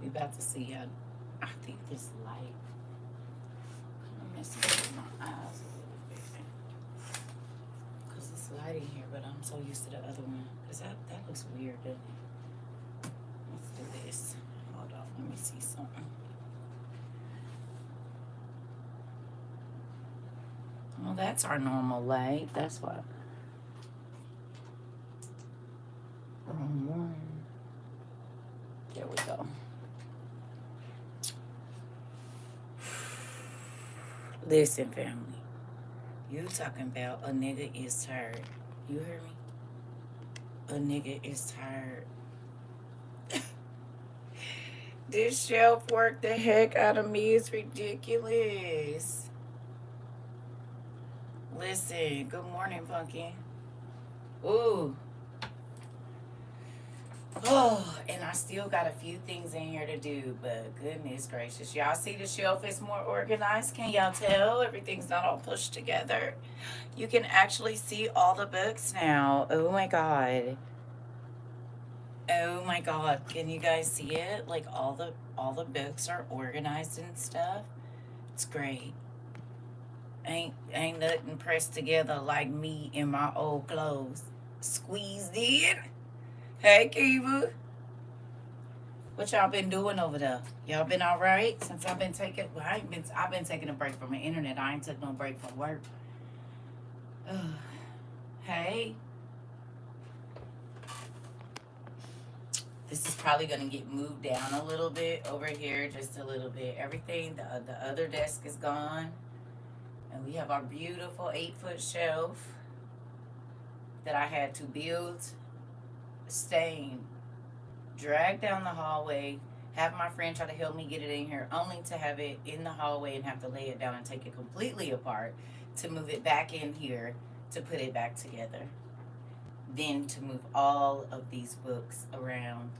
We about to see how. I think this light kind of messing with my eyes a little bit. Because it's light in here, but I'm so used to the other one. Because that looks weird, doesn't it? Let's do this. Hold on, let me see something. Well, that's our normal light. That's why. Wrong one. There we go. Listen, family. You talking about a nigga is tired. You hear me? A nigga is tired. This shelf work the heck out of me is ridiculous. Listen, good morning, Pumpkin. Ooh. Oh, and I still got a few things in here to do, but goodness gracious. Y'all see the shelf is more organized? Can y'all tell? Everything's not all pushed together. You can actually see all the books now. Oh my God. Oh my God. Can you guys see it? Like all the books are organized and stuff. It's great. Ain't nothing pressed together like me in my old clothes. Squeezed in. Hey Kiva. What y'all been doing over there? Y'all been all right since I've been taking? Well, I've been taking a break from the internet. I ain't took no break from work. Hey, this is probably gonna get moved down a little bit over here, just a little bit. Everything, the other desk is gone, and we have our beautiful 8-foot shelf that I had to build, stain, drag down the hallway, have my friend try to help me get it in here, only to have it in the hallway and have to lay it down and take it completely apart to move it back in here to put it back together. Then to move all of these books around.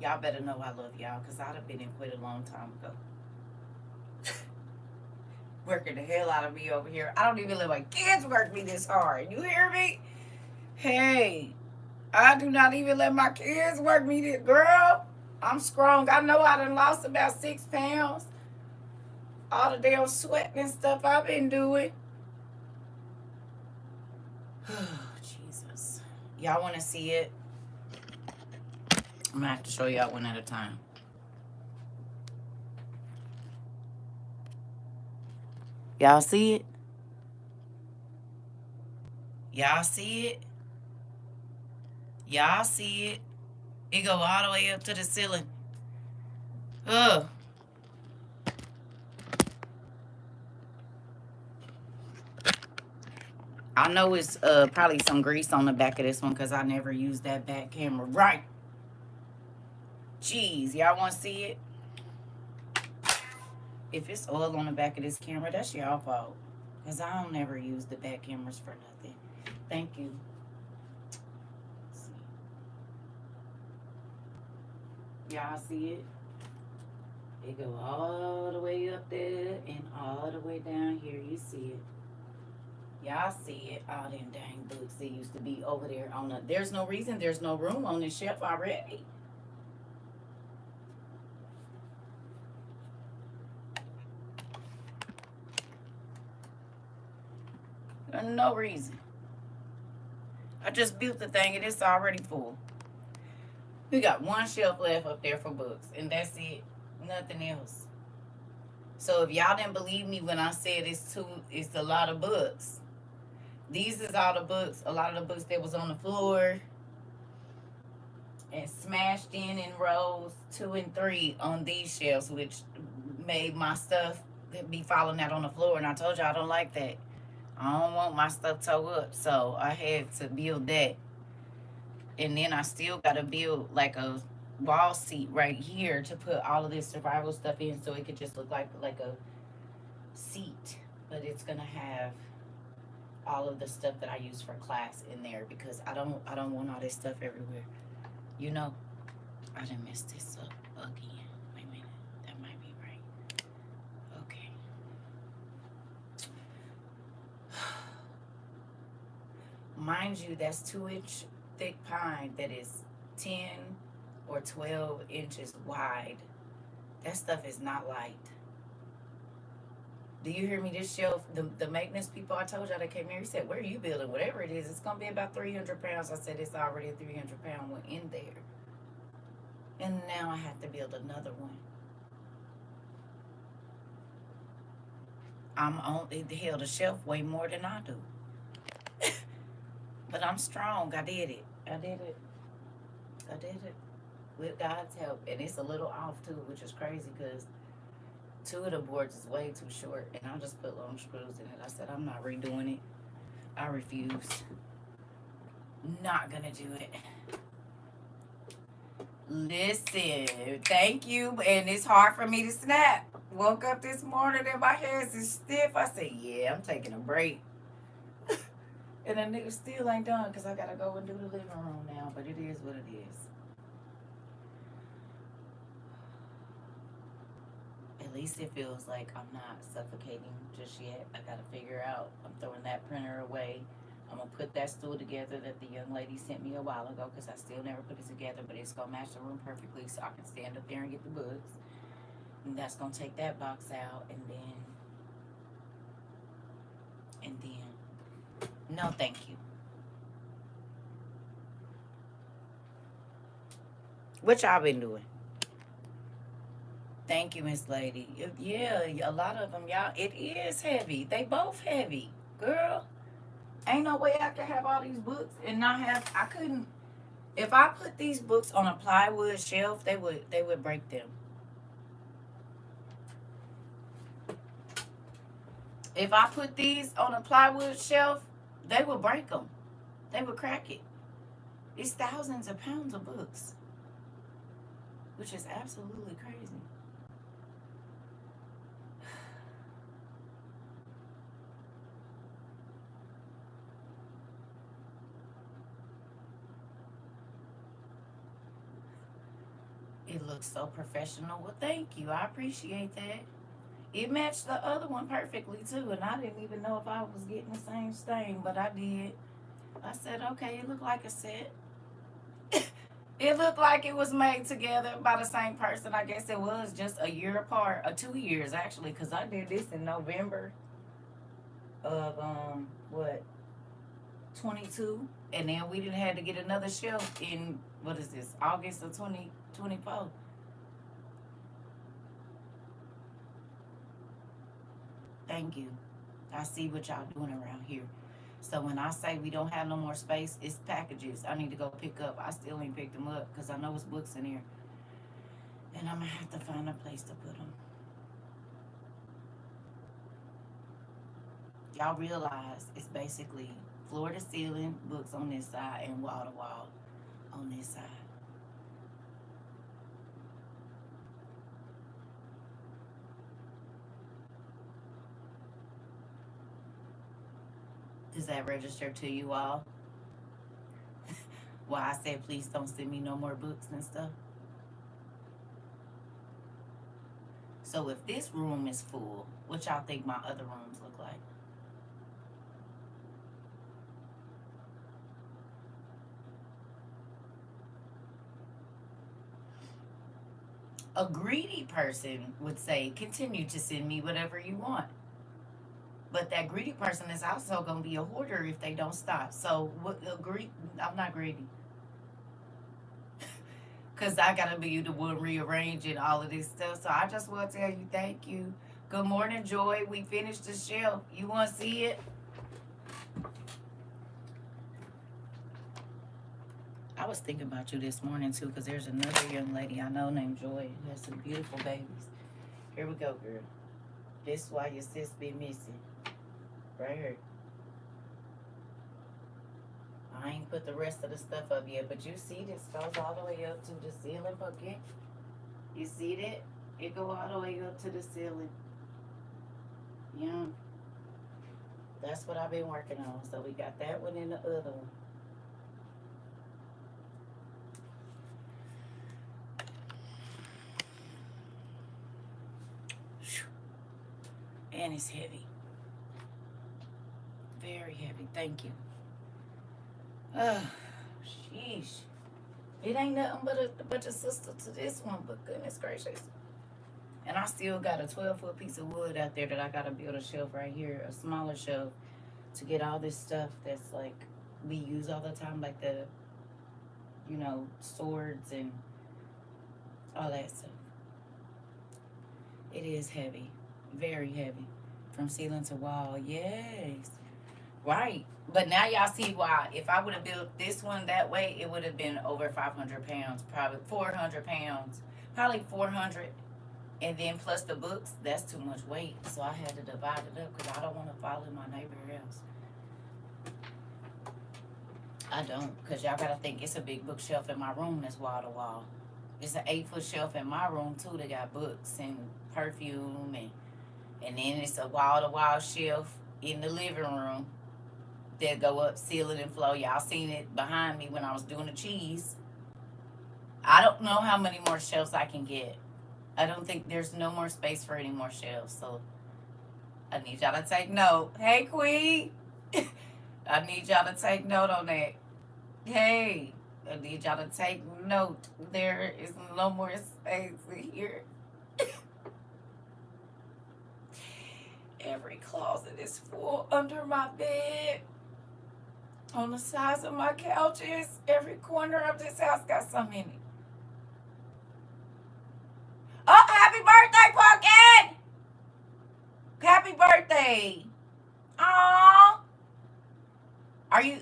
Y'all better know I love y'all because I'd have been in quit a long time ago. Working the hell out of me over here. I don't even let my kids work me this hard. You hear me? Hey. I do not even let my kids work me this. Girl, I'm strong. I know I done lost about 6 pounds. All the damn sweating and stuff I've been doing. Oh, Jesus. Y'all want to see it? I'm going to have to show y'all one at a time. Y'all see it? Y'all see it? Y'all see it? It go all the way up to the ceiling. Ugh. I know it's probably some grease on the back of this one because I never used that back camera right. Jeez, y'all want to see it? If it's oil on the back of this camera, that's y'all fault. Because I don't never use the back cameras for nothing. Thank you. Y'all see it? It go all the way up there and all the way down here. You see it? Y'all see it? All them dang books that used to be over there on the... There's no reason. There's no room on this shelf already. No reason. I just built the thing and it's already full. We got one shelf left up there for books, and that's it. Nothing else. So if y'all didn't believe me when I said it's a lot of books. These is all the books, a lot of the books that was on the floor and smashed in rows 2 and 3 on these shelves, which made my stuff be falling out on the floor. And I told you I don't like that. I don't want my stuff tore up, so I had to build that. And then I still got to build like a wall seat right here to put all of this survival stuff in so it could just look like a seat. But it's going to have all of the stuff that I use for class in there because I don't want all this stuff everywhere. You know, I done messed this up again. Wait a minute. That might be right. Okay. Mind you, that's 2-inch thick pine that is 10 or 12 inches wide. That stuff is not light. Do you hear me? This shelf, the maintenance people I told y'all that came here, he said, where are you building? Whatever it is, it's going to be about 300 pounds. I said, it's already a 300-pound one in there. And now I have to build another one. I'm on, hell, the shelf way more than I do. But I'm strong. I did it. I did it. I did it. With God's help. And it's a little off too, which is crazy because 2 of the boards is way too short. And I just put long screws in it. I said, I'm not redoing it. I refuse. Not gonna do it. Listen, thank you. And it's hard for me to snap. Woke up this morning and my hands is stiff. I said, yeah, I'm taking a break. And the nigga still ain't done because I gotta go and do the living room now. But it is what it is. At least it feels like I'm not suffocating just yet. I gotta figure out. I'm throwing that printer away. I'm gonna put that stool together that the young lady sent me a while ago because I still never put it together, but it's gonna match the room perfectly so I can stand up there and get the books. And that's gonna take that box out, and then no thank you. What y'all been doing? Thank you, Miss Lady. Yeah, a lot of them, y'all. It is heavy. They both heavy, girl. Ain't no way I could have all these books and not have. I couldn't. If I put these books on a plywood shelf, they would break them. If I put these on a plywood shelf, they would break them. They would crack it. It's thousands of pounds of books, which is absolutely crazy. It looks so professional. Well, thank you. I appreciate that. It matched the other one perfectly too, and I didn't even know if I was getting the same stain, but I did. I said, okay, it looked like a set. It looked like it was made together by the same person. I guess it was just a year apart, or 2 years actually, because I did this in November of what 22, and then we didn't have to get another shelf in what is this, August of 2024. Thank you. I see what y'all doing around here. So when I say we don't have no more space, it's packages I need to go pick up. I still ain't picked them up because I know it's books in here. And I'm going to have to find a place to put them. Y'all realize it's basically floor to ceiling books on this side and wall to wall on this side. Does that register to you all? Why I said please don't send me no more books and stuff? So if this room is full, what y'all think my other rooms look like? A greedy person would say, continue to send me whatever you want. But that greedy person is also going to be a hoarder if they don't stop. So I'm not greedy. Because I got to be the one rearranging all of this stuff. So I just want to tell you thank you. Good morning, Joy. We finished the shelf. You want to see it? I was thinking about you this morning, too, because there's another young lady I know named Joy who has some beautiful babies. Here we go, girl. This is why your sis be missing. Right here. I ain't put the rest of the stuff up yet, but you see this goes all the way up to the ceiling bucket. You see that? It go all the way up to the ceiling. Yeah. That's what I've been working on. So we got that one and the other one. And it's heavy. Very heavy. Thank you. Oh, sheesh. It ain't nothing but a bunch of sister to this one, but goodness gracious. And I still got a 12-foot piece of wood out there that I gotta build a shelf right here, a smaller shelf, to get all this stuff that's like we use all the time, like the swords and all that stuff. It is heavy, very heavy, from ceiling to wall. Yes, right. But now y'all see why. If I would have built this one that way, it would have been over 500 pounds, probably 400 pounds, probably 400. And then plus the books, that's too much weight. So I had to divide it up because I don't want to follow my neighbor else. I don't, because y'all got to think it's a big bookshelf in my room that's wall to wall. It's an 8-foot shelf in my room, too, that got books and perfume. And then it's a wall to wall shelf in the living room that go up ceiling and floor. Y'all seen it behind me when I was doing the cheese. I don't know how many more shelves I can get. I don't think there's no more space for any more shelves. So I need y'all to take note. Hey, Queen. I need y'all to take note on that. Hey, I need y'all to take note. There is no more space here. Every closet is full under my bed. On the sides of my couches. Every corner of this house got so many. Oh, happy birthday, Pumpkin! Happy birthday. Aww. Are you,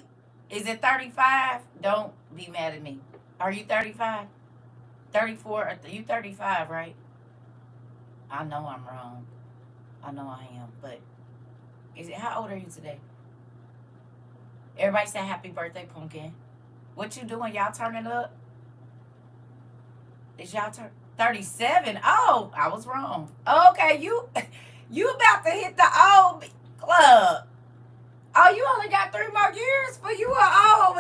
is it 35? Don't be mad at me. Are you 35? 34? You 35, right? I know I'm wrong. I know I am. But is it, how old are you today? Everybody say happy birthday, Pumpkin. What you doing? Y'all turning up? Is y'all turn 37? Oh, I was wrong. Okay, you about to hit the old club. Oh, you only got 3 more years, but you are old.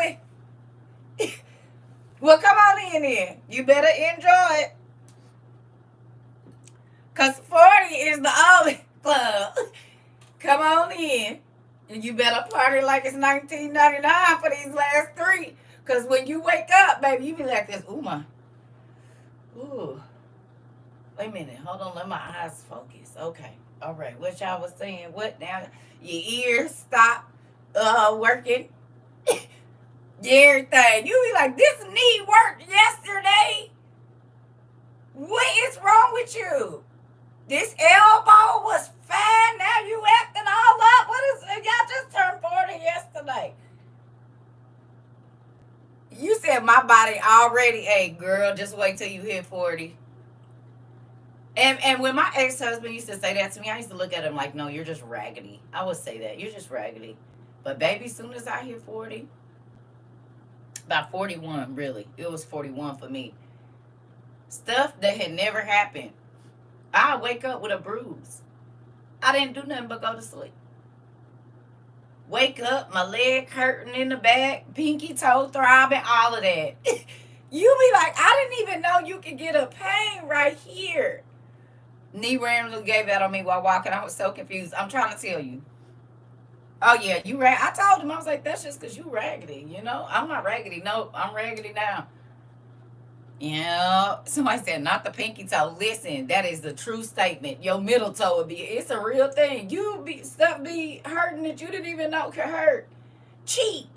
Well, come on in then. You better enjoy it. Because 40 is the old club. Come on in. And you better party like it's 1999 for these last 3. Because when you wake up, baby, you be like this. Ooh, my. Ooh. Wait a minute. Hold on. Let my eyes focus. Okay. All right. What y'all was saying? What now? Your ears stop working. Everything. You be like, this knee worked yesterday. What is wrong with you? This elbow was fine. Now you acting all up. What is it? Y'all just turned 40 yesterday. You said my body already. Hey, girl, just wait till you hit 40. And when my ex-husband used to say that to me, I used to look at him like, no, you're just raggedy. I would say that. You're just raggedy. But baby, soon as I hit 40, about 41, really. It was 41 for me. Stuff that had never happened. I wake up with a bruise. I didn't do nothing but go to sleep. Wake up, my leg hurting in the back, pinky toe throbbing, all of that. You be like, I didn't even know you could get a pain right here. Knee randomly gave that on me while walking. I was so confused. I'm trying to tell you. Oh, yeah, you I told him, I was like, that's just because you raggedy, I'm not raggedy. No, I'm raggedy now. Yeah, somebody said not the pinky toe. Listen, that is the true statement. Your middle toe would be. It's a real thing. Stuff be hurting that you didn't even know could hurt. Cheek.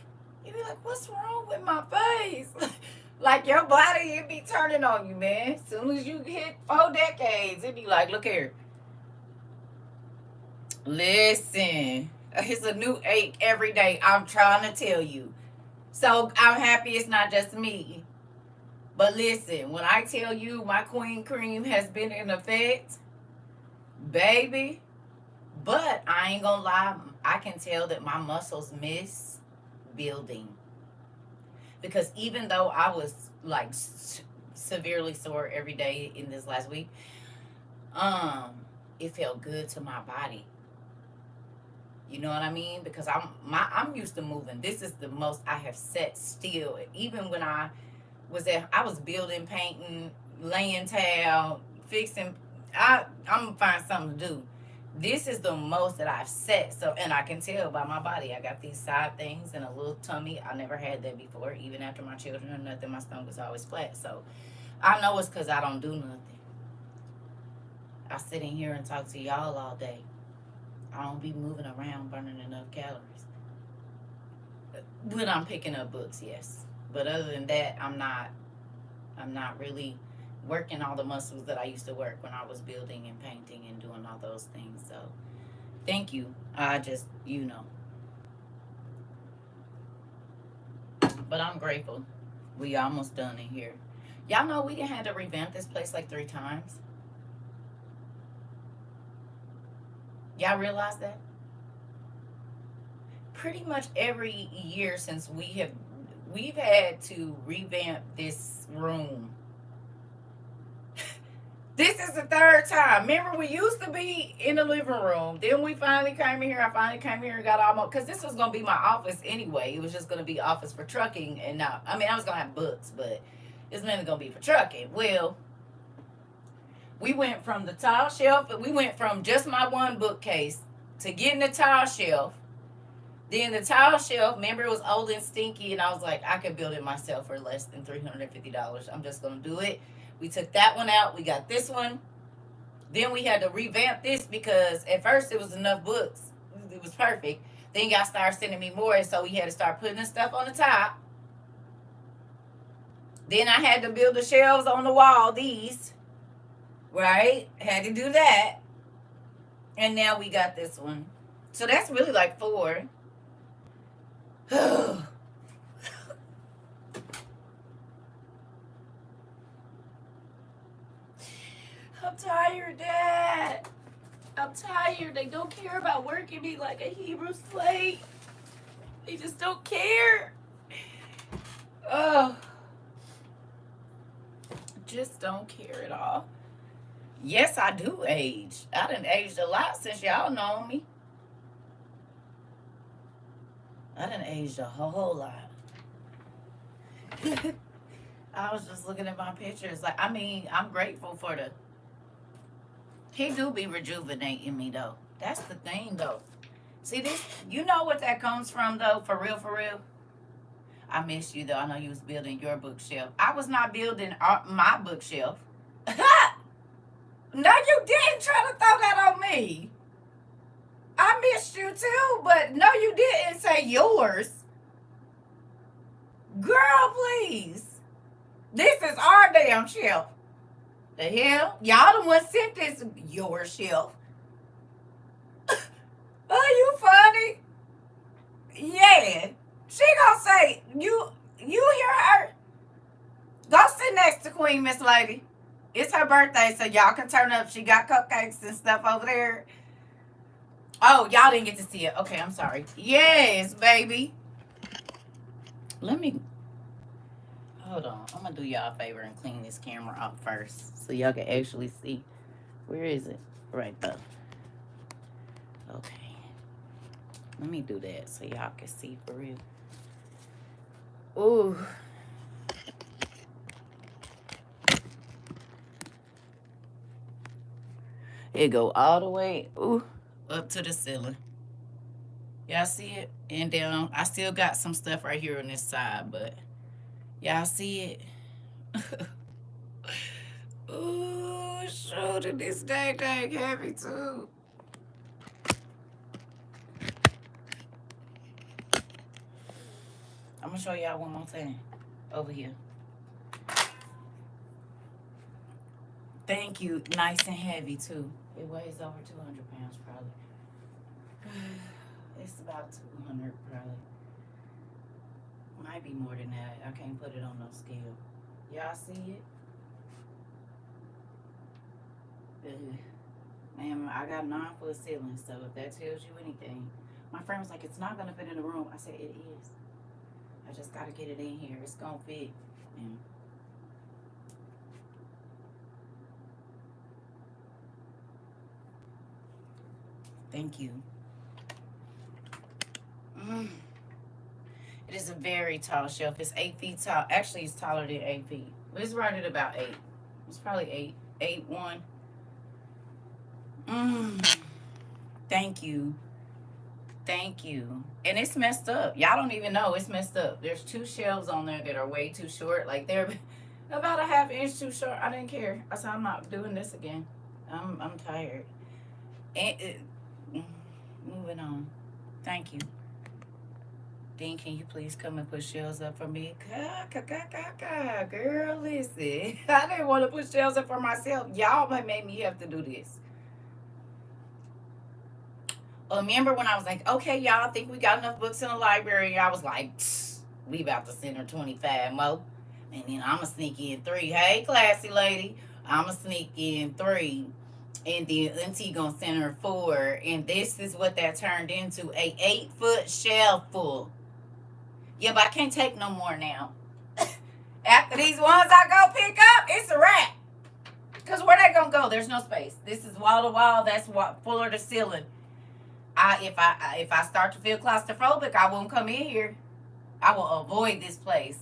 You be like, what's wrong with my face? Like your body, it be turning on you, man. As soon as you hit 4 decades, it be like, look here. Listen, it's a new ache every day. I'm trying to tell you. So I'm happy it's not just me. But listen, when I tell you my queen cream has been in effect, baby, but I ain't gonna lie, I can tell that my muscles miss building. Because even though I was like severely sore every day in this last week, it felt good to my body. You know what I mean? Because I'm used to moving. This is the most I have sat still. Even when I was building, painting, laying towel, fixing. I'm gonna find something to do. this is the most that I've set. So, and I can tell by my body, I got these side things and a little tummy. I never had that before. Even after my children or nothing, my stomach was always flat. So I know it's because I don't do nothing. I sit in here and talk to y'all all day. I don't be moving around burning enough calories. When I'm picking up books, yes. But other than that, I'm not really working all the muscles that I used to work when I was building and painting and doing all those things. So thank you. I just, But I'm grateful. We almost done in here. Y'all know we had to revamp this place like 3 times. Y'all realize that? Pretty much every year since we've had to revamp this room. This is the 3rd time. Remember, we used to be in the living room. Then we finally came in here. I finally came here and got almost, because this was going to be my office anyway. It was just going to be office for trucking. And now, I mean, I was going to have books, but it's mainly going to be for trucking. Well, we went from the tile shelf, we went from just my one bookcase to getting the tile shelf. Then the tile shelf, remember, it was old and stinky, and I was like, I could build it myself for less than $350. I'm just going to do it. We took that one out. We got this one. Then we had to revamp this because at first it was enough books. It was perfect. Then y'all started sending me more, and so we had to start putting the stuff on the top. Then I had to build the shelves on the wall, these. Right? Had to do that. And now we got this one. So that's really like 4. I'm tired, Dad. I'm tired. They don't care about working me like a Hebrew slave. They just don't care. Oh. Just don't care at all. Yes, I do age. I done aged a lot since y'all know me. I done aged a whole lot. I was just looking at my pictures. Like, I mean, I'm grateful for the... He do be rejuvenating me, though. That's the thing, though. See, this... You know what that comes from, though? For real, for real? I miss you, though. I know you was building your bookshelf. I was not building my bookshelf. No, you didn't try to throw that on me. I missed you too, but no, you didn't say yours. Girl, please. This is our damn shelf. The hell? Y'all the one sent this your shelf. Are you funny? Yeah. She gonna say, you hear her? Go sit next to Queen Miss Lady. It's her birthday, so y'all can turn up. She got cupcakes and stuff over there. Oh, y'all didn't get to see it. Okay, I'm sorry. Yes, baby. Let me... Hold on. I'm going to do y'all a favor and clean this camera up first so y'all can actually see. Where is it? Right there. Okay. Let me do that so y'all can see for real. Ooh. It go all the way up to the ceiling. Y'all see it? And down. I still got some stuff right here on this side, but y'all see it? Ooh, shoulder this dang heavy too. I'm gonna show y'all one more time. Over here. Thank you. Nice and heavy too. It weighs over 200 pounds probably. It's about 200 probably. Might be more than that. I can't put it on no scale. Y'all see it? Man, I got 9-foot ceiling, so if that tells you anything. My friend was like, it's not gonna fit in the room. I said, it is. I just gotta get it in here. It's gonna fit. And thank you. It is a very tall shelf. It's 8 feet tall. Actually, it's taller than 8 feet. But it's right at about 8. It's probably 8. 8'1". Thank you. Thank you. And it's messed up. Y'all don't even know it's messed up. There's two shelves on there that are way too short. Like they're about a half inch too short. I didn't care. I said I'm not doing this again. I'm tired. And moving on. Thank you. Dean, can you please come and put shelves up for me? Girl, listen. I didn't want to put shelves up for myself. Y'all might make me have to do this. Remember when I was like, okay, y'all, I think we got enough books in the library. I was like, we about to send her 25 more. And then I'm going to sneak in 3. Hey, classy lady. I'm going to sneak in 3. And then Auntie going to send her 4. And this is what that turned into, a 8-foot shelf full. Yeah, but I can't take no more now. After these ones I go pick up, it's a wrap. Because where they going to go? There's no space. This is wall to wall. That's what floor to ceiling. If I start to feel claustrophobic, I won't come in here. I will avoid this place.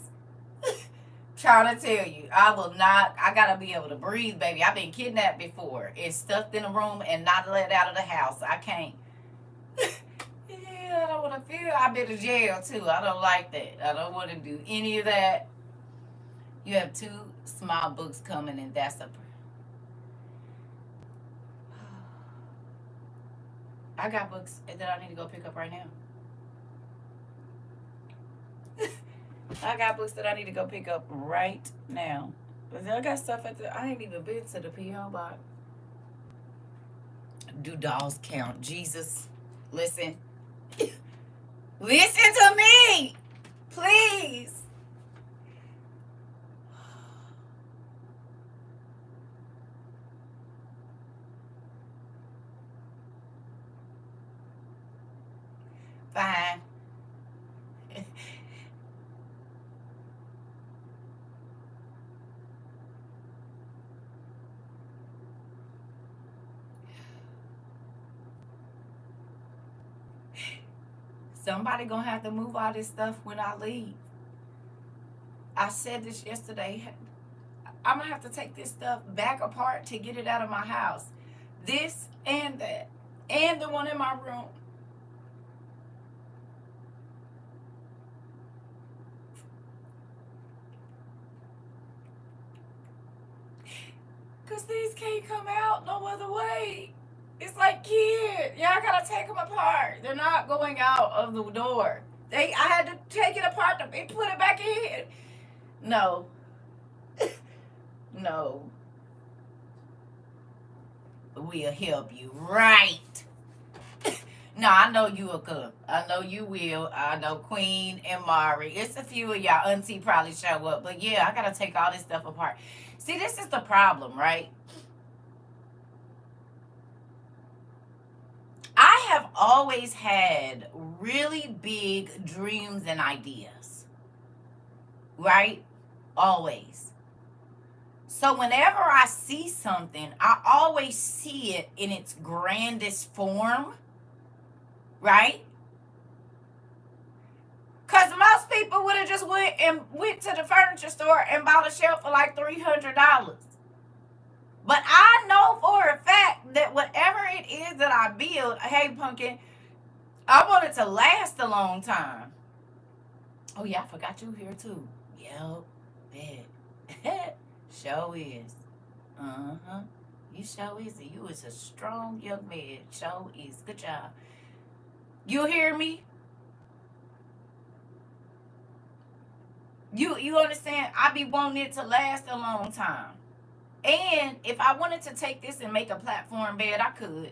Trying to tell you, I will not. I gotta be able to breathe, baby. I've been kidnapped before and stuffed in a room and not let out of the house. I can't. Yeah, I don't want to feel. I've been to jail too. I don't like that. I don't want to do any of that. You have 2 small books coming, and that's a. I got books that I need to go pick up right now. I got books that I need to go pick up right now. I got stuff at the. I ain't even been to the P.O. box. Do dolls count? Jesus, listen, listen to me, please. Fine. Somebody gonna have to move all this stuff when I leave. I said this yesterday. I'm gonna have to take this stuff back apart to get it out of my house. This and that, and the one in my room. Cause these can't come out no other way. It's like kids. Y'all gotta take them apart. They're not going out of the door. I had to take it apart and put it back in. No. No. We'll help you. Right. No, I know you will come. I know you will. I know Queen and Mari. It's a few of y'all. Auntie probably show up. But yeah, I gotta take all this stuff apart. See, this is the problem, right? I have always had really big dreams and ideas, right? Always. So whenever I see something, I always see it in its grandest form, right? Because most people would have just went to the furniture store and bought a shelf for like $300. But I know for a fact that whatever it is that I build, hey, Pumpkin, I want it to last a long time. Oh, yeah, I forgot you here, too. Yep, bet. Show is. Uh-huh. You show is. You is a strong young man. Show is. Good job. You hear me? You understand? I be wanting it to last a long time. And if I wanted to take this and make a platform bed, I could.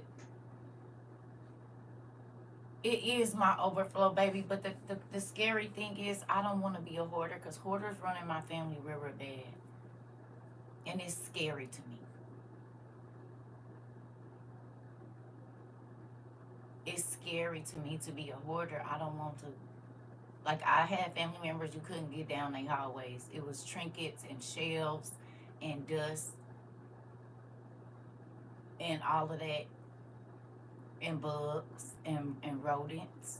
It is my overflow, baby. But the scary thing is I don't want to be a hoarder because hoarders run in my family real bad. And it's scary to me. It's scary to me to be a hoarder. I don't want to. Like, I had family members you couldn't get down their hallways. It was trinkets and shelves and dust and all of that, and bugs and rodents.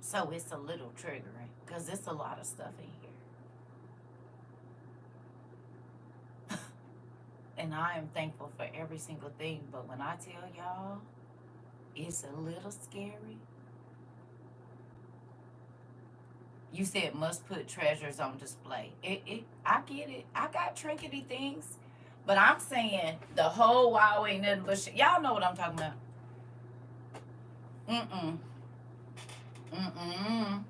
So it's a little triggering because it's a lot of stuff in here. And I am thankful for every single thing. But when I tell y'all, it's a little scary. You said must put treasures on display. I get it. I got trinkety things. But I'm saying the whole wow ain't nothing but shit. Y'all know what I'm talking about. Mm-mm. Mm-mm.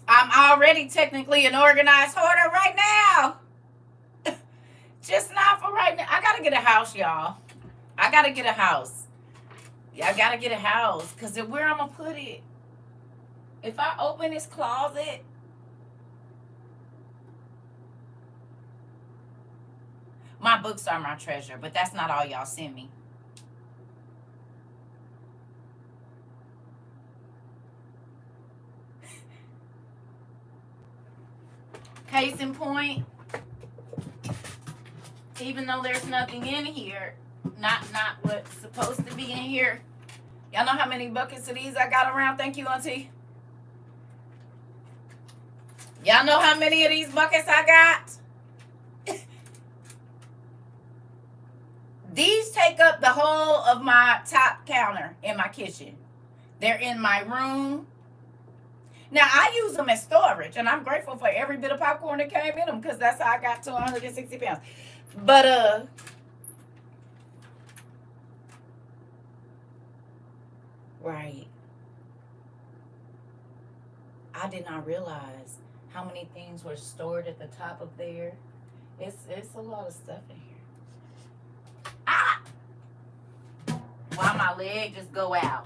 I'm already technically an organized hoarder right now. Just not for right now. I gotta get a house, y'all. I gotta get a house. I gotta get a house. Cause where I'm gonna put it? If I open this closet, my books are my treasure, but that's not all y'all send me. Case in point, even though there's nothing in here, not what's supposed to be in here. Y'all know how many buckets of these I got around? Thank you, Auntie. Y'all know how many of these buckets I got? These take up the whole of my top counter in my kitchen. They're in my room. Now, I use them as storage, and I'm grateful for every bit of popcorn that came in them because that's how I got to 160 pounds. But, right. I did not realize how many things were stored at the top of there. It's a lot of stuff in here. Ah! Why my leg just go out?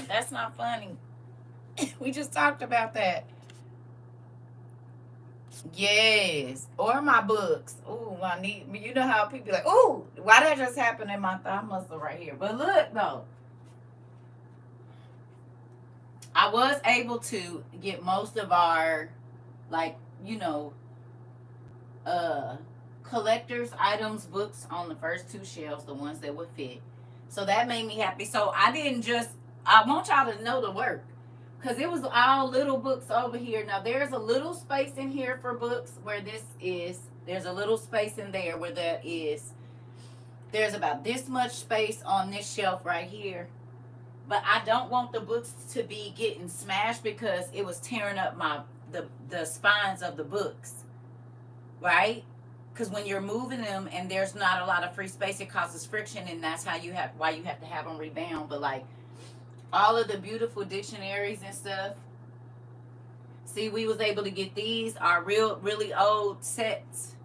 That's not funny. We just talked about that. Yes, or my books. Ooh, I need. You know how people be like, ooh, why that just happened in my thigh muscle right here? But look though, I was able to get most of our, like, you know, uh, collectors items books on the first two shelves, the ones that would fit. So that made me happy. So I didn't just. I want y'all to know the work. Because it was all little books over here. Now, there's a little space in here for books where this is. There's a little space in there where that is. There's about this much space on this shelf right here. But I don't want the books to be getting smashed because it was tearing up the spines of the books. Right? Because when you're moving them and there's not a lot of free space, it causes friction, and that's why you have to have them rebound. But like all of the beautiful dictionaries and stuff. See, we was able to get these, our really old sets,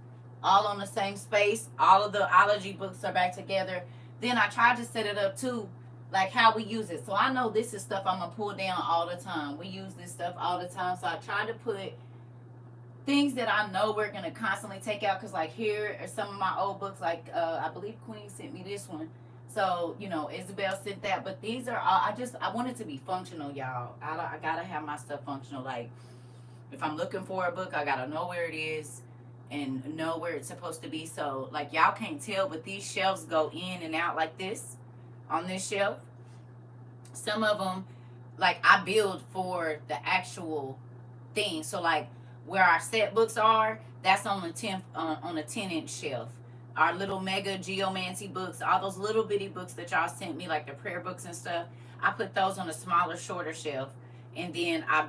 all on the same space. All of the ology books are back together. Then I tried to set it up too, like how we use it. So I know this is stuff I'm gonna pull down all the time. We use this stuff all the time. So I tried to put things that I know we're gonna constantly take out. Cause like here are some of my old books. Like I believe Queen sent me this one. So, you know, Isabel sent that, but these are all, I want it to be functional, y'all. I gotta have my stuff functional. Like, if I'm looking for a book, I gotta know where it is and know where it's supposed to be. So, like, y'all can't tell, but these shelves go in and out like this on this shelf. Some of them, like, I build for the actual thing. So, like, where our set books are, that's on the 10-inch shelf. Our little mega geomancy books, all those little bitty books that y'all sent me, like the prayer books and stuff, I put those on a smaller, shorter shelf. And then I,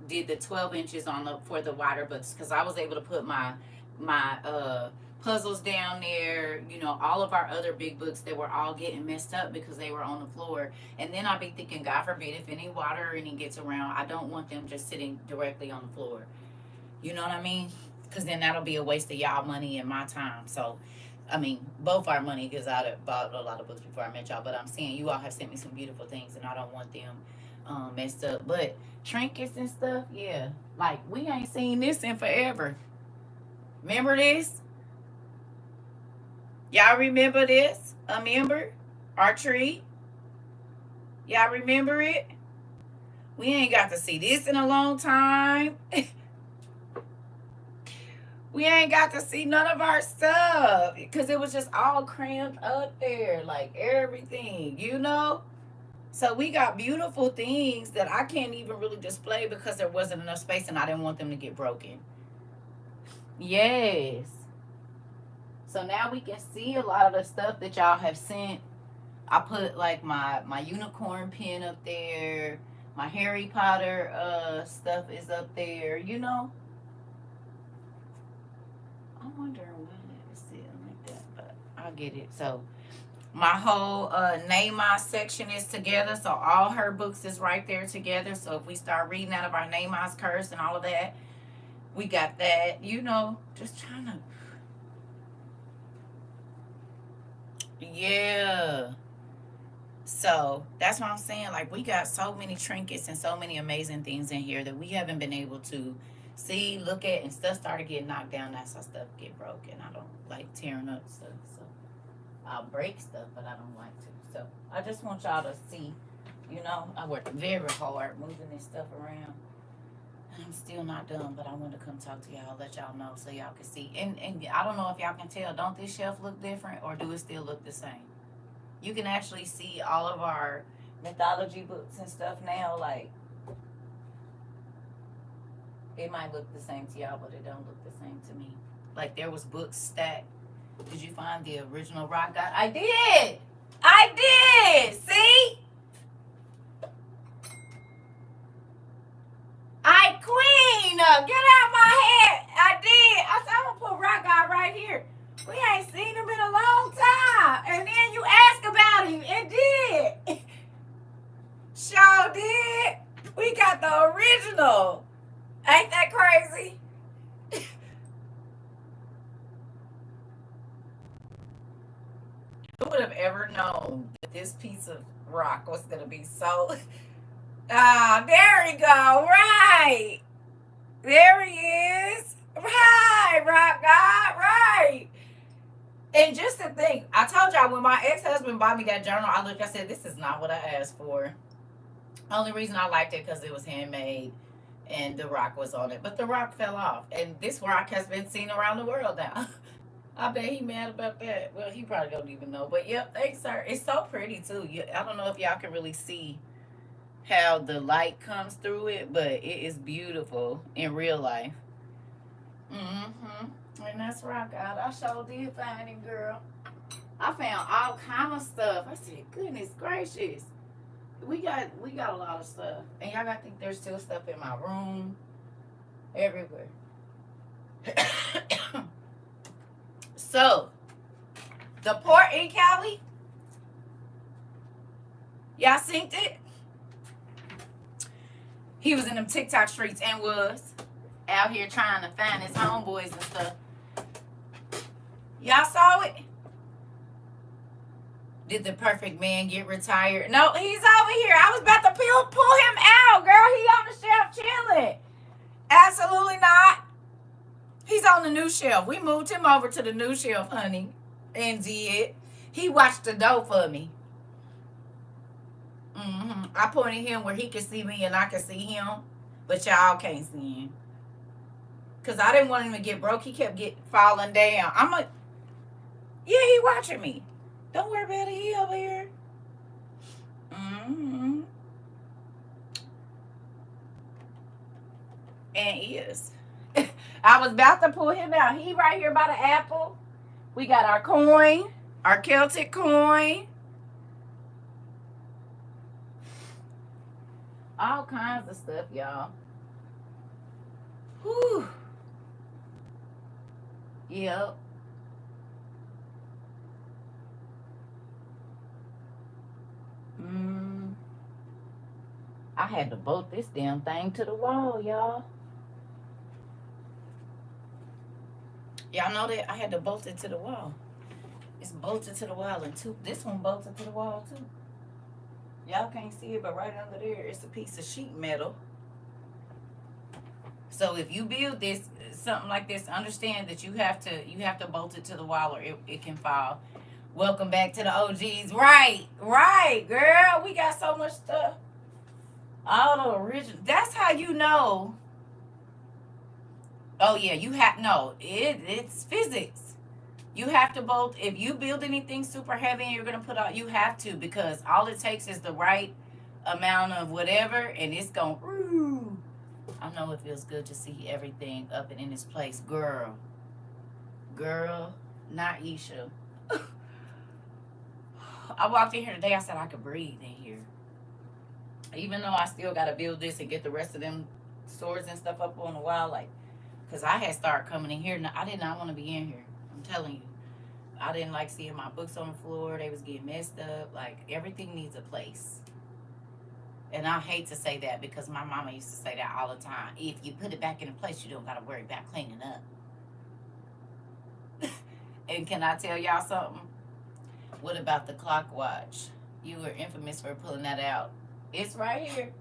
did the 12 inches for the wider books because I was able to put my puzzles down there. All of our other big books that were all getting messed up because they were on the floor. And then I'd be thinking, God forbid, if any water or any gets around, I don't want them just sitting directly on the floor. You know what I mean? Because then that'll be a waste of y'all money and my time. So, I mean, both our money, because I bought a lot of books before I met y'all. But I'm saying you all have sent me some beautiful things, and I don't want them messed up. But trinkets and stuff, yeah. Like, we ain't seen this in forever. Remember this? Y'all remember this? A member? Our tree? Y'all remember it? We ain't got to see this in a long time. We ain't got to see none of our stuff because it was just all crammed up there, like everything, So we got beautiful things that I can't even really display because there wasn't enough space and I didn't want them to get broken. Yes. So now we can see a lot of the stuff that y'all have sent. I put like my unicorn pen up there. My Harry Potter stuff is up there. You know, I'm wondering why it's sitting like that, but I'll get it. So my whole name my section is together, so all her books is right there together. So if we start reading out of our name I's curse and all of that, we got that. You know, just trying to, yeah. So that's what I'm saying. Like, we got so many trinkets and so many amazing things in here that we haven't been able to see, look at, and stuff started getting knocked down. That's how stuff get broken. I don't like tearing up stuff, so I'll break stuff, but I don't like to. So I just want y'all to see. You know, I worked very hard moving this stuff around. I'm still not done, but I want to come talk to y'all, let y'all know so y'all can see. And I don't know if y'all can tell. Don't this shelf look different, or do it still look the same? You can actually see all of our mythology books and stuff now. Like, it might look the same to y'all, but it don't look the same to me. Like, there was books stacked. Did you find the original rock god? I did. I did. See? I queen. Get out my head. I did. I said, I'm gonna put rock god right here. We ain't seen him in a long time. And then you ask about him. It did. Sure did. We got the original. Ain't that crazy? Who would have ever known that this piece of rock was going to be so... Ah, there we go. Right. There he is. Right, rock god. Right. And just to think, I told y'all when my ex-husband bought me that journal, I looked, I said, this is not what I asked for. Only reason I liked it because it was handmade and the rock was on it. But the rock fell off. And this rock has been seen around the world now. I bet he mad about that. Well, he probably don't even know. But yep, thanks, sir. It's so pretty too. I don't know if y'all can really see how the light comes through it, but it is beautiful in real life. Mm-hmm. And that's rock out. I sure did find it, girl. I found all kind of stuff. I said, goodness gracious. We got a lot of stuff. And y'all gotta think there's still stuff in my room. Everywhere. So, the port in Cali, y'all synced it? He was in them TikTok streets and was out here trying to find his homeboys and stuff. Y'all saw it? Did the perfect man get retired? No, he's over here. I was about to pull him out, girl. He on the shelf chilling. Absolutely not. He's on the new shelf. We moved him over to the new shelf, honey. And did. He watched the door for me. I pointed him where he could see me and I could see him. But y'all can't see him. Because I didn't want him to get broke. He kept falling down. Yeah, he watching me. Don't worry about it. He over here. And is. I was about to pull him out. He right here by the apple. We got our coin. Our Celtic coin. All kinds of stuff, y'all. Whew. Yep. I had to bolt this damn thing to the wall, y'all. Y'all know that? I had to bolt it to the wall. It's bolted to the wall, and this one bolted to the wall too. Y'all can't see it, but right under there it's a piece of sheet metal. So if you build this something like this, understand that you have to bolt it to the wall or it can fall. Welcome back to the OGs. Right, girl. We got so much stuff. All the original. That's how you know. Oh yeah, you have no. It's physics. You have to both, if you build anything super heavy and you're going to put out, you have to, because all it takes is the right amount of whatever, and it's going to, I know it feels good to see everything up and in its place. Girl, not Isha. I walked in here today, I said I could breathe in here. Even though I still got to build this and get the rest of them swords and stuff up on the wall, like, because I had started coming in here. I did not want to be in here. I'm telling you. I didn't like seeing my books on the floor. They was getting messed up. Like, everything needs a place. And I hate to say that because my mama used to say that all the time. If you put it back in place, you don't got to worry about cleaning up. And can I tell y'all something? What about the clock watch? You were infamous for pulling that out. It's right here.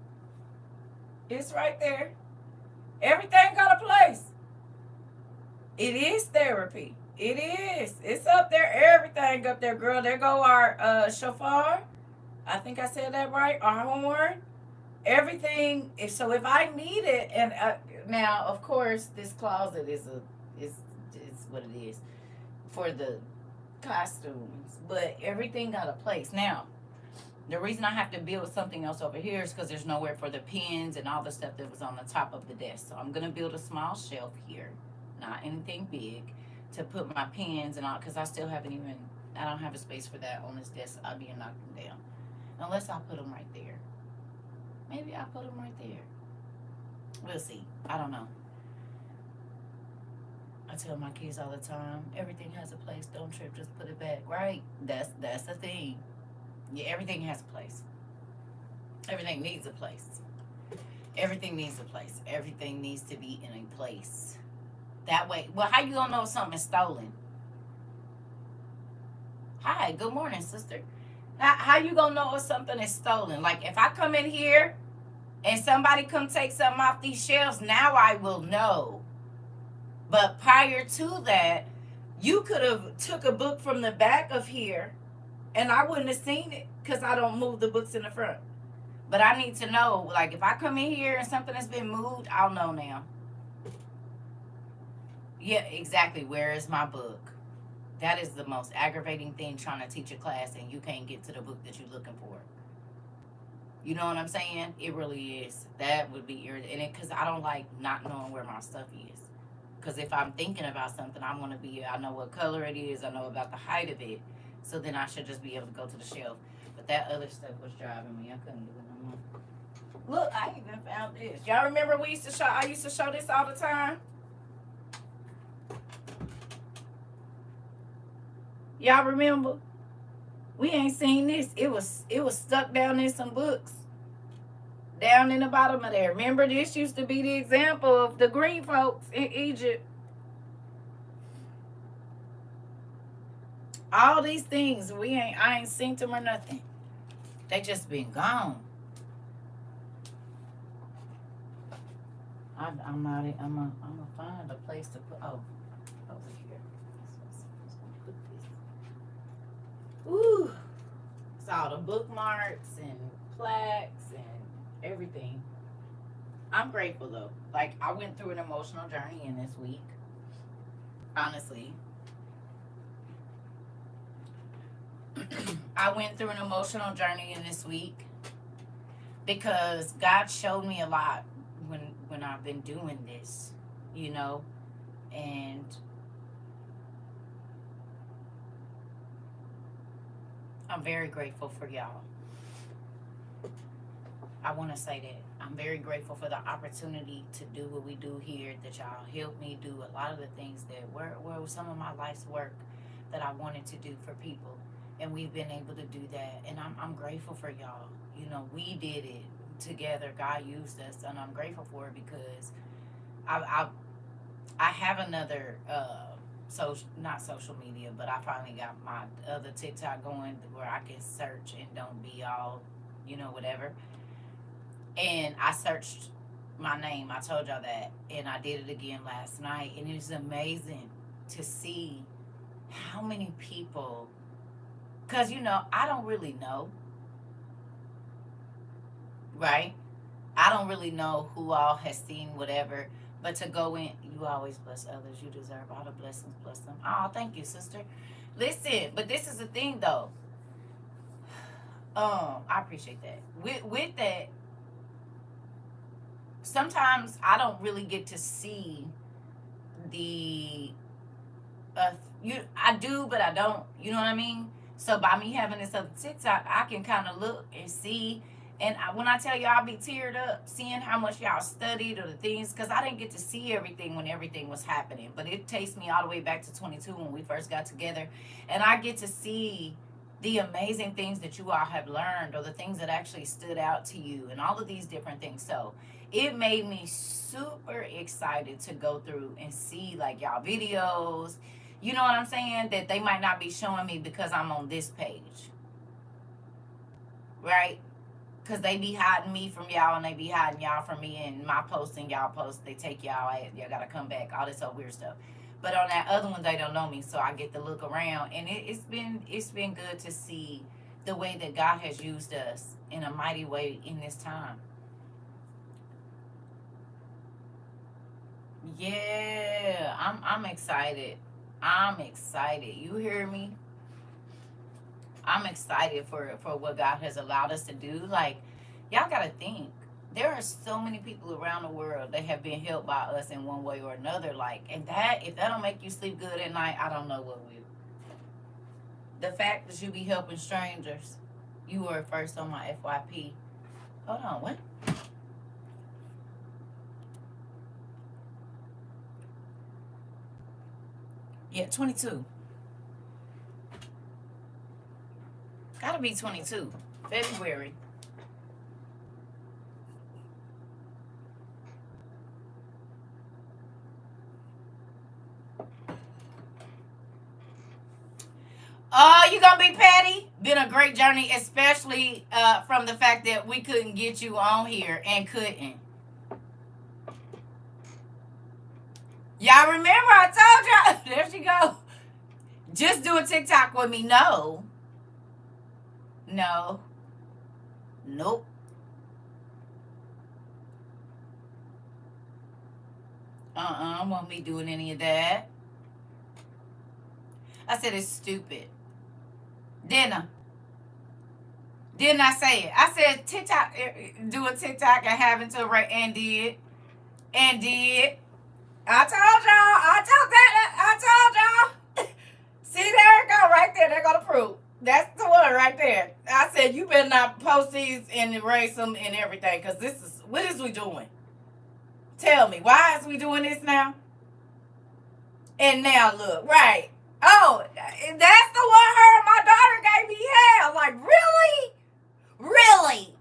It's right there. Everything got a place. It is therapy. It is. It's up there. Everything up there, girl. There go our shofar. I think I said that right. Our horn. Everything. So if I need it, and now of course this closet is what it is for the costumes, but everything got a place. Now, the reason I have to build something else over here is because there's nowhere for the pens and all the stuff that was on the top of the desk. So I'm gonna build a small shelf here, not anything big, to put my pens and all, because I still haven't even, I don't have a space for that on this desk. I'll be knocking them down. Unless I put them right there. Maybe I'll put them right there. We'll see. I don't know. I tell my kids all the time, everything has a place. Don't trip, just put it back. Right? That's the thing. Yeah, everything has a place. Everything needs a place. Everything needs a place. Everything needs to be in a place. That way, well, how you gonna know if something is stolen? Hi, good morning, sister. How you gonna know if something is stolen? Like, if I come in here and somebody come take something off these shelves, now I will know. But prior to that, you could have took a book from the back of here and I wouldn't have seen it because I don't move the books in the front. But I need to know, like, if I come in here and something has been moved, I'll know now. Yeah, exactly. Where is my book? That is the most aggravating thing, trying to teach a class and you can't get to the book that you're looking for. You know what I'm saying? It really is. That would be irritating because I don't like not knowing where my stuff is. Because if I'm thinking about something, I want to be, I know what color it is, I know about the height of it. So then I should just be able to go to the shelf. But that other stuff was driving me. I couldn't do it no more. Look, I even found this. Y'all remember I used to show this all the time? Y'all remember? We ain't seen this. It was stuck down in some books. Down in the bottom of there. Remember, this used to be the example of the green folks in Egypt. All these things, I ain't seen them or nothing. They just been gone. I'm gonna find a place to put, over here. Put this. Ooh. It's all the bookmarks and plaques and everything. I'm grateful though. Like, I went through an emotional journey in this week. Honestly. I went through an emotional journey in this week because God showed me a lot when I've been doing this, you know, and I'm very grateful for y'all. I want to say that I'm very grateful for the opportunity to do what we do here, that y'all helped me do a lot of the things that were some of my life's work that I wanted to do for people. And we've been able to do that. And I'm grateful for y'all. You know, we did it together. God used us. And I'm grateful for it because I have another, not social media, but I finally got my other TikTok going where I can search and don't be all, whatever. And I searched my name. I told y'all that. And I did it again last night. And it was amazing to see how many people, because, I don't really know. Right? I don't really know who all has seen whatever. But to go in, You always bless others. You deserve all the blessings. Bless them. Oh, thank you, sister. Listen, but this is the thing, though. I appreciate that. With that, sometimes I don't really get to see the uh I do, but I don't. You know what I mean? So by me having this other TikTok, I can kind of look and see. And when I tell y'all, I be teared up seeing how much y'all studied or the things, because I didn't get to see everything when everything was happening. But it takes me all the way back to 22 when we first got together, and I get to see the amazing things that you all have learned, or the things that actually stood out to you, and all of these different things. So it made me super excited to go through and see like y'all videos. You know what I'm saying? That they might not be showing me because I'm on this page, right? Because they be hiding me from y'all, and they be hiding y'all from me, and my posts and y'all posts, they take y'all, y'all gotta come back, all this old weird stuff. But on that other one, they don't know me, so I get to look around, and it's been good to see the way that God has used us in a mighty way in this time. Yeah, I'm excited. I'm excited. You hear me? I'm excited for what God has allowed us to do. Like, y'all gotta think. There are so many people around the world that have been helped by us in one way or another. Like, and that, if that don't make you sleep good at night, I don't know what will. The fact that you be helping strangers. You were first on my FYP. Hold on, what? Yeah, 22. Gotta be 22. February. Oh, you gonna be petty? Been a great journey, especially from the fact that we couldn't get you on here and couldn't. Y'all remember I told y'all? There she go. Just do a TikTok with me. No. No. Nope. Won't be doing any of that. I said it's stupid. Didn't I say it? I said TikTok, do a TikTok and having to write, and did. And did. I told y'all. I told y'all. See, there it go right there. They're going to prove. That's the one right there. I said, you better not post these and erase them and everything, because this is, what is we doing? Tell me, why is we doing this now? And now look, right. Oh, that's the one her and my daughter gave me hell. Like, really? Really?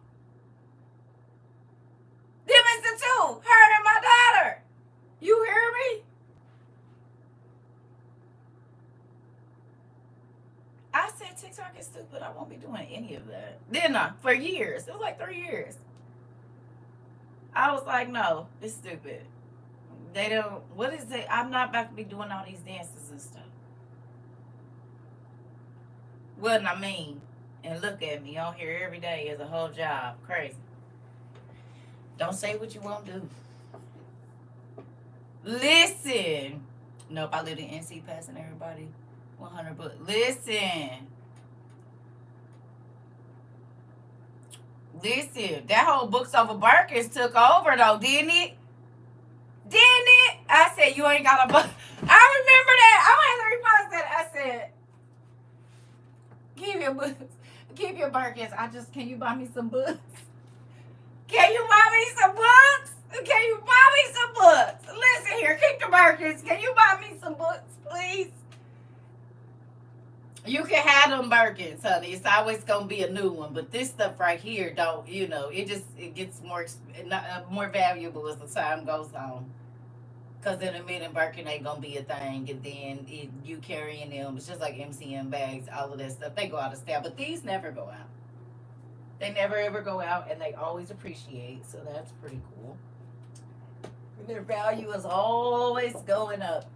Them is the two. Her and my daughter. You hear me? I said TikTok is stupid. I won't be doing any of that. Didn't I? For years. It was like 3 years. I was like, no, it's stupid. They don't, what is it? I'm not about to be doing all these dances and stuff. Wasn't I mean? And look at me on here every day as a whole job. Crazy. Don't say what you won't do. Listen. Nope, I live in NC passing everybody 100 books. Listen. That whole Books Over Birkins took over though, didn't it? Didn't it? I said, you ain't got a book. I remember that. I'm going to repost that. I said, keep your books. Keep your Birkins. Can you buy me some books? Can you buy me some books? Can you buy me some books? Listen here, keep the Birkins. Can you buy me some books, please? You can have them Birkins, honey. It's always gonna be a new one, but this stuff right here, don't, it gets more valuable as the time goes on. Cause in a minute, Birkin ain't gonna be a thing, and then you carrying them. It's just like MCM bags, all of that stuff. They go out of style, but these never go out. They never ever go out, and they always appreciate. So that's pretty cool. Their value is always going up.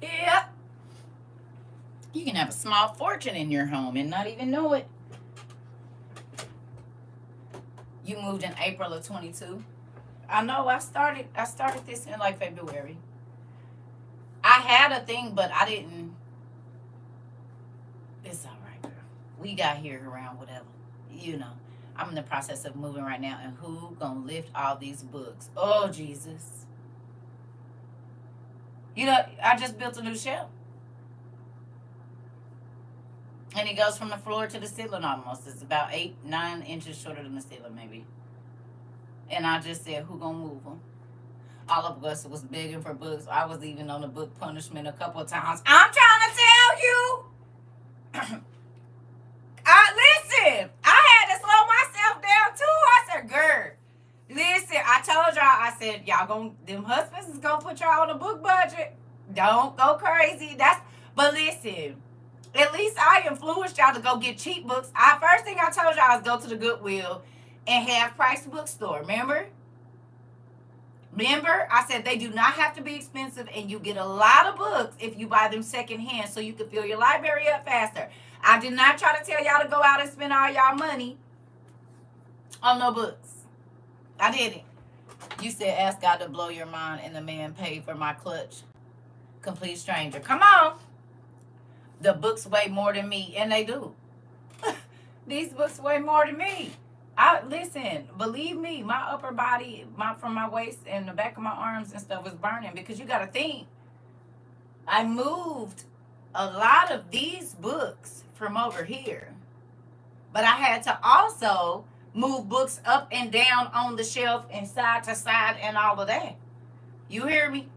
Yep. You can have a small fortune in your home and not even know it. You moved in April of 22. I know I started this in like February. I had a thing, but I didn't. It's all right, girl. We got here around whatever. You know, I'm in the process of moving right now, and who gonna lift all these books? Oh Jesus! You know, I just built a new shelf, and it goes from the floor to the ceiling almost. It's about 8, 9 inches shorter than the ceiling, maybe. And I just said, who gonna move them? All of us was begging for books. I was even on the book punishment a couple of times. I'm trying to tell you. Listen, I had to slow myself down too. I said, girl, listen, I told y'all, I said, them husbands is gonna put y'all on a book budget. Don't go crazy. But listen, at least I influenced y'all to go get cheap books. First thing I told y'all is go to the Goodwill and half price bookstore. Remember, I said they do not have to be expensive, and you get a lot of books if you buy them secondhand, so you can fill your library up faster. I did not try to tell y'all to go out and spend all y'all money on no books. I didn't. You said ask God to blow your mind, and the man paid for my clutch. Complete stranger. Come on. The books weigh more than me, and they do. These books weigh more than me. Listen, believe me, my upper body, from my waist and the back of my arms and stuff was burning, because you got to think, I moved a lot of these books from over here, but I had to also move books up and down on the shelf and side to side and all of that. You hear me?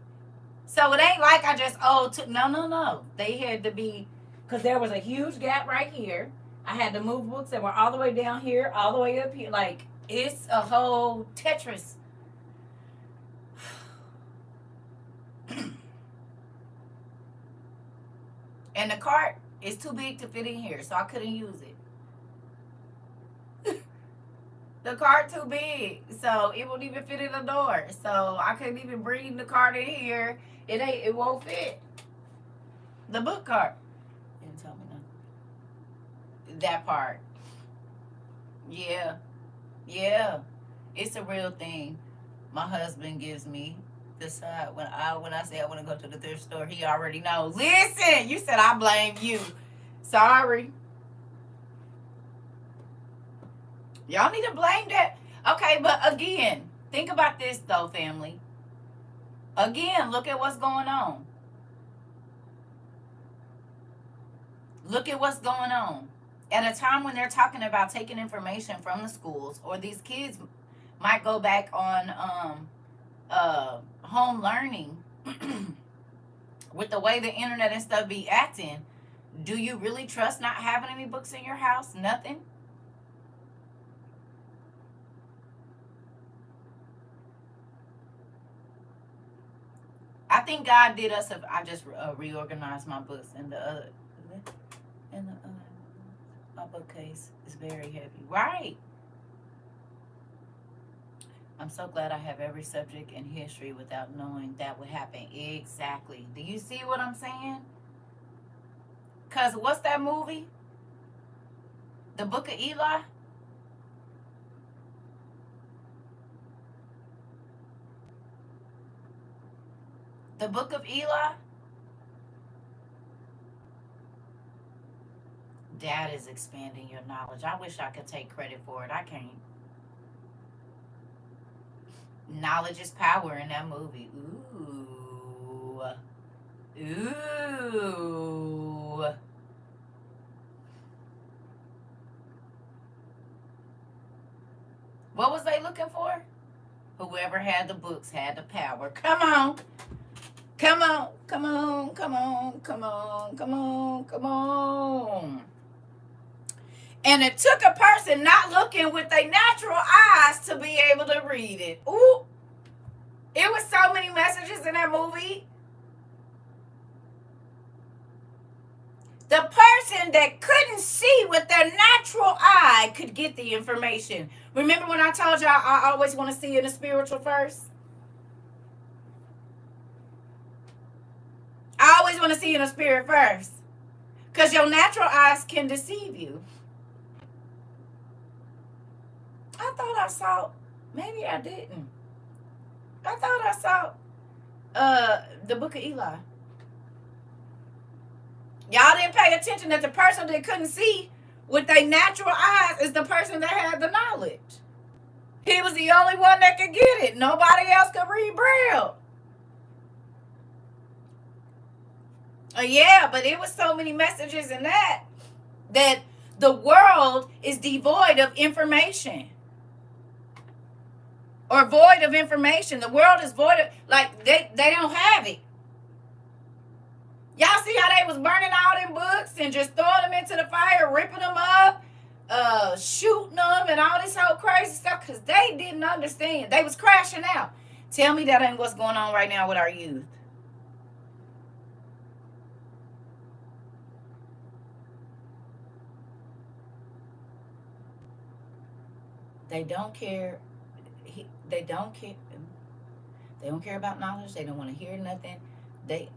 So it ain't like I just no. They had to be, because there was a huge gap right here. I had to move books that were all the way down here, all the way up here. Like, it's a whole Tetris. And the cart is too big to fit in here, so I couldn't use it. The cart too big, so it won't even fit in the door. So I couldn't even bring the cart in here. It won't fit. The book cart. Didn't tell me nothing. That part. Yeah. It's a real thing. My husband gives me the side when I say I want to go to the thrift store. He already knows. Listen, you said I blame you. Sorry. Y'all need to blame that. Okay, but again, think about this though, family. Again, look at what's going on. Look at what's going on. At a time when they're talking about taking information from the schools, or these kids might go back on home learning with the way the internet and stuff be acting, do you really trust not having any books in your house? Nothing? I think God did us. I just reorganized my books, and my bookcase is very heavy. Right. I'm so glad I have every subject in history without knowing that would happen. Exactly. Do you see what I'm saying? Because what's that movie? The Book of Eli? The Book of Eli? Dad is expanding your knowledge. I wish I could take credit for it. I can't. Knowledge is power in that movie. Ooh. What was they looking for? Whoever had the books had the power. Come on. Come on. And it took a person not looking with their natural eyes to be able to read it. Ooh. It was so many messages in that movie. The person that couldn't see with their natural eye could get the information. Remember when I told y'all I always want to see in the spiritual first? I always want to see in the spirit first. Because your natural eyes can deceive you. I thought I saw, maybe I didn't. I thought I saw the book of Eli. Y'all didn't pay attention that the person that couldn't see with their natural eyes is the person that had the knowledge. He was the only one that could get it. Nobody else could read Braille. Yeah, but it was so many messages in that the world is devoid of information. Or void of information. The world is void of, like, they don't have it. Y'all see how they was burning all them books and just throwing them into the fire, ripping them up, shooting them and all this whole crazy stuff because they didn't understand. They was crashing out. Tell me that ain't what's going on right now with our youth. They don't care. They don't care. They don't care about knowledge. They don't want to hear nothing. They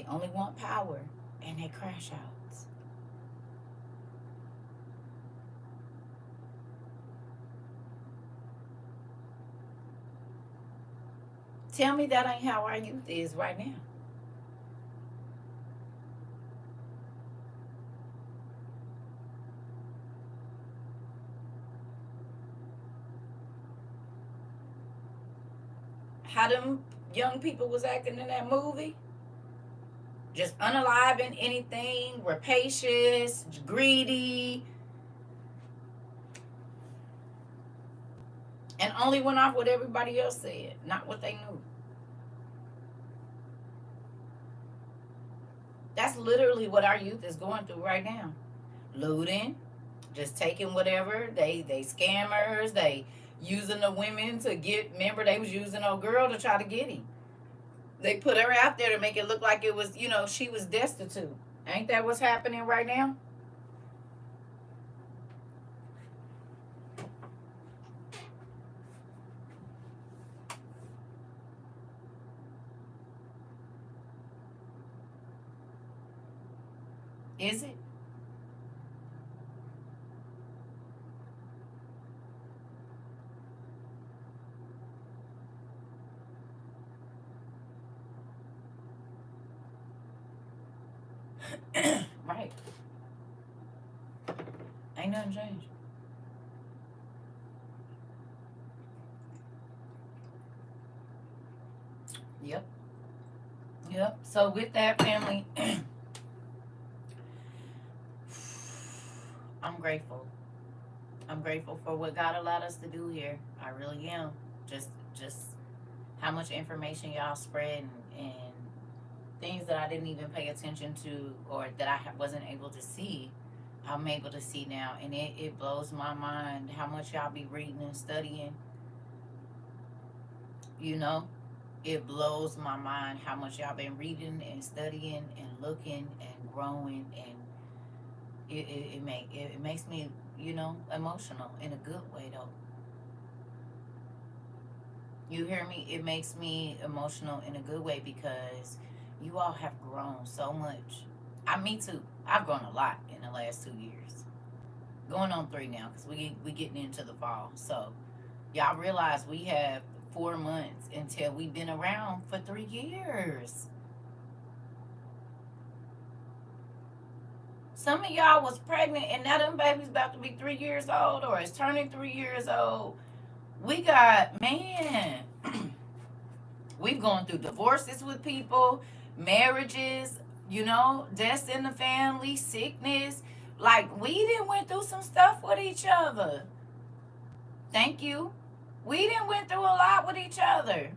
only want power, and they crash out. Tell me that ain't how our youth is right now. How them young people was acting in that movie? Just unaliving anything, rapacious, greedy, and only went off what everybody else said, not what they knew. That's literally what our youth is going through right now. Looting, just taking whatever. They scammers, they using the women to get, remember they was using a girl to try to get him. They put her out there to make it look like it was, she was destitute. Ain't that what's happening right now? Is it? Right. Ain't nothing changed. Yep. Yep. So with that, family, I'm grateful. I'm grateful for what God allowed us to do here. I really am. Just how much information y'all spread and things that I didn't even pay attention to or that I wasn't able to see. I'm able to see now, and it blows my mind how much y'all be reading and studying. It blows my mind how much y'all been reading and studying and looking and growing, and it makes me emotional in a good way though. You hear me? It makes me emotional in a good way because you all have grown so much. Me too. I've grown a lot in the last 2 years. Going on 3 now because we getting into the fall. So y'all realize we have 4 months until we've been around for 3 years. Some of y'all was pregnant and now them babies about to be 3 years old or is turning 3 years old. We got, man, we've gone through divorces with people, marriages, deaths in the family, sickness. Like, we done went through some stuff with each other. Thank you. We done went through a lot with each other.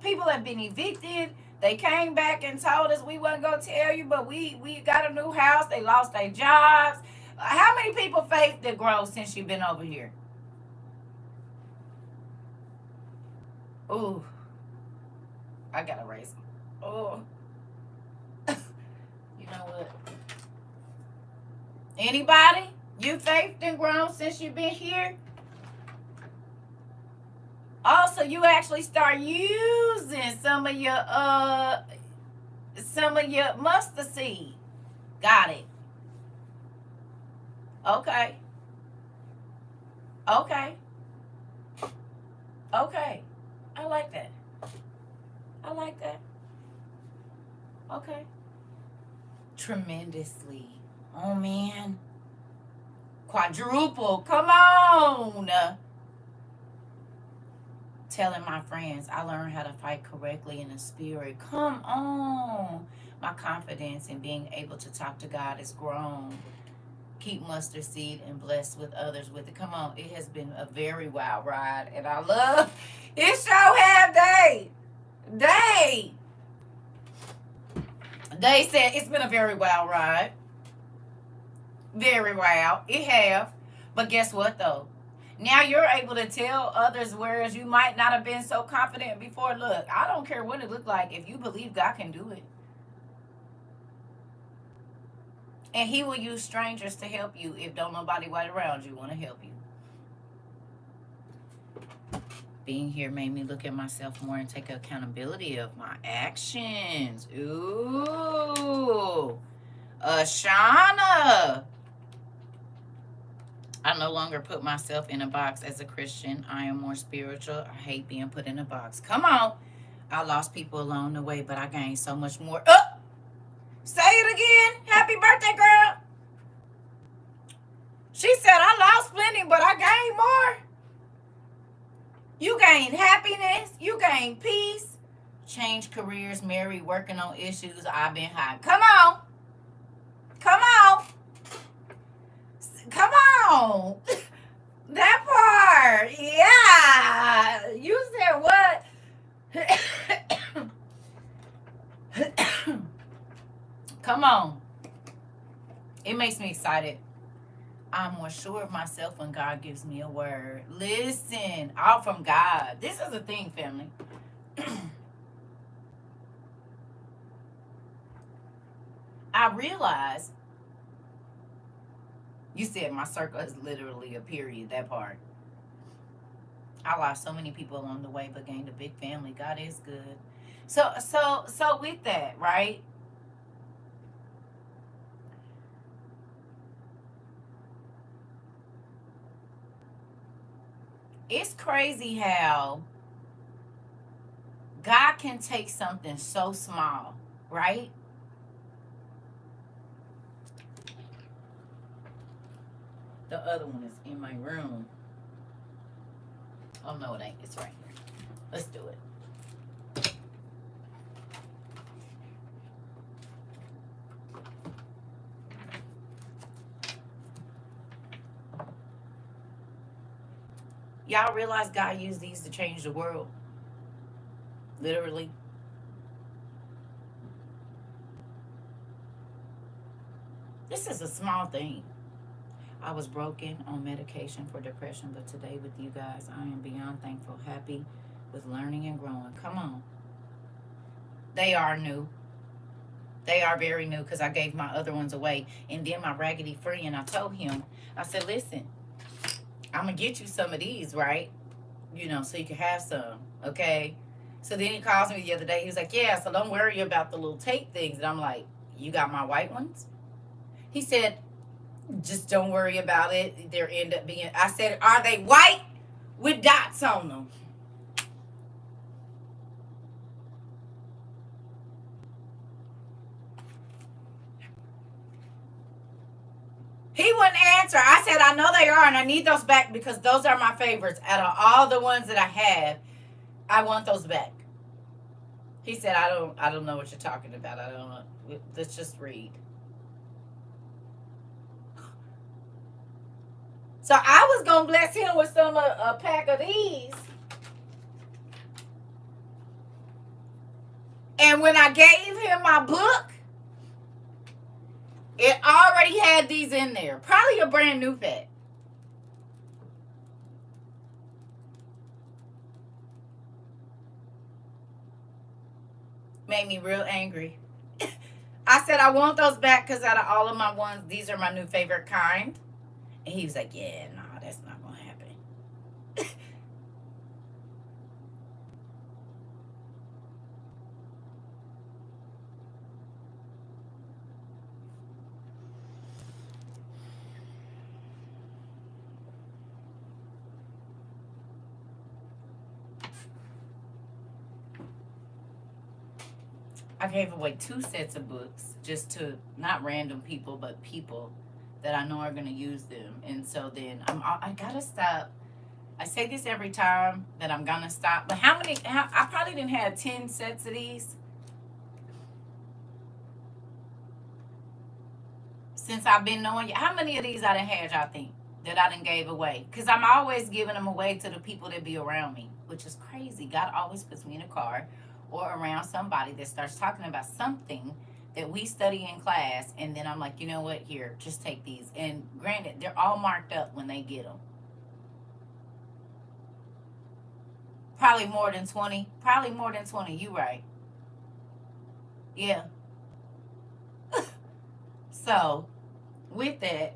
People have been evicted. They came back and told us we wasn't going to tell you, but we got a new house. They lost their jobs. How many people faith that grow since you've been over here? Ooh, I got to raise them. Oh, you know what? Anybody? You faith and grown since you've been here? Also, you actually start using some of your mustard seed. Got it. Okay. Okay. Okay. I like that. I like that. Okay. Tremendously. Oh man. Quadruple. Come on. Telling my friends I learned how to fight correctly in the spirit. Come on. My confidence in being able to talk to God has grown. Keep mustard seed and blessed with others with it. Come on. It has been a very wild ride. And I love it. Show have day. They said it's been a very wild ride. Very wild. It have. But guess what though? Now you're able to tell others, whereas you might not have been so confident before. Look, I don't care what it looked like. If you believe God can do it. And he will use strangers to help you if don't nobody right around you want to help you. Being here made me look at myself more and take accountability of my actions. Ooh. Ashana. I no longer put myself in a box as a Christian. I am more spiritual. I hate being put in a box. Come on. I lost people along the way, but I gained so much more. Say it again. Happy birthday, girl. She said, I lost plenty, but I gained more. You gained happiness. You gained peace. Change careers, married, working on issues. I've been high. Come on. Come on. Come on. That part. Yeah. You said what? Come on. It makes me excited. I'm more sure of myself when God gives me a word. Listen, all from God. This is the thing, family. I realize you said my circle is literally a period, that part. I lost so many people along the way, but gained a big family. God is good. So with that, right? It's crazy how God can take something so small, right? The other one is in my room. Oh, no, it ain't. It's right here. Let's do it. Y'all realize God used these to change the world? Literally. This is a small thing. I was broken on medication for depression, but today with you guys, I am beyond thankful, happy with learning and growing. Come on. They are new. They are very new because I gave my other ones away. And then my raggedy friend, I told him, I said, listen, I'm going to get you some of these, right? You know, so you can have some, okay? So then he calls me the other day. He was like, yeah, so don't worry about the little tape things. And I'm like, you got my white ones? He said, just don't worry about it. There end up being, I said, are they white with dots on them? He wouldn't answer. I said, I know they are, and I need those back because those are my favorites. Out of all the ones that I have, I want those back. He said, I don't know what you're talking about. I don't know. Let's just read. So I was gonna bless him with a pack of these. And when I gave him my book, it already had these in there. Probably a brand new pack. Made me real angry. I said, I want those back because out of all of my ones, these are my new favorite kind. And he was like, yeah, no, that's not going to happen. I gave away 2 sets of books just to not random people, but people that I know are going to use them. And so then I gotta stop. I say this every time that I'm gonna stop. But I probably didn't have 10 sets of these since I've been knowing you. How many of these I done had, y'all think, that I done gave away? Because I'm always giving them away to the people that be around me, which is crazy. God always puts me in a car or around somebody that starts talking about something that we study in class, and then I'm like, you know what? Here, just take these. And granted, they're all marked up when they get them. Probably more than 20. Probably more than 20. You right. Yeah. So, with that,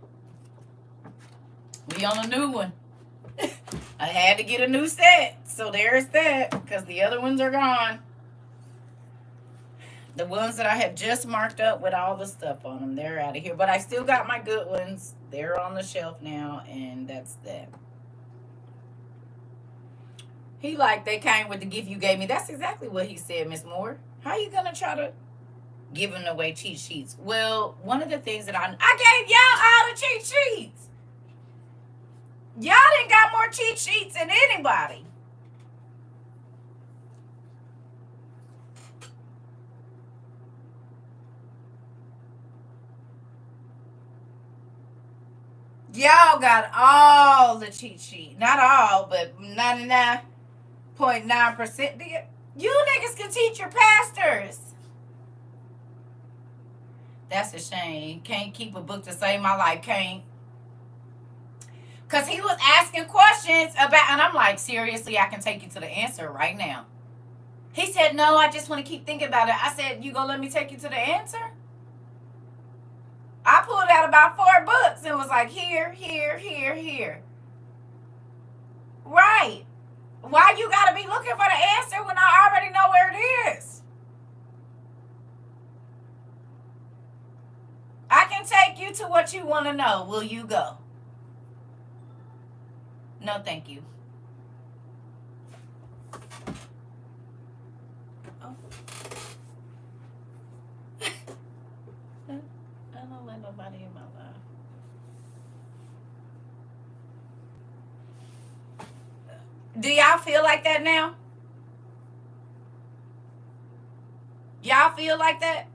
we on a new one. I had to get a new set. So there's that, because the other ones are gone. The ones that I had just marked up with all the stuff on them, they're out of here. But I still got my good ones. They're on the shelf now, and that's that. He like, they came with the gift you gave me. That's exactly what he said, Miss Moore. How you gonna try to giving away cheat sheets? Well, one of the things that I gave y'all all the cheat sheets. Y'all didn't got more cheat sheets than anybody. Y'all got all the cheat sheet. Not all, but 99.9%. You niggas can teach your pastors. That's a shame. Can't keep a book to save my life. Can't. Because he was asking questions about, and I'm like, seriously, I can take you to the answer right now. He said, no, I just want to keep thinking about it. I said, you gonna let me take you to the answer? I pulled out about 4 books and was like, here. Right. Why you gotta be looking for the answer when I already know where it is? I can take you to what you want to know. Will you go? No, thank you. Oh. I don't let nobody in my life. Do y'all feel like that now? Y'all feel like that?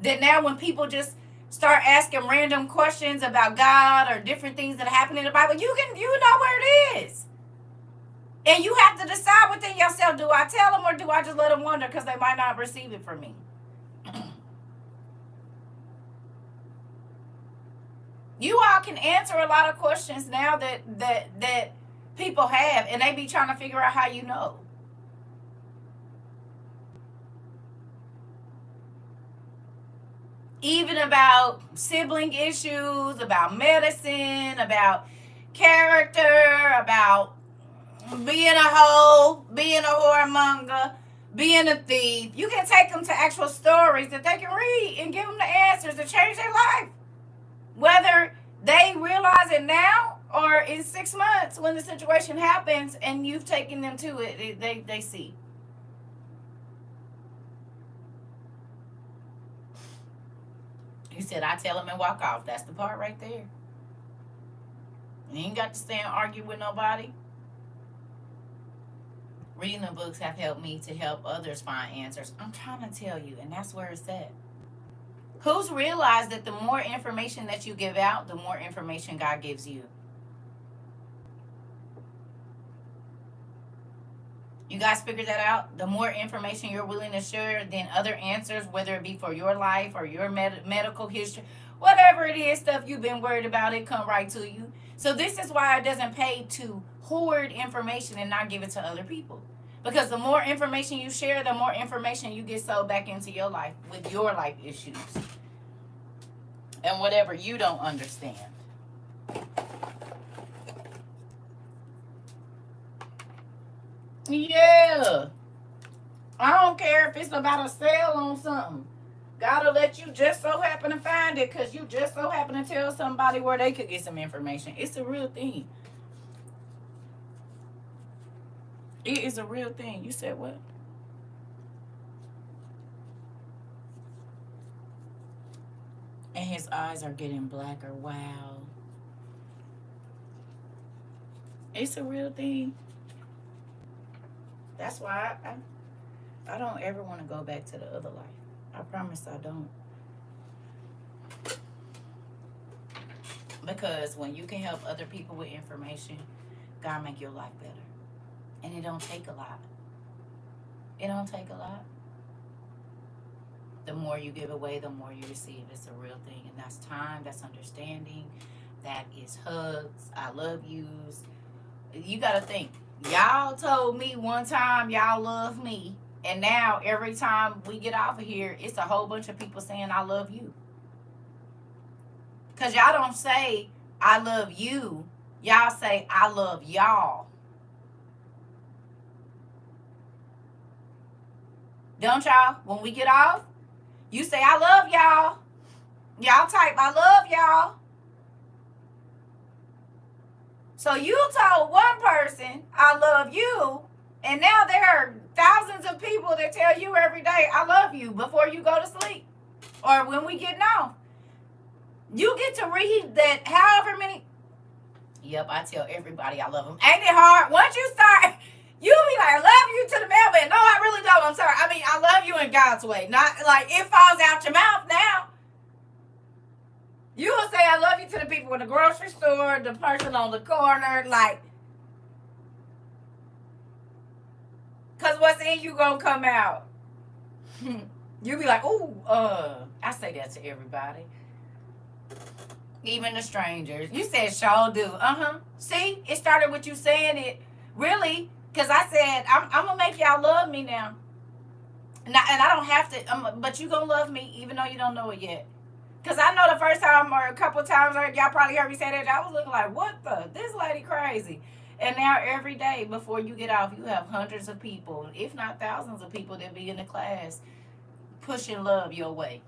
That now when people just start asking random questions about God or different things that happen in the Bible, you know where it is. And you have to decide within yourself, do I tell them or do I just let them wonder because they might not receive it from me? You all can answer a lot of questions now that people have, and they be trying to figure out how you know. Even about sibling issues, about medicine, about character, about being a hoe, being a whoremonger, being a thief. You can take them to actual stories that they can read and give them the answers to change their life. Whether they realize it now or in 6 months when the situation happens and you've taken them to it, they see. He said, I tell him and walk off. That's the part right there. You ain't got to stay and argue with nobody. Reading the books have helped me to help others find answers. I'm trying to tell you, and that's where it's at. Who's realized that the more information that you give out, the more information God gives you? You guys figure that out? The more information you're willing to share than other answers, whether it be for your life or your medical history, whatever it is, stuff you've been worried about, it come right to you. So this is why it doesn't pay to hoard information and not give it to other people. Because the more information you share, the more information you get sold back into your life with your life issues and whatever you don't understand. Yeah. I don't care if it's about a sale on something. Gotta let you just so happen to find it because you just so happen to tell somebody where they could get some information. It's a real thing. It is a real thing. You said what? his eyes are getting blacker. Wow. It's a real thing. That's why I don't ever want to go back to the other life. I promise I don't. Because when you can help other people with information, God make your life better. And it don't take a lot. It don't take a lot. The more you give away, the more you receive. It's a real thing. And that's time, that's understanding, that is hugs, I love yous. You got to think. Y'all told me one time y'all love me. And now every time we get off of here, it's a whole bunch of people saying I love you. Because y'all don't say I love you. Y'all say I love y'all. Don't y'all? When we get off, you say I love y'all. Y'all type I love y'all. So you told one person I love you, and now there are thousands of people that tell you every day I love you before you go to sleep or when we get off. You get to read that however many. Yep, I tell everybody I love them. Ain't it hard? Once you start, you be like, I love you to the mailman. No, I really don't. I'm sorry. I mean, I love you in God's way. Not like it falls out your mouth now. You will say I love you to the people in the grocery store, the person on the corner, like, because what's in you gonna come out. You be like, ooh, I say that to everybody. Even the strangers. You said sure do. See, it started with you saying it. Really? Because I said, I'm going to make y'all love me now. And I don't have to, but you going to love me even though you don't know it yet. Because I know the first time or a couple of times, or y'all probably heard me say that, I was looking like, what the? This lady crazy. And now every day before you get off, you have hundreds of people, if not thousands of people that be in the class pushing love your way.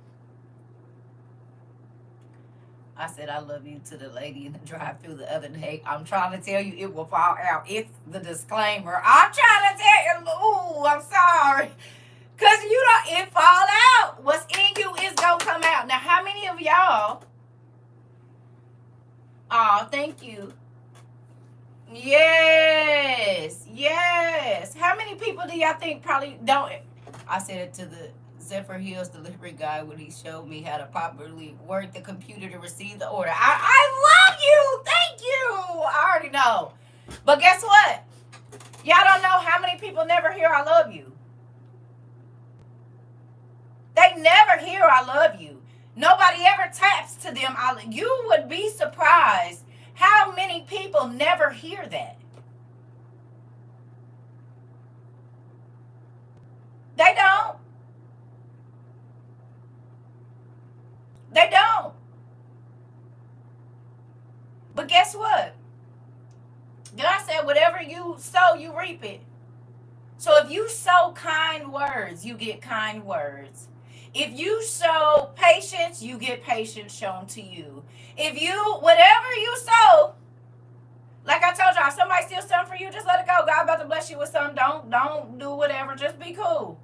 I said I love you to the lady in the drive-thru the other day. I'm trying to tell you it will fall out. It's the disclaimer. I'm trying to tell you. Ooh, I'm sorry. Because you don't, it fall out. What's in you is going to come out. Now, how many of y'all, oh, thank you. Yes. How many people do y'all think probably don't? I said it to the Zephyr Hills delivery guy when he showed me how to properly work the computer to receive the order. I love you. Thank you. I already know. But guess what? Y'all don't know how many people never hear I love you. They never hear I love you. Nobody ever taps to them. You would be surprised how many people never hear that. They don't. They don't. But guess what? God said, whatever you sow, you reap it. So if you sow kind words, you get kind words. If you sow patience, you get patience shown to you. If you, whatever you sow, like I told y'all, if somebody steals something for you, just let it go. God about to bless you with something. Don't do whatever. Just be cool.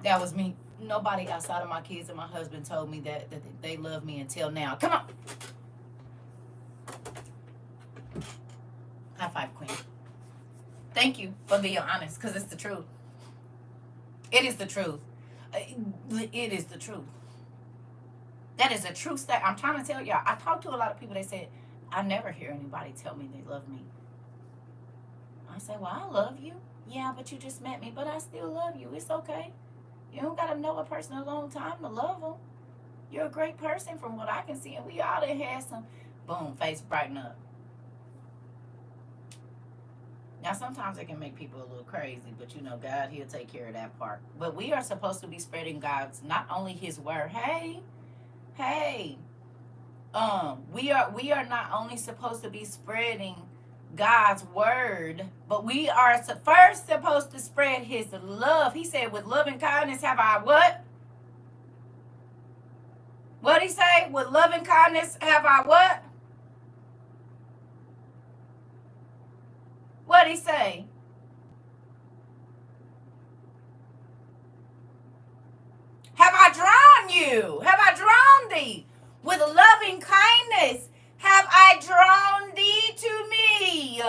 That was me. Nobody outside of my kids and my husband told me that they love me until now. Come on. High five, Queen. Thank you for being honest, because it's the truth. It is the truth. It is the truth. That is a true stat. I'm trying to tell y'all. I talked to a lot of people. They said, I never hear anybody tell me they love me. I said, well, I love you. Yeah, but you just met me. But I still love you. It's okay. You don't got to know a person a long time to love them. You're a great person from what I can see. And we all done had some, boom, face brighten up. Now, sometimes it can make people a little crazy, but you know, God, he'll take care of that part. But we are supposed to be spreading God's, not only his word. Hey, we are not only supposed to be spreading God's word, but we are first supposed to spread his love. He said, with love and kindness have I what? What'd he say? With love and kindness have I what? What'd he say? Have I drawn you? Have I drawn thee? With loving kindness have I drawn thee to me.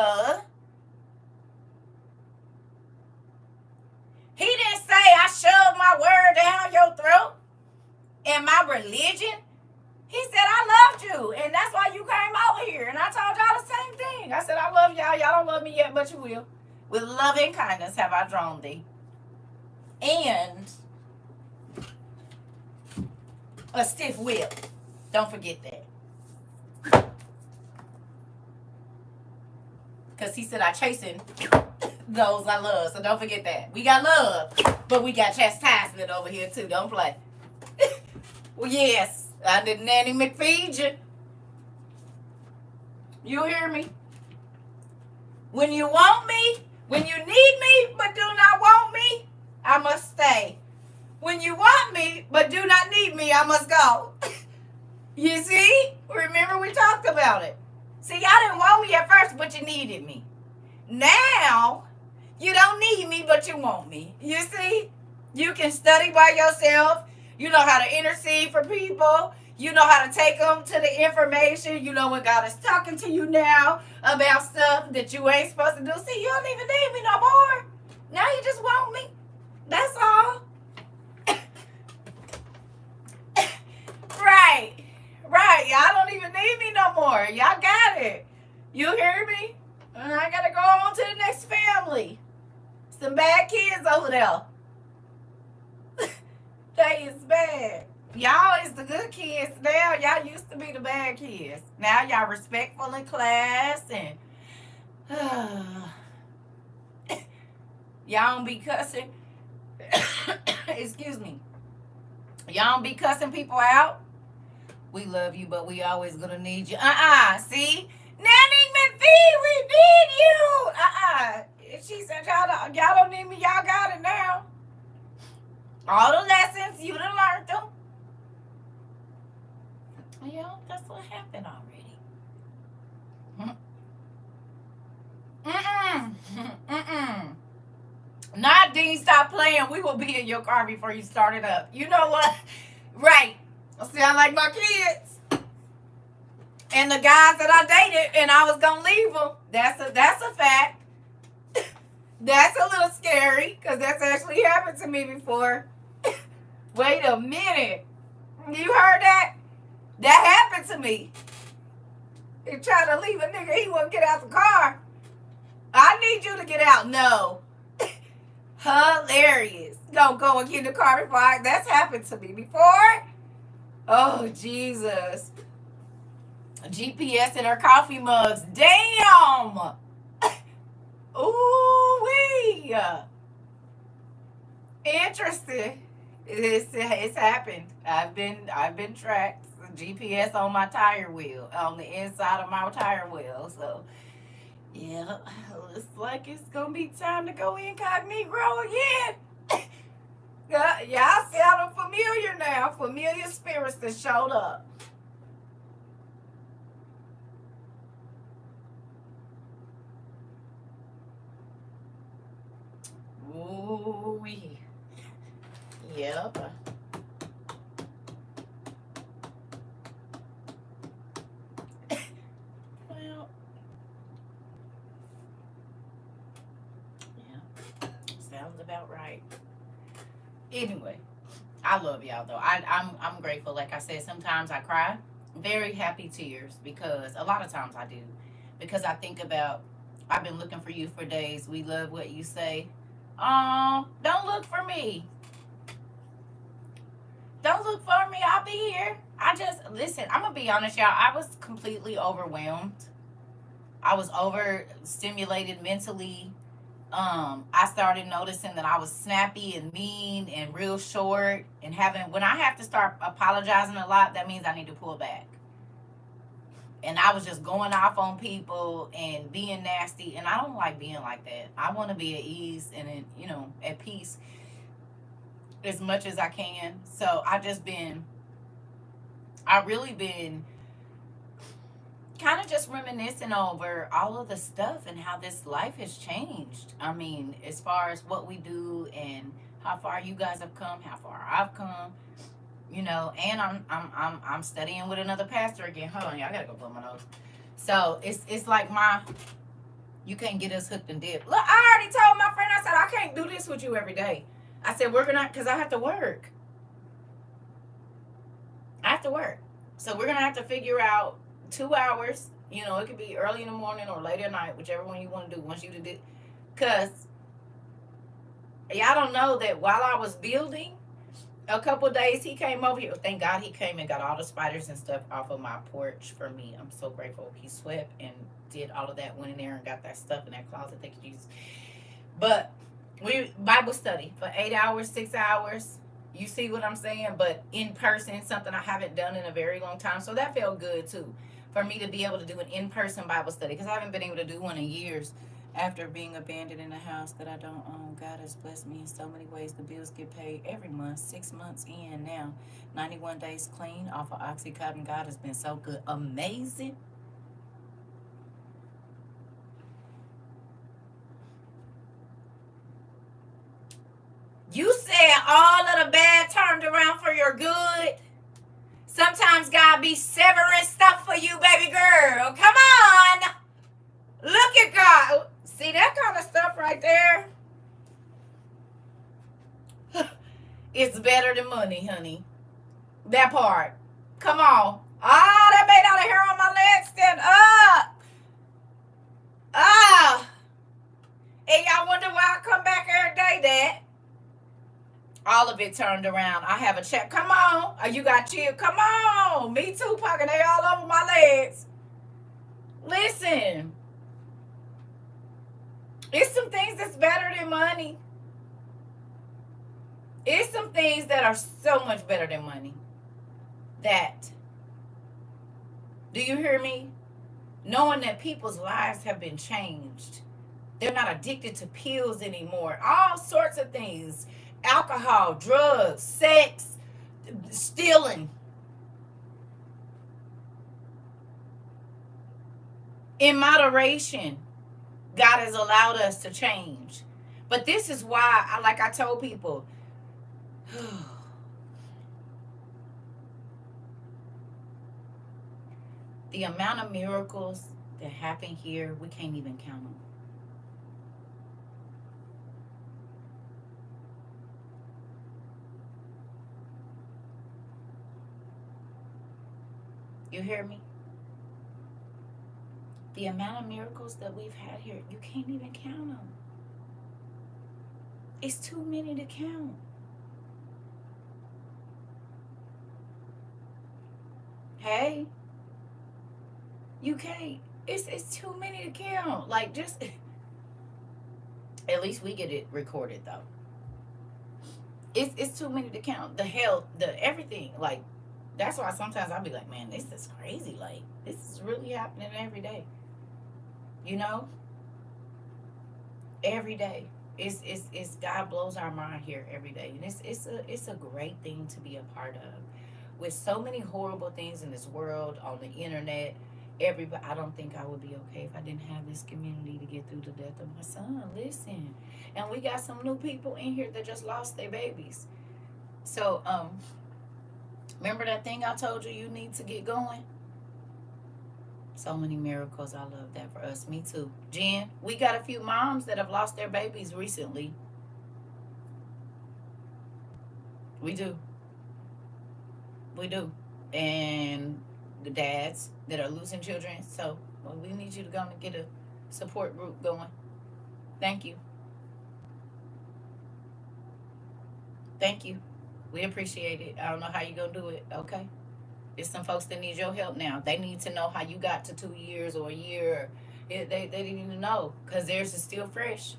He didn't say I shoved my word down your throat in my religion. He said, I loved you, and that's why you came over here. And I told y'all the same thing. I said, I love y'all. Y'all don't love me yet, but you will. With loving kindness have I drawn thee. And a stiff whip. Don't forget that. Because he said I chasten those I love. So don't forget that. We got love, but we got chastisement over here too. Don't play. Well, yes, I did Nanny McFeed you. You hear me? When you want me, when you need me, but do not want me, I must stay. When you want me, but do not need me, I must go. You see? Remember we talked about it. See, y'all didn't want me at first, but you needed me. Now, you don't need me, but you want me. You see? You can study by yourself. You know how to intercede for people. You know how to take them to the information. You know when God is talking to you now about stuff that you ain't supposed to do. See, you don't even need me no more. Now you just want me. That's all. Right. Right. Y'all don't even need me no more. Y'all got it. You hear me? And I got to go on to the next family. Some bad kids over there. They is bad. Y'all is the good kids now. Y'all used to be the bad kids. Now y'all respectful in class and y'all don't be cussing. Excuse me. Y'all don't be cussing people out. We love you, but we always gonna need you. See? Nanny McPhee, we need you. She said y'all don't need me. Y'all got it now. All the lessons, you done learned them. Yeah, that's what happened already. Nadine, stop playing. We will be in your car before you start it up. You know what? Right. I sound like my kids. And the guys that I dated and I was going to leave them. That's a fact. That's a little scary because that's actually happened to me before. Wait a minute. You heard that? That happened to me. He tried to leave a nigga. He wouldn't get out the car. I need you to get out. No. Hilarious. Don't go and get in the car before that's happened to me before. Oh, Jesus. GPS in her coffee mugs. Damn. Ooh-wee. Interesting. It's happened. I've been tracked. GPS on my tire wheel, on the inside of my tire wheel. So, yeah, looks like it's gonna be time to go incognito again. Y'all sound familiar now. Familiar spirits that showed up. Ooh-wee. Yep. Well, yeah, sounds about right. Anyway, I love y'all though. I'm grateful. Like I said, sometimes I cry, very happy tears, because a lot of times I do, because I think about I've been looking for you for days. We love what you say. Don't look for me. Don't look for me. I'll be here. Listen, I'm going to be honest, y'all. I was completely overwhelmed. I was overstimulated mentally. I started noticing that I was snappy and mean and real short. And when I have to start apologizing a lot, that means I need to pull back. And I was just going off on people and being nasty. And I don't like being like that. I want to be at ease and, at peace as much as I can. So I really been kind of just reminiscing over all of the stuff and how this life has changed. I mean, as far as what we do and how far you guys have come, how far I've come. you know, and I'm studying with another pastor again. Hold on, y'all, I gotta go blow my nose. So it's like you can't get us hooked and dipped. Look, I already told my friend, I said I can't do this with you every day. I said we're gonna, cause I have to work. I have to work. So we're gonna have to figure out 2 hours. You know, it could be early in the morning or late at night, whichever one you want to do. Once you do, cause y'all don't know that while I was building, a couple days he came over here. Thank God he came and got all the spiders and stuff off of my porch for me. I'm so grateful. He swept and did all of that. Went in there and got that stuff in that closet. Thank you, Jesus. But we Bible study for 8 hours, 6 hours. You see what I'm saying? But in person, something I haven't done in a very long time. So that felt good too, for me to be able to do an in-person Bible study, because I haven't been able to do one in years. After being abandoned in a house that I don't own, God has blessed me in so many ways. The bills get paid every month, 6 months in now. 91 days clean off of Oxycontin. God has been so good. Amazing. You said all of the bad turned around for your good. Sometimes God be severing stuff for you, baby girl. Come on. Look at God. See that kind of stuff right there? It's better than money, honey. That part. Come on. Ah, that made all the hair on my legs stand up. Ah. And y'all wonder why I come back every day, Dad. All of it turned around. I have a check. Come on. You got chill. Come on. Me too, pocket. They all over my legs. Listen. It's some things that's better than money. It's some things that are so much better than money. That. Do you hear me? Knowing that people's lives have been changed. They're not addicted to pills anymore. All sorts of things. Alcohol, drugs, sex, stealing. In moderation, God has allowed us to change. But this is why, like I told people, the amount of miracles that happen here, we can't even count them. You hear me? The amount of miracles that we've had here, you can't even count them. It's too many to count. Hey, you can't. It's too many to count. Like, just at least we get it recorded though. It's too many to count. The health, the everything. Like, that's why sometimes I'll be like, man, this is crazy. Like, this is really happening every day. You know, every day. It's God blows our mind here every day, and it's a great thing to be a part of. With so many horrible things in this world, on the internet, everybody, I don't think I would be okay if I didn't have this community to get through the death of my son. Listen, and we got some new people in here that just lost their babies. So remember that thing I told you you need to get going? So many miracles. I love that for us. Me too. Jen, we got a few moms that have lost their babies recently. We do. We do. And the dads that are losing children. So we need you to go and get a support group going. Thank you. Thank you. We appreciate it. I don't know how you're going to do it. Okay. There's some folks that need your help now. They need to know how you got to 2 years or a year. They didn't even know, because theirs is still fresh.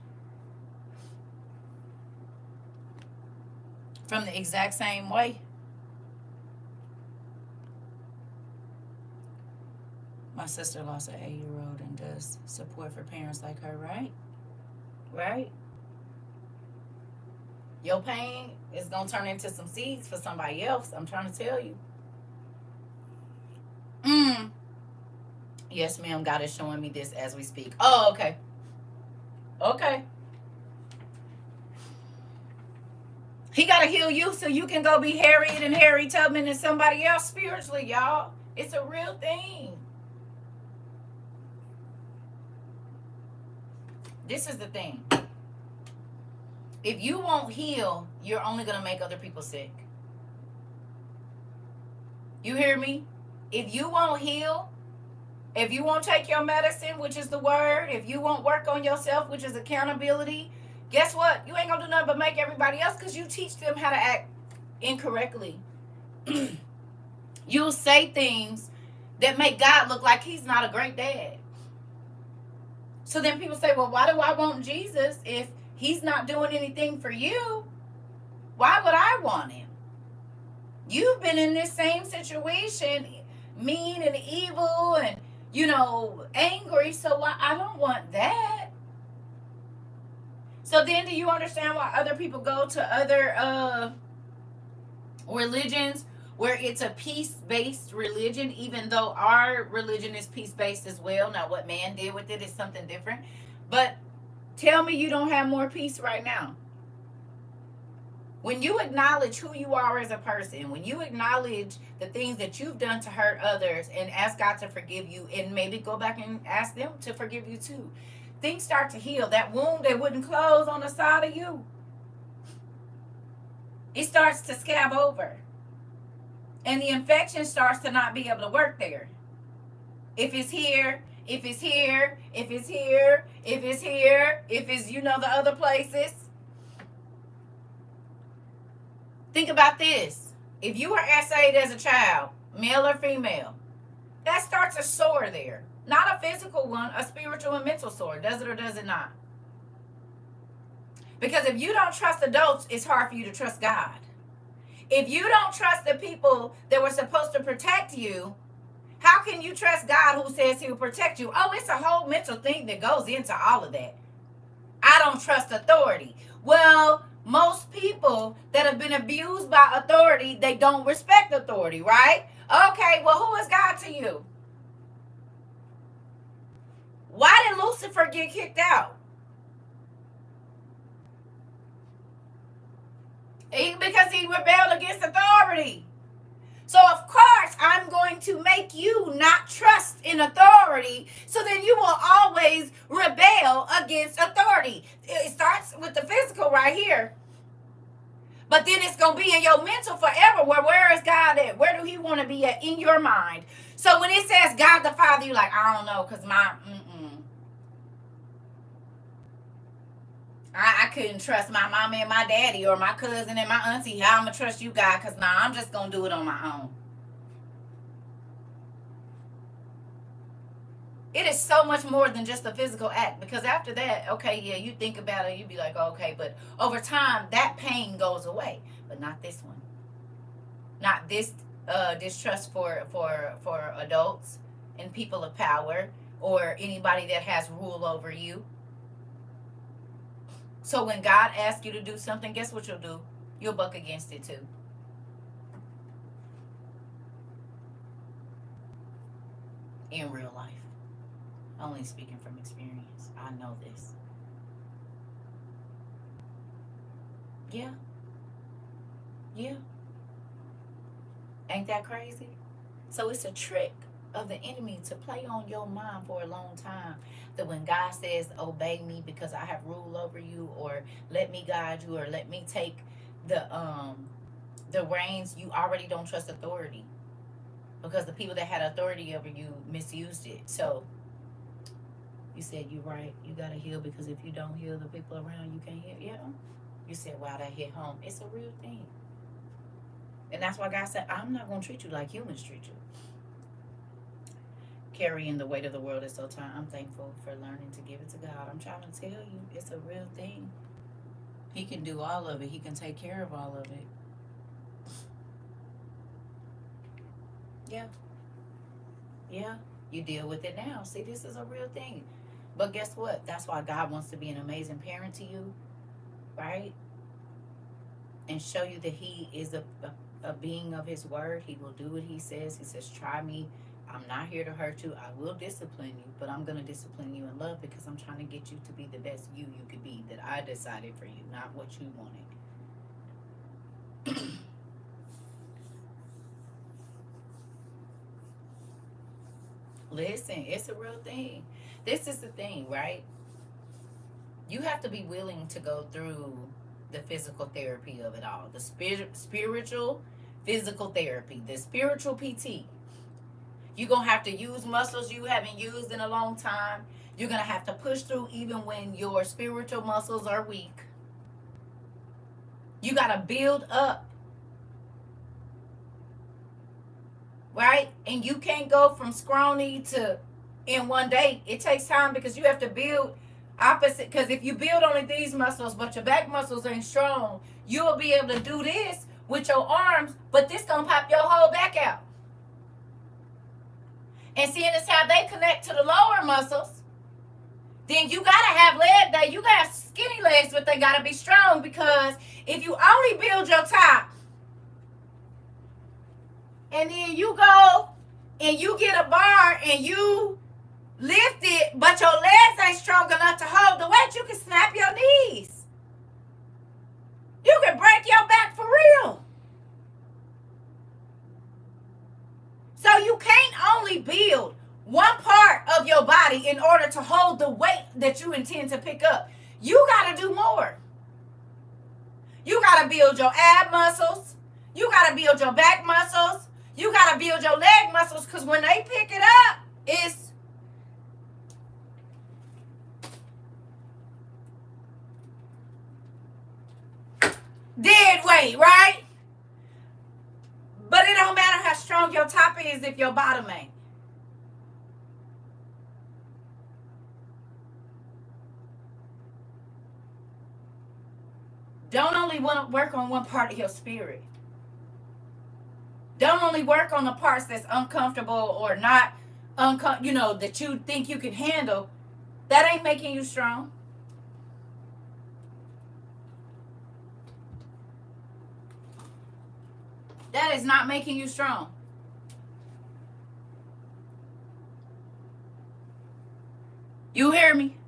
From the exact same way. My sister lost an 8-year-old and does support for parents like her, right? Right? Your pain is going to turn into some seeds for somebody else. I'm trying to tell you. Yes, ma'am. God is showing me this as we speak. Oh, okay. Okay. He got to heal you so you can go be Harriet and Harry Tubman and somebody else spiritually, y'all. It's a real thing. This is the thing. If you won't heal, you're only going to make other people sick. You hear me? If you won't heal, if you won't take your medicine, which is the word, if you won't work on yourself, which is accountability, guess what? You ain't going to do nothing but make everybody else, because you teach them how to act incorrectly. You'll say things that make God look like he's not a great dad. So then people say, well, why do I want Jesus if he's not doing anything for you? Why would I want him? You've been in this same situation, mean and evil and, angry, so I don't want that. So then do you understand why other people go to other religions where it's a peace-based religion, even though our religion is peace-based as well? Now, what man did with it is something different. But tell me you don't have more peace right now. When you acknowledge who you are as a person, when you acknowledge the things that you've done to hurt others and ask God to forgive you, and maybe go back and ask them to forgive you too, things start to heal. That wound that wouldn't close on the side of you, it starts to scab over. And the infection starts to not be able to work there. If it's here, if it's here, if it's here, if it's here, if it's, the other places. Think about this. If you were essayed as a child, male or female, that starts a sore there. Not a physical one, a spiritual and mental sore. Does it or does it not? Because if you don't trust adults, it's hard for you to trust God. If you don't trust the people that were supposed to protect you, how can you trust God who says he will protect you? Oh, it's a whole mental thing that goes into all of that. I don't trust authority. Well, most people that have been abused by authority, they don't respect authority, right? Okay, well, who is God to you? Why did Lucifer get kicked out? Because he rebelled against authority. So, of course, I'm going to make you not trust in authority, so then you will always rebel against authority. It starts with the physical right here. But then it's going to be in your mental forever. Where is God at? Where do he want to be at in your mind? So when it says God the Father, you're like, I don't know, because I couldn't trust my mama and my daddy or my cousin and my auntie. How I'm going to trust you, God? Because I'm just going to do it on my own. It is so much more than just a physical act, because after that, okay, yeah, you think about it, you be like, okay, but over time, that pain goes away. But not this one. Not this distrust for adults and people of power or anybody that has rule over you. So when God asks you to do something, guess what you'll do? You'll buck against it too. In real life. Only speaking from experience. I know this. Yeah. Yeah. Ain't that crazy? So it's a trick of the enemy to play on your mind for a long time. That when God says, obey me because I have rule over you, or let me guide you, or let me take the reins, you already don't trust authority. Because the people that had authority over you misused it. So you said you're right. You got to heal, because if you don't heal, the people around you can't heal. Yeah. You said, wow, that hit home. It's a real thing. And that's why God said, I'm not going to treat you like humans treat you. Carrying the weight of the world is so tiring. I'm thankful for learning to give it to God. I'm trying to tell you, it's a real thing. He can do all of it. He can take care of all of it. Yeah. Yeah. You deal with it now. See, this is a real thing. But guess what? That's why God wants to be an amazing parent to you, right? And show you that he is a being of his word. He will do what he says. He says, try me. I'm not here to hurt you. I will discipline you, but I'm going to discipline you in love, because I'm trying to get you to be the best you could be, that I decided for you, not what you wanted. Listen, it's a real thing. This is the thing, right? You have to be willing to go through the physical therapy of it all, the spiritual, physical therapy, the spiritual PT. You're going to have to use muscles you haven't used in a long time. You're going to have to push through even when your spiritual muscles are weak. You got to build up, right? And you can't go from scrawny to in one day. It takes time because you have to build opposite. Because if you build only these muscles, but your back muscles ain't strong, you'll be able to do this with your arms, but this going to pop your whole back out. And seeing as how they connect to the lower muscles, then you gotta have leg day. You got skinny legs, but they gotta be strong, because if you only build your top and then you go and you get a bar and you lift it, but your legs ain't strong enough to hold the weight, you can snap your knees. You can break your back for real. So you can't only build one part of your body in order to hold the weight that you intend to pick up. You got to do more. You got to build your ab muscles. You got to build your back muscles. You got to build your leg muscles, because when they pick it up, it's dead weight, right? But it don't matter how strong your top is if your bottom ain't. Don't only want to work on one part of your spirit. Don't only work on the parts that's uncomfortable or not that you think you can handle. That ain't making you strong. That is not making you strong. You hear me?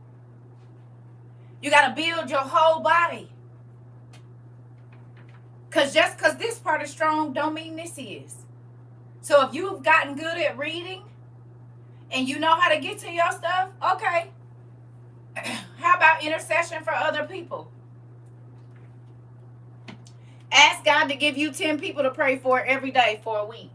You got to build your whole body. Because just because this part is strong don't mean this is. So if you've gotten good at reading and you know how to get to your stuff, okay. How about intercession for other people? Ask God to give you 10 people to pray for every day for a week.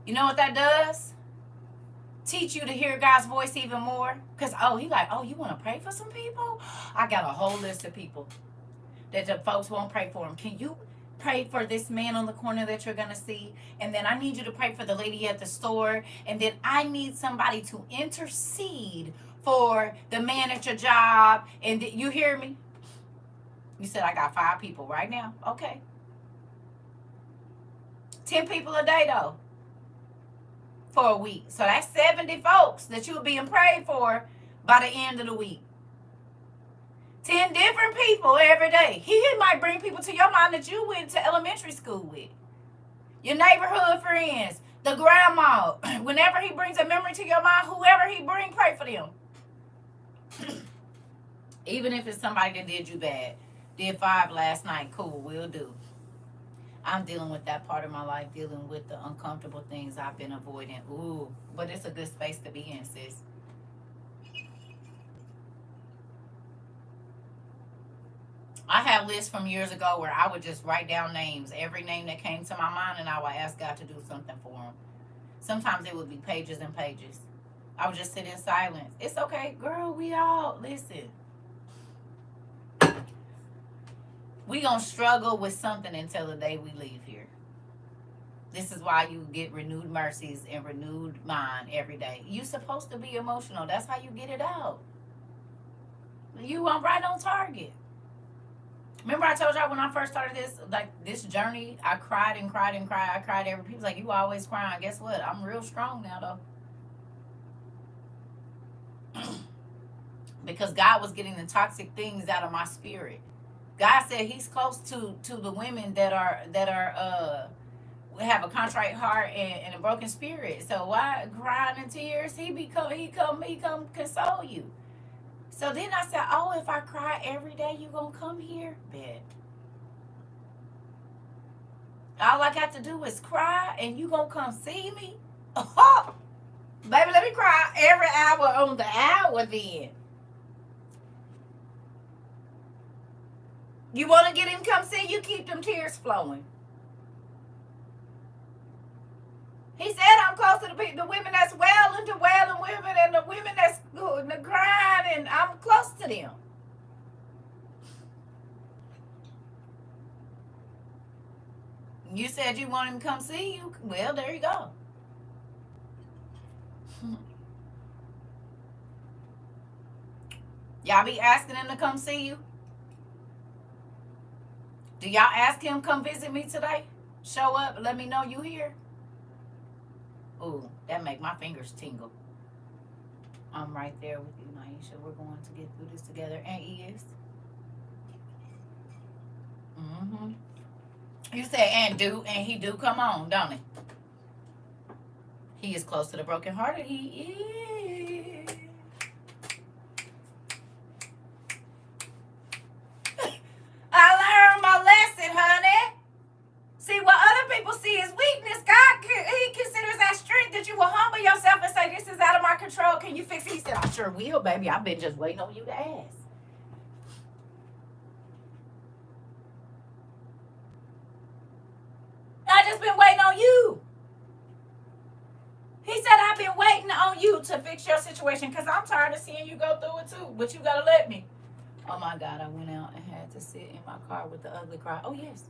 You know what that does? Teach you to hear God's voice even more. Because, you want to pray for some people? I got a whole list of people that the folks won't pray for them. Can you pray for this man on the corner that you're going to see? And then I need you to pray for the lady at the store. And then I need somebody to intercede for the man at your job. And you hear me? You said I got 5 people right now. Okay. 10 people a day, though, for a week. So that's 70 folks that you're being prayed for by the end of the week. 10 different people every day. He might bring people to your mind that you went to elementary school with. Your neighborhood friends, the grandma. Whenever he brings a memory to your mind, whoever he bring, pray for them. Even if it's somebody that did you bad. Did 5 last night, cool, will do. I'm dealing with that part of my life, dealing with the uncomfortable things I've been avoiding. Ooh, but it's a good space to be in, sis. I have lists from years ago where I would just write down names, every name that came to my mind, and I would ask God to do something for them. Sometimes it would be pages and pages. I would just sit in silence. It's okay, girl, listen. We gonna struggle with something until the day we leave here. This is why you get renewed mercies and renewed mind every day. You supposed to be emotional. That's how you get it out. You are right on target. Remember I told y'all when I first started this journey, I cried and cried and cried. I cried every people's like, you always crying. Guess what? I'm real strong now though. Because God was getting the toxic things out of my spirit. God said He's close to the women that have a contrite heart and a broken spirit. So why crying in tears? He come console you. So then I said, oh, if I cry every day, you gonna come here? Bet. All I got to do is cry and you gonna come see me? Oh, baby, let me cry every hour on the hour then. You want to get him come see you? Keep them tears flowing. He said I'm close to the women that's wailing to wailing women and the women that's crying, and I'm close to them. You said you want him to come see you. Well, there you go. Y'all be asking him to come see you? Do y'all ask him come visit me today? Show up, let me know you here. Ooh, that make my fingers tingle. I'm right there with you, Naisha. We're going to get through this together. And he is. Mm-hmm. You say and he do come on, don't he? He is close to the brokenhearted. He is. I learned my lesson, honey. See, what other people see is weakness, God, he considers that strength, that you will humble yourself and say, this is out of my control. Can you fix it? He said, I sure will, baby. I've been just waiting on you to ask. I just been waiting on you. He said, I've been waiting on you to fix your situation because I'm tired of seeing you go through it too. But you got to let me. Oh, my God. I went out and had to sit in my car with the ugly cry. Oh, yes.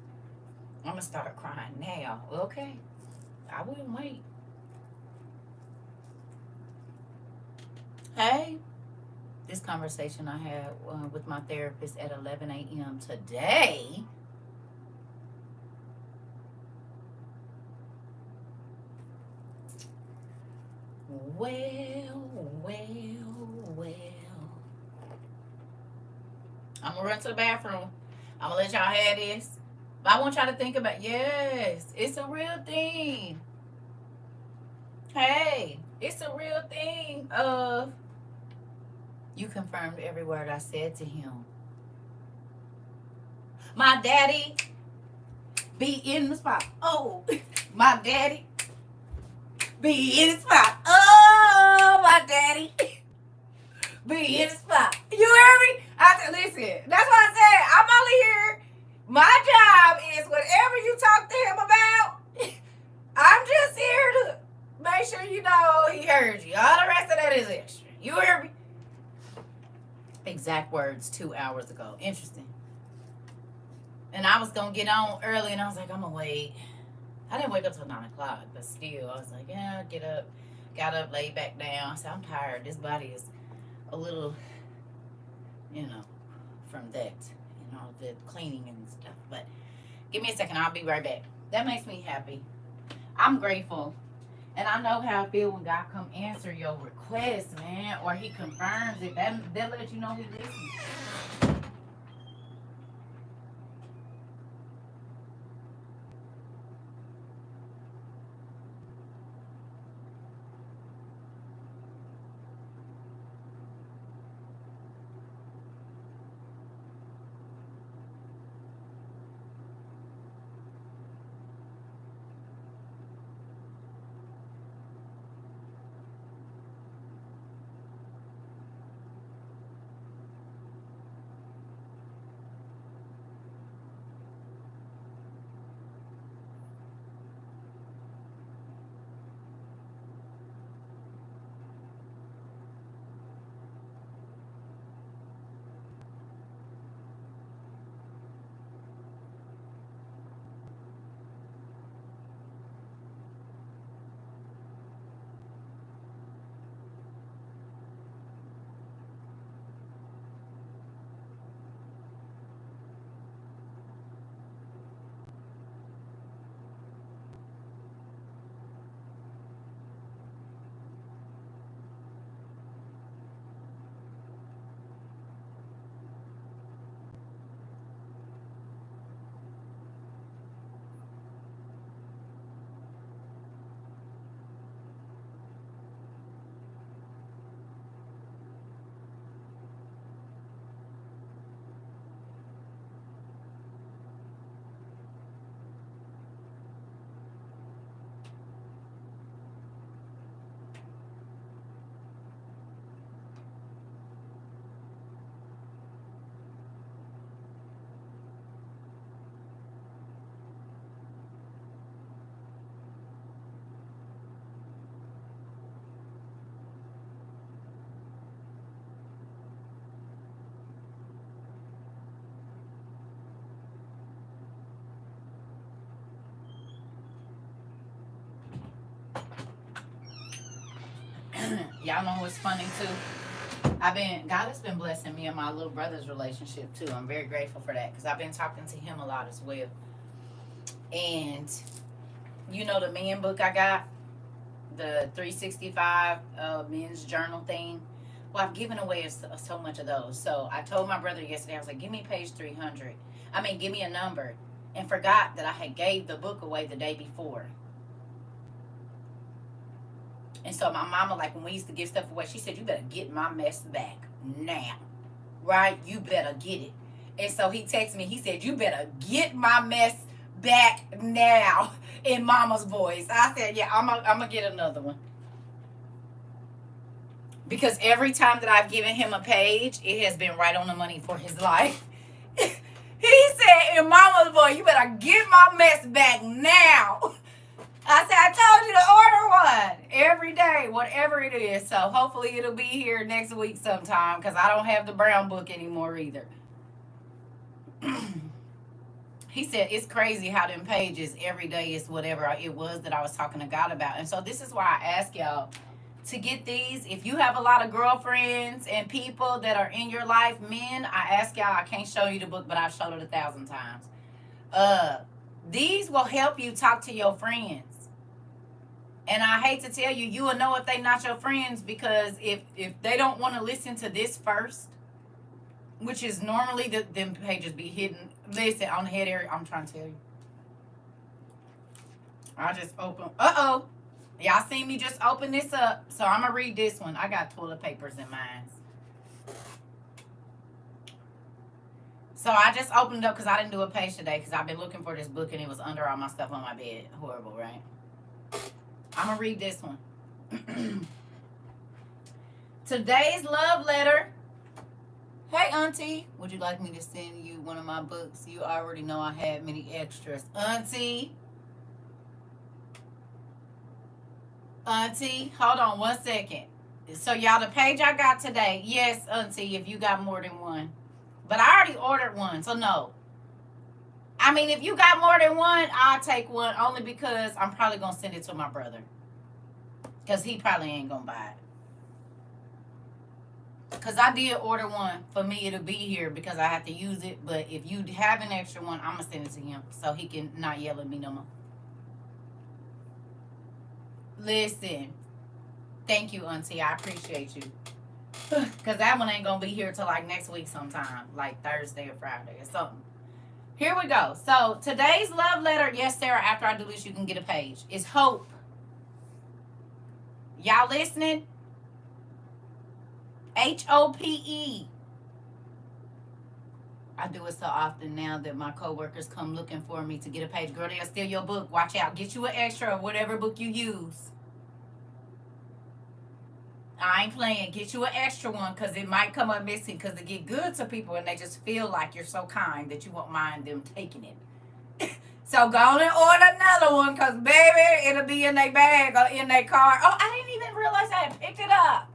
I'm going to start crying now. Okay. I wouldn't wait. Hey. This conversation I had with my therapist at 11 a.m. today. Well. I'm going to run to the bathroom. I'm going to let y'all have this. But I want y'all to think about, yes, it's a real thing. Hey, it's a real thing of, you confirmed every word I said to him. My daddy be in the spot. Oh, my daddy be in the spot. Oh, my daddy be in the spot. You hear me? I said, listen, that's why I said I'm only here. My job is whatever you talk to him about, I'm just here to make sure you know he heard you. All the rest of that is extra. You hear me? Exact words 2 hours ago. Interesting. And I was going to get on early, and I was like, I'm going to wait. I didn't wake up till 9 o'clock, but still, I was like, yeah, get up. Got up, laid back down. I said, I'm tired. This body is a little, from that, the cleaning and stuff. But give me a second. I'll be right back. That makes me happy. I'm grateful. And I know how I feel when God come answer your request, man, or he confirms it. That let you know he listens. Y'all know what's funny too? God has been blessing me and my little brother's relationship too. I'm very grateful for that because I've been talking to him a lot as well. And you know the man book I got, the 365 men's journal thing. Well, I've given away so much of those. So I told my brother yesterday, I was like, give me page 300. I mean, give me a number. And forgot that I had gave the book away the day before. And so my mama, like when we used to give stuff away, she said, you better get my mess back now. Right? You better get it. And so he texted me, he said, you better get my mess back now, in mama's voice. I said, yeah, I'm going to get another one. Because every time that I've given him a page, it has been right on the money for his life. He said, in mama's voice, you better get my mess back now. I said, I told you to order one every day, whatever it is. So hopefully it'll be here next week sometime because I don't have the brown book anymore either. He said, it's crazy how them pages every day is whatever it was that I was talking to God about. And so this is why I ask y'all to get these. If you have a lot of girlfriends and people that are in your life, men, I ask y'all, I can't show you the book, but I've showed it 1,000 times. These will help you talk to your friends. And I hate to tell you, you will know if they not your friends because if they don't want to listen to this first, which is normally them pages be hidden. Listen, on the head area, I'm trying to tell you. I just open. Uh-oh. Y'all seen me just open this up. So I'm going to read this one. I got toilet papers in mine. So I just opened it up because I didn't do a page today because I've been looking for this book and it was under all my stuff on my bed. Horrible, right? I'm going to read this one. Today's love letter. Hey, Auntie, would you like me to send you one of my books? You already know I had many extras. Auntie, hold on 1 second. So, y'all, the page I got today, yes, Auntie, if you got more than one. But I already ordered one, so no. I mean, if you got more than one, I'll take one only because I'm probably going to send it to my brother. Because he probably ain't going to buy it. Because I did order one. For me, it'll be here because I have to use it. But if you have an extra one, I'm going to send it to him so he can not yell at me no more. Listen. Thank you, Auntie. I appreciate you. Because that one ain't going to be here till like next week sometime. Like Thursday or Friday or something. Here we go. So today's love letter. Yes, Sarah, after I do this, you can get a page. Is hope. Y'all listening? HOPE. I do it so often now that my coworkers come looking for me to get a page. Girl, they'll steal your book. Watch out. Get you an extra of whatever book you use. I ain't playing. Get you an extra one because it might come up missing because it get good to people and they just feel like you're so kind that you won't mind them taking it. So go on and order another one because, baby, it'll be in their bag or in their car. Oh, I didn't even realize I had picked it up.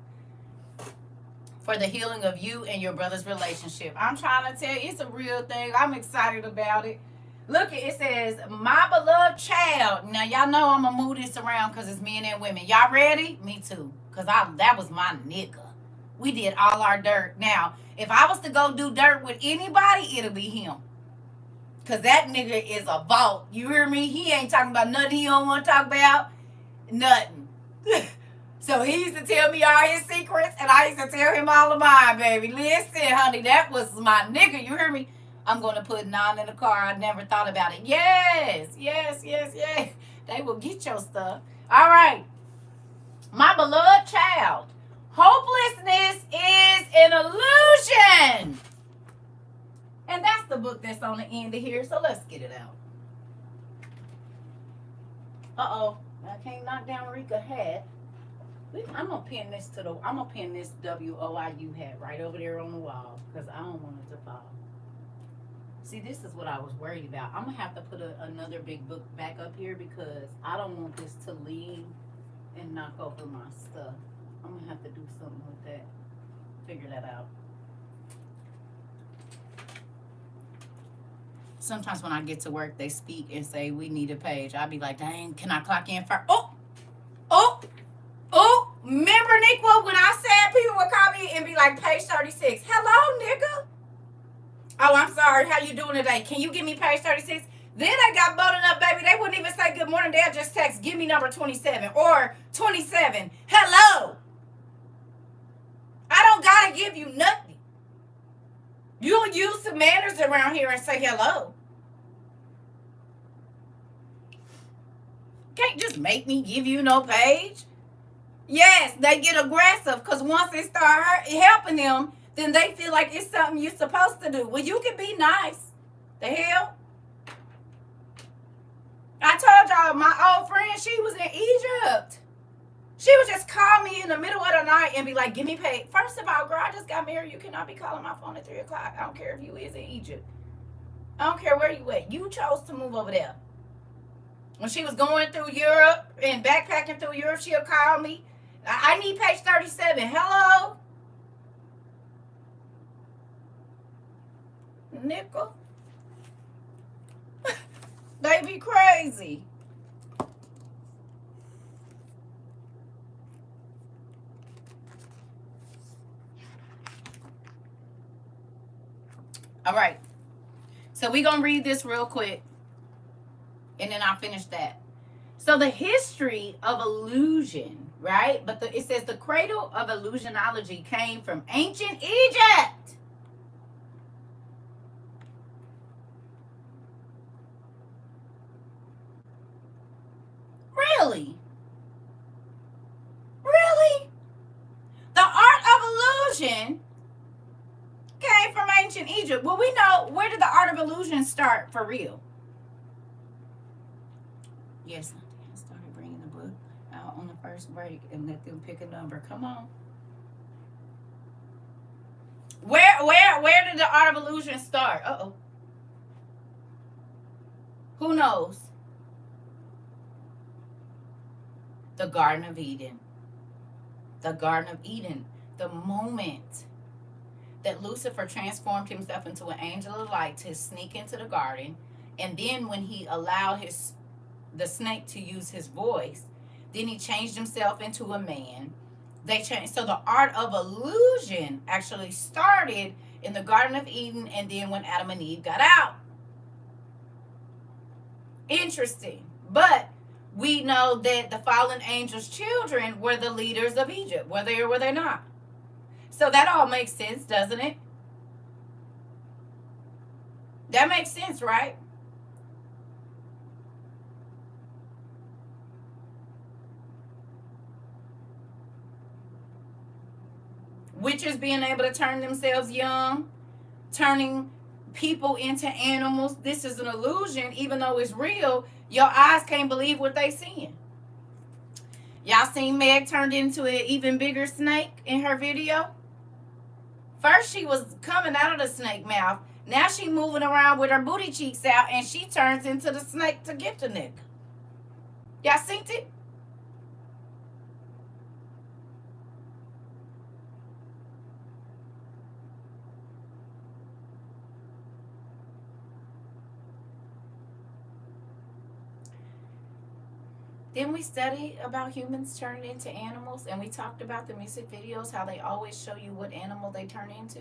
For the healing of you and your brother's relationship. I'm trying to tell you, it's a real thing. I'm excited about it. Look, it says, my beloved child. Now, y'all know I'm going to move this around because it's men and women. Y'all ready? Me too. Because that was my nigga. We did all our dirt. Now, if I was to go do dirt with anybody, it'll be him. Because that nigga is a vault. You hear me? He ain't talking about nothing he don't want to talk about. Nothing. So he used to tell me all his secrets, and I used to tell him all of mine, baby. Listen, honey, that was my nigga. You hear me? I'm going to put 9 in the car. I never thought about it. Yes. They will get your stuff. All right. My beloved child. Hopelessness is an illusion. And that's the book that's on the end of here. So let's get it out. Uh-oh. I can't knock down Rika's hat. I'm gonna pin this WOIU hat right over there on the wall because I don't want it to fall. See, this is what I was worried about. I'm gonna have to put another big book back up here because I don't want this to lean and knock over my stuff. I'm gonna have to do something with that. Figure that out. Sometimes when I get to work, they speak and say, we need a page. I'll be like, dang, can I clock in first? Oh, Remember, Nick, when I said people would call me and be like, page 36. Hello, nigga. Oh, I'm sorry. How you doing today? Can you give me page 36? Then I got bolded up, baby. They wouldn't even say good morning. They'll just text, give me number 27 or 27. Hello. I don't got to give you nothing. You'll use some manners around here and say hello. Can't just make me give you no page. Yes, they get aggressive because once they start helping them, then they feel like it's something you're supposed to do. Well, you can be nice. The hell? I told y'all my old friend, she was in Egypt. She would just call me in the middle of the night and be like, give me paid. First of all, girl, I just got married. You cannot be calling my phone at 3 o'clock. I don't care if you is in Egypt. I don't care where you at. You chose to move over there. When she was going through Europe and backpacking through Europe, she'll call me. I need page 37. Hello? Nickel. They be crazy. All right. So we're going to read this real quick. And then I'll finish that. So the history of illusion, right? But it says the cradle of illusionology came from ancient Egypt. Really? Really? The art of illusion came from ancient Egypt. Well, we know, where did the art of illusion start for real? Yes, I started bringing the book out on the first break and let them pick a number. Come on. Where did the art of illusion start? Uh-oh. Who knows? The Garden of Eden. The Garden of Eden. The moment that Lucifer transformed himself into an angel of light to sneak into the garden, and then when he allowed the snake to use his voice, then he changed himself into a man. They changed. So the art of illusion actually started in the Garden of Eden, and then when Adam and Eve got out. Interesting. But we know that the fallen angels' children were the leaders of Egypt, were they or were they not? So that all makes sense, doesn't it? That makes sense, right? Witches being able to turn themselves young, turning people into animals. This is an illusion, even though it's real. Your eyes can't believe what they seeing. Y'all seen Meg turned into an even bigger snake in her video? First she was coming out of the snake mouth. Now she moving around with her booty cheeks out, and she turns into the snake to get the nigga. Y'all seen it? Didn't we study about humans turning into animals? And we talked about the music videos, how they always show you what animal they turn into.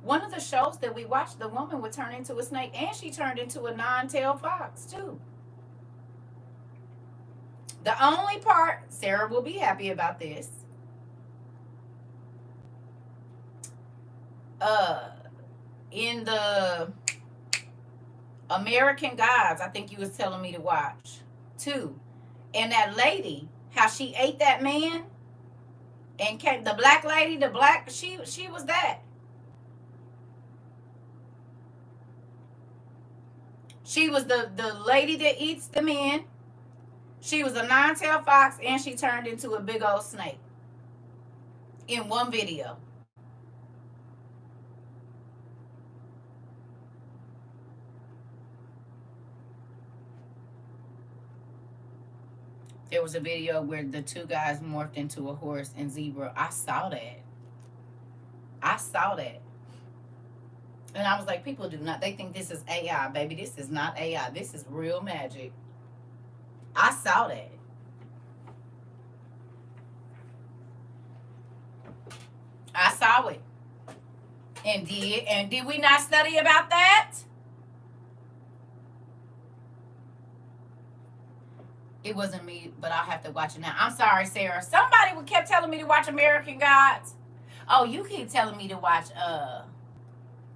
One of the shows that we watched, the woman would turn into a snake, and she turned into a nine-tailed fox, too. The only part, Sarah will be happy about this, in the American Gods, I think you was telling me to watch, too. And that lady, how she ate that man, and came, the black lady, she was that. She was the lady that eats the men. She was a nine-tailed fox, and she turned into a big old snake in one video. There was a video where the two guys morphed into a horse and zebra. I saw that. And I was like, people do not, they think this is AI, baby. This is not AI. This is real magic. I saw that. I saw it. And did we not study about that? It wasn't me, but I'll have to watch it now. I'm sorry, Sarah. Somebody kept telling me to watch American Gods. Oh, you keep telling me to watch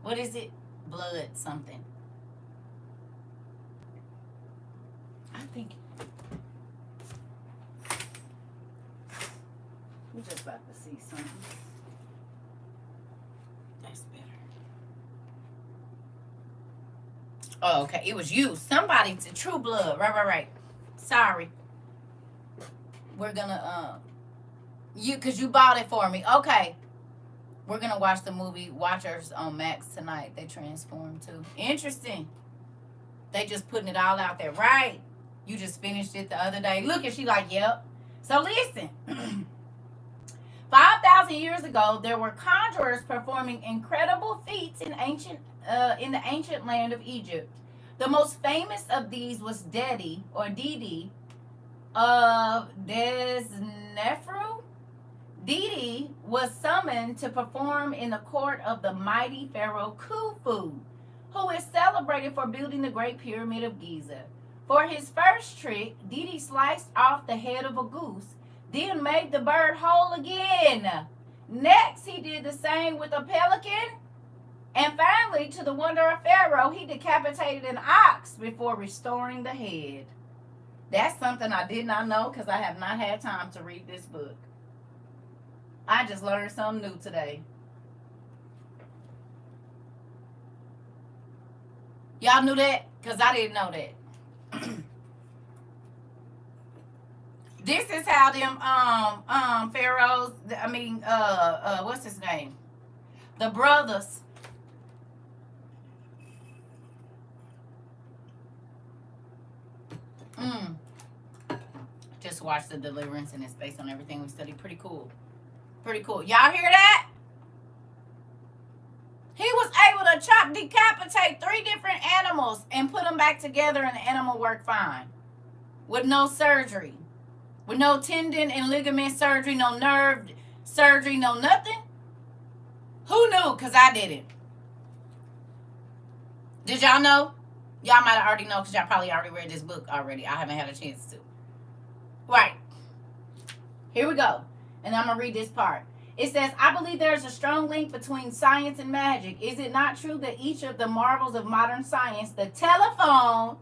what is it? Blood something. I think we're just about to see something. That's better. Oh, okay. It was you. Somebody to True Blood. Right. Sorry. We're gonna you because you bought it for me. Okay. We're gonna watch the movie Watchers on Max tonight. They transformed too. Interesting. They just putting it all out there, right? You just finished it the other day. Look, and she like, yep. So listen. 5,000 years ago, there were conjurers performing incredible feats in the ancient land of Egypt. The most famous of these was Dedi or Didi of Desnefru. Didi was summoned to perform in the court of the mighty pharaoh Khufu, who is celebrated for building the Great Pyramid of Giza. For his first trick, Didi sliced off the head of a goose, then made the bird whole again. Next, he did the same with a pelican. And finally, to the wonder of Pharaoh, he decapitated an ox before restoring the head. That's something I did not know because I have not had time to read this book. I just learned something new today. Y'all knew that? Because I didn't know that. This is how them pharaohs, what's his name? The brothers. Just watch The Deliverance and it's based on everything we studied. Pretty cool. Y'all hear that? He was able to decapitate 3 different animals and put them back together and the animal worked fine. With no surgery. With no tendon and ligament surgery, no nerve surgery, no nothing. Who knew? Because I didn't. Did y'all know? Y'all might have already know because y'all probably already read this book already. I haven't had a chance to. Right. Here we go. And I'm going to read this part. It says, I believe there is a strong link between science and magic. Is it not true that each of the marvels of modern science, the telephone,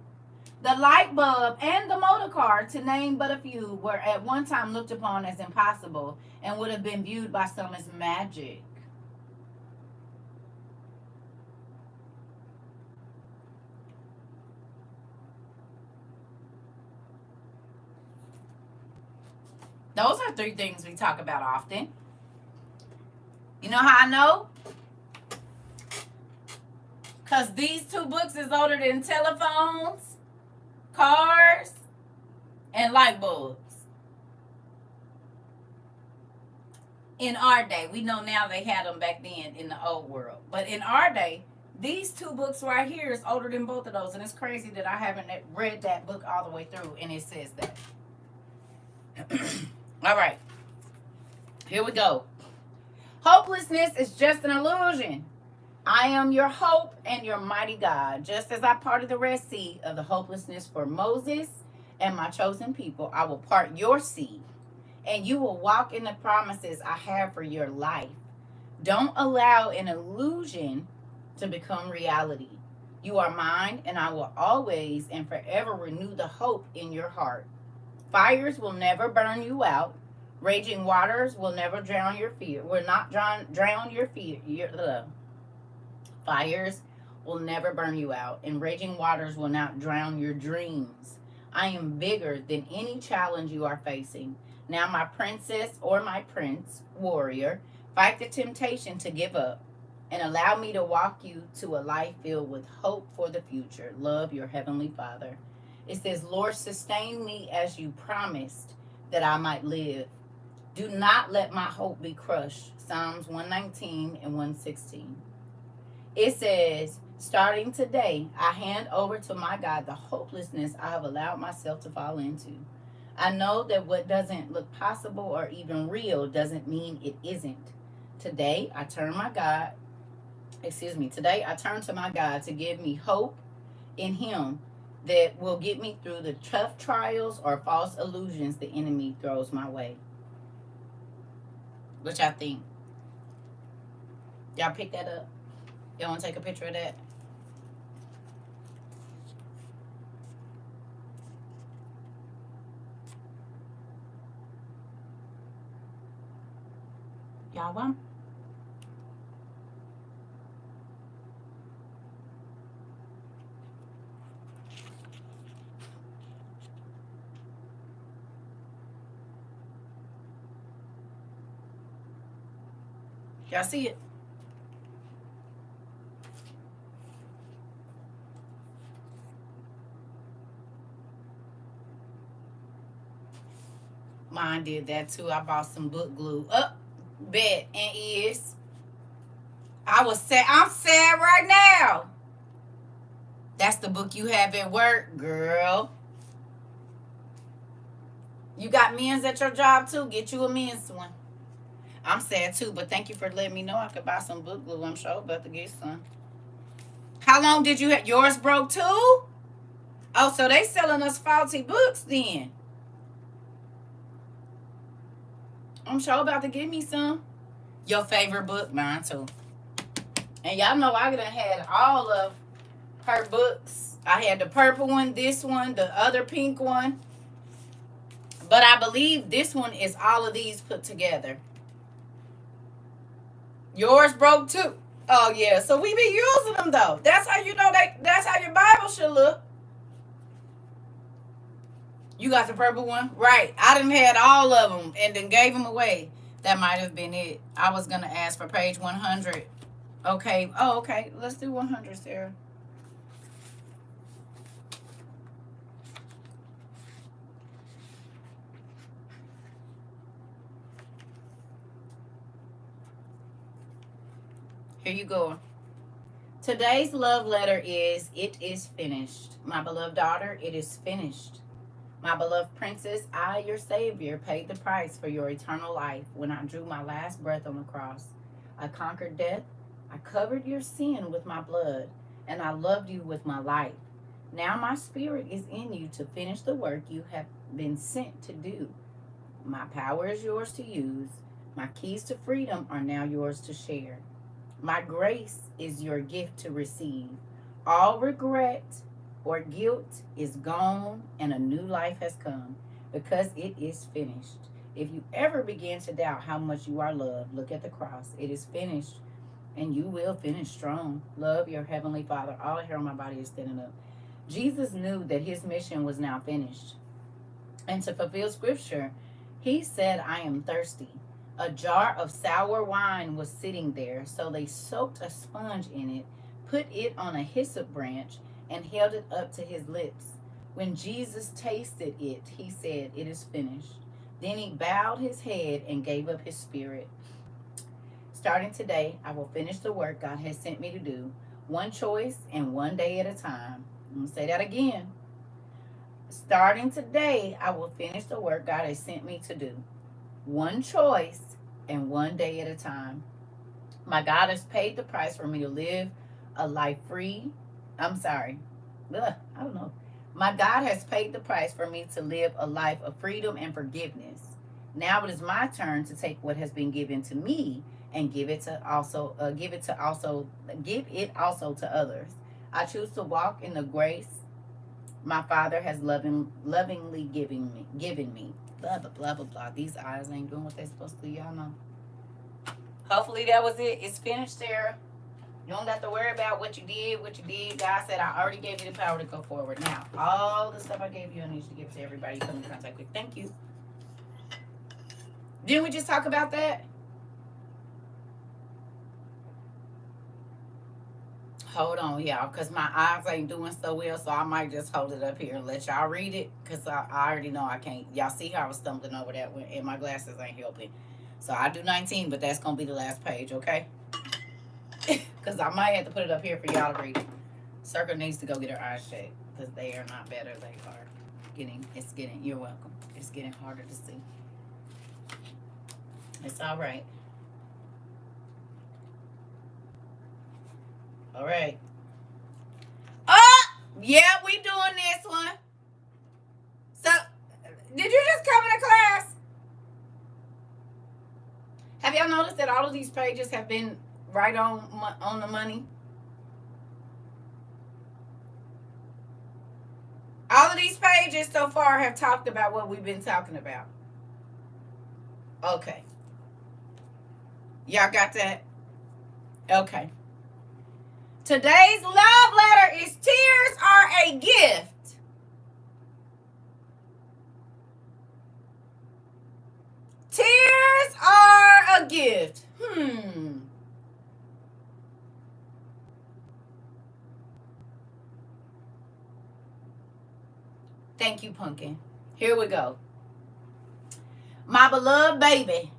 the light bulb, and the motor car, to name but a few, were at one time looked upon as impossible and would have been viewed by some as magic? Those are 3 things we talk about often. You know how I know? Because these 2 books is older than telephones, cars, and light bulbs. In our day. We know now they had them back then in the old world. But in our day, these 2 books right here is older than both of those. And it's crazy that I haven't read that book all the way through. And it says that. All right. Here we go. Hopelessness is just an illusion. I am your hope and your mighty God. Just as I parted the Red Sea of the hopelessness for Moses and my chosen people, I will part your sea, and you will walk in the promises I have for your life. Don't allow an illusion to become reality. You are mine, and I will always and forever renew the hope in your heart. Fires will never burn you out. Raging waters will never drown your fear. Will not drown your fear. Fires will never burn you out, and raging waters will not drown your dreams. I am bigger than any challenge you are facing. Now, my princess or my prince, warrior, fight the temptation to give up and allow me to walk you to a life filled with hope for the future. Love, your heavenly Father. It says, Lord, sustain me as you promised that I might live. Do not let my hope be crushed. Psalms 119 and 116. It says, starting today, I hand over to my God the hopelessness I have allowed myself to fall into. I know that what doesn't look possible or even real doesn't mean it isn't. Today, I turn to my God to give me hope in Him that will get me through the tough trials or false illusions the enemy throws my way. Which I think. Y'all pick that up? Y'all want to take a picture of that? Y'all want? Y'all see it? Mine did that too. I bought some book glue. Up, bet, and is. I'm sad right now. That's the book you have at work, girl. You got men's at your job too. Get you a men's one. I'm sad too, but thank you for letting me know I could buy some book glue. I'm sure about to get some. How long did you have yours broke too? Oh, so they selling us faulty books then. I'm sure about to give me some. Your favorite book, mine too. And y'all know I done had all of her books. I had the purple one, this one, the other pink one. But I believe this one is all of these put together. Yours broke too. Oh yeah, so we be using them though. That's how you know that's how your Bible should look. You got the purple one? Right. I done had all of them and then gave them away. That might have been it. I was going to ask for page 100. Okay. Oh, okay. Let's do 100, Sarah. Here you go. Today's love letter is, it is finished. My beloved daughter, it is finished. My beloved princess, I, your Savior, paid the price for your eternal life when I drew my last breath on the cross. I conquered death. I covered your sin with my blood, and I loved you with my life. Now my spirit is in you to finish the work you have been sent to do. My power is yours to use. My keys to freedom are now yours to share. My grace is your gift to receive. All regret or guilt is gone and a new life has come because it is finished. If you ever begin to doubt how much you are loved, look at the cross. It is finished and you will finish strong. Love your Heavenly Father. All hair on my body is standing up. Jesus knew that his mission was now finished. And to fulfill scripture, he said, I am thirsty. A jar of sour wine was sitting there, so they soaked a sponge in it, put it on a hyssop branch, and held it up to his lips. When Jesus tasted it, he said, it is finished. Then he bowed his head and gave up his spirit. Starting today, I will finish the work God has sent me to do, one choice and one day at a time. I'm going to say that again. Starting today, I will finish the work God has sent me to do, one choice and one day at a time. My God has paid the price for me to live a life free. I'm sorry. I don't know. My God has paid the price for me to live a life of freedom and forgiveness. Now it is my turn to take what has been given to me and give it also to others. I choose to walk in the grace my Father has lovingly given me. Blah blah blah blah blah. These eyes ain't doing what they're supposed to do. Y'all know. Hopefully that was it. It's finished, Sarah. You don't have to worry about what you did. God said, I already gave you the power to go forward. Now, all the stuff I gave you, I need you to give to everybody you come in contact with. Thank you. Didn't we just talk about that? Hold on, y'all, because my eyes ain't doing so well, so I might just hold it up here and let y'all read it, because I already know I can't. Y'all see how I was stumbling over that one, and my glasses ain't helping. So I do 19, but that's going to be the last page, okay? Because I might have to put it up here for y'all to read it. CERCA needs to go get her eyes checked, because they are not better. They are you're welcome. It's getting harder to see. It's all right. All right. Oh, yeah, we doing this one. So, did you just come into class? Have y'all noticed that all of these pages have been right on the money? All of these pages so far have talked about what we've been talking about. Okay. Y'all got that? Okay. Today's love letter is tears are a gift. Tears are a gift. Thank you, Pumpkin. Here we go. My beloved baby,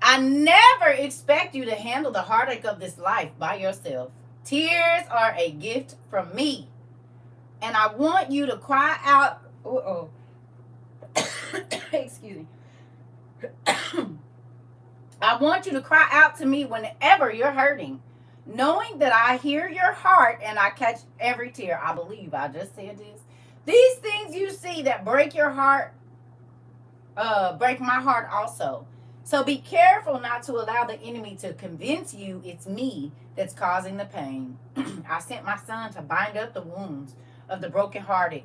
I never expect you to handle the heartache of this life by yourself. Tears are a gift from me. And I want you to cry out. Excuse me. I want you to cry out to me whenever you're hurting, knowing that I hear your heart and I catch every tear. I believe I just said this. These things you see that break your heart, break my heart also. So be careful not to allow the enemy to convince you it's me that's causing the pain. I sent my son to bind up the wounds of the brokenhearted.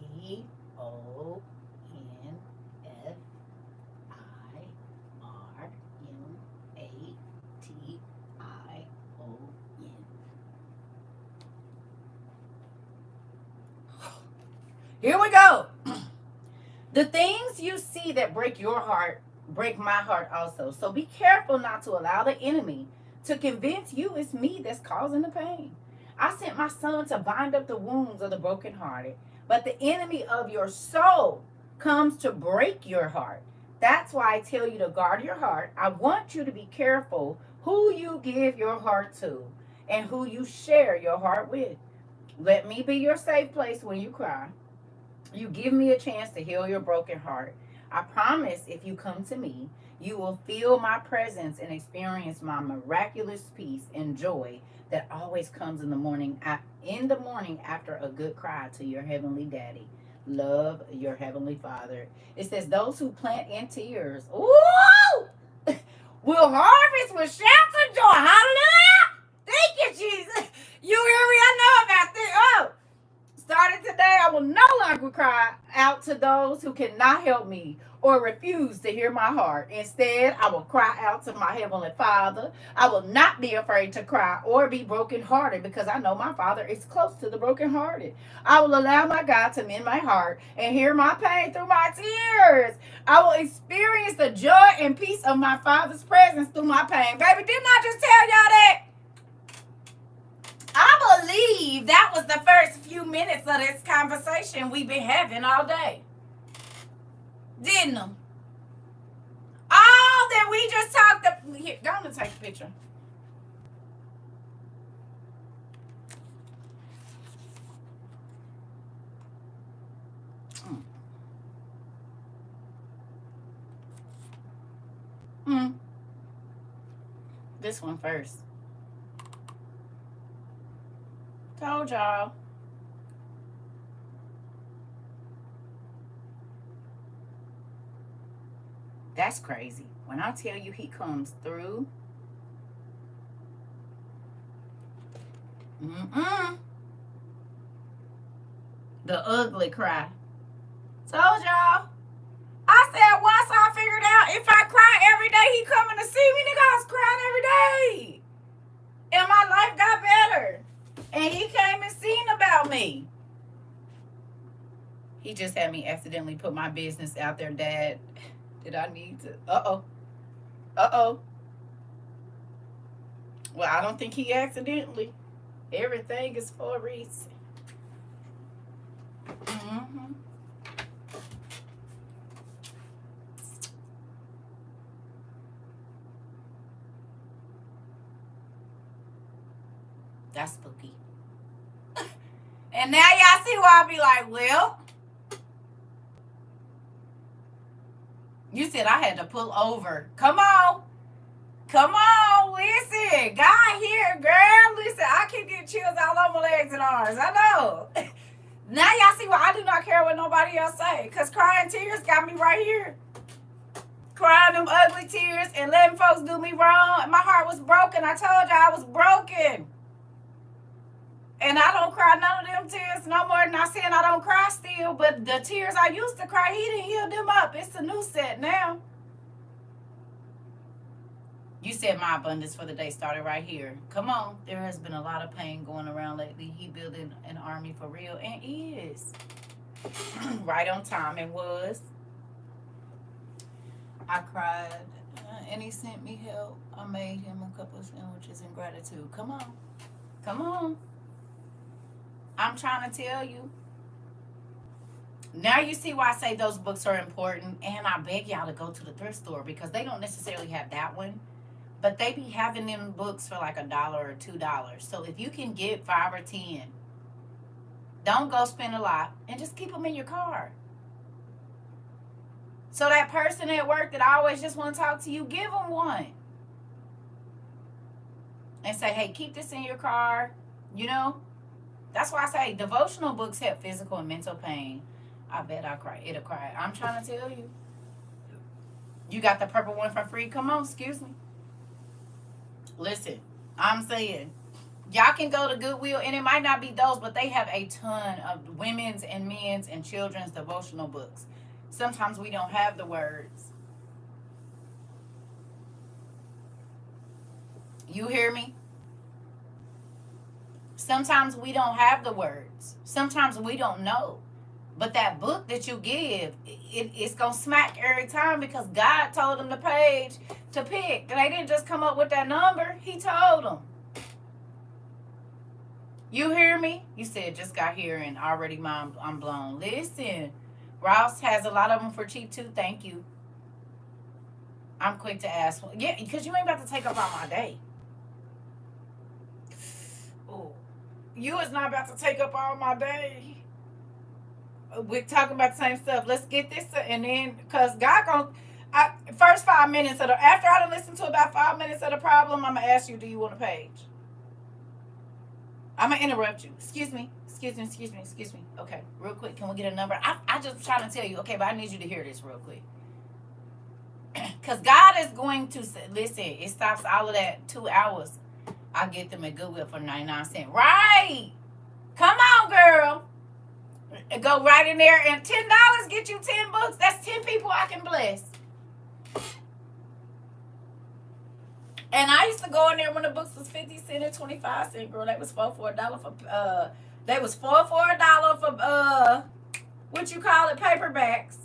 CONFIRMATION. Here we go. The things you see that break your heart break my heart also. So be careful not to allow the enemy to convince you it's me that's causing the pain. I sent my son to bind up the wounds of the brokenhearted, but the enemy of your soul comes to break your heart. That's why I tell you to guard your heart. I want you to be careful who you give your heart to and who you share your heart with. Let me be your safe place when you cry. You give me a chance to heal your broken heart. I promise if you come to me, you will feel my presence and experience my miraculous peace and joy that always comes in the morning after a good cry to your heavenly daddy. Love, your heavenly Father. It says those who plant in tears, ooh, will harvest with shouts of joy. Hallelujah! Thank you, Jesus. You hear me? I know about this. Oh, starting today, I will no longer cry out to those who cannot help me or refuse to hear my heart. Instead, I will cry out to my Heavenly Father. I will not be afraid to cry or be brokenhearted because I know my Father is close to the brokenhearted. I will allow my God to mend my heart and hear my pain through my tears. I will experience the joy and peace of my Father's presence through my pain. Baby, didn't I just tell y'all that? I believe that was the first few minutes of this conversation we've been having all day. Didn't I? All that we just talked about. Here, go on and take a picture. This one first. Told y'all. That's crazy. When I tell you he comes through. The ugly cry. Told y'all. I said once I figured out if I cry every day, he coming to see me. Nigga, I was crying every day. And my life got better. And he came and seen about me. He just had me accidentally put my business out there, Dad. Did I need to? Uh-oh. Well, I don't think he accidentally. Everything is for a reason. And now y'all see why I be like, well, you said I had to pull over. Come on. Come on, listen. God here, girl. Listen, I keep getting chills all over my legs and arms. I know. Now y'all see why I do not care what nobody else say. Because crying tears got me right here. Crying them ugly tears and letting folks do me wrong. My heart was broken. I told you I was broken. And I don't cry none of them tears no more. Not saying I don't cry still, but the tears I used to cry, he didn't heal them up. It's a new set now. You said my abundance for the day started right here. Come on. There has been a lot of pain going around lately. He building an army for real and is. Right on time and was. I cried and he sent me help. I made him a couple of sandwiches in gratitude. Come on. Come on. I'm trying to tell you. Now you see why I say those books are important. And I beg y'all to go to the thrift store because they don't necessarily have that one. But they be having them books for like $1 or $2. So if you can get 5 or 10, don't go spend a lot and just keep them in your car. So that person at work that I always just want to talk to you, give them one. And say, hey, keep this in your car. You know? That's why I say devotional books help physical and mental pain. I bet I'll cry. It'll cry. I'm trying to tell you. You got the purple one for free? Come on, excuse me. Listen, I'm saying, y'all can go to Goodwill, and it might not be those, but they have a ton of women's and men's and children's devotional books. Sometimes we don't have the words. You hear me? Sometimes we don't have the words. Sometimes we don't know. But that book that you give, it's going to smack every time because God told them the page to pick. They didn't just come up with that number. He told them. You hear me? You said just got here and already I'm blown. Listen, Ross has a lot of them for cheap too. Thank you. I'm quick to ask. Yeah, because you ain't about to take up all my day. Oh, you is not about to take up all my day. We're talking about the same stuff. Let's get this, and then because God gonna first 5 minutes of the after I done listened to about 5 minutes of the problem, I'm gonna ask you, do you want a page? I'm gonna interrupt you. Excuse me. Okay, real quick, can we get a number? I just trying to tell you, okay, but I need you to hear this real quick. Because God is going to listen. It stops all of that 2 hours. I get them at Goodwill for 99 cents. Right? Come on, girl. Go right in there and $10 get you 10 books. That's 10 people I can bless. And I used to go in there when the books was 50 cents and 25 cents, girl. That was $4 for $1 for they was $4 for $1 for what you call it, paperbacks.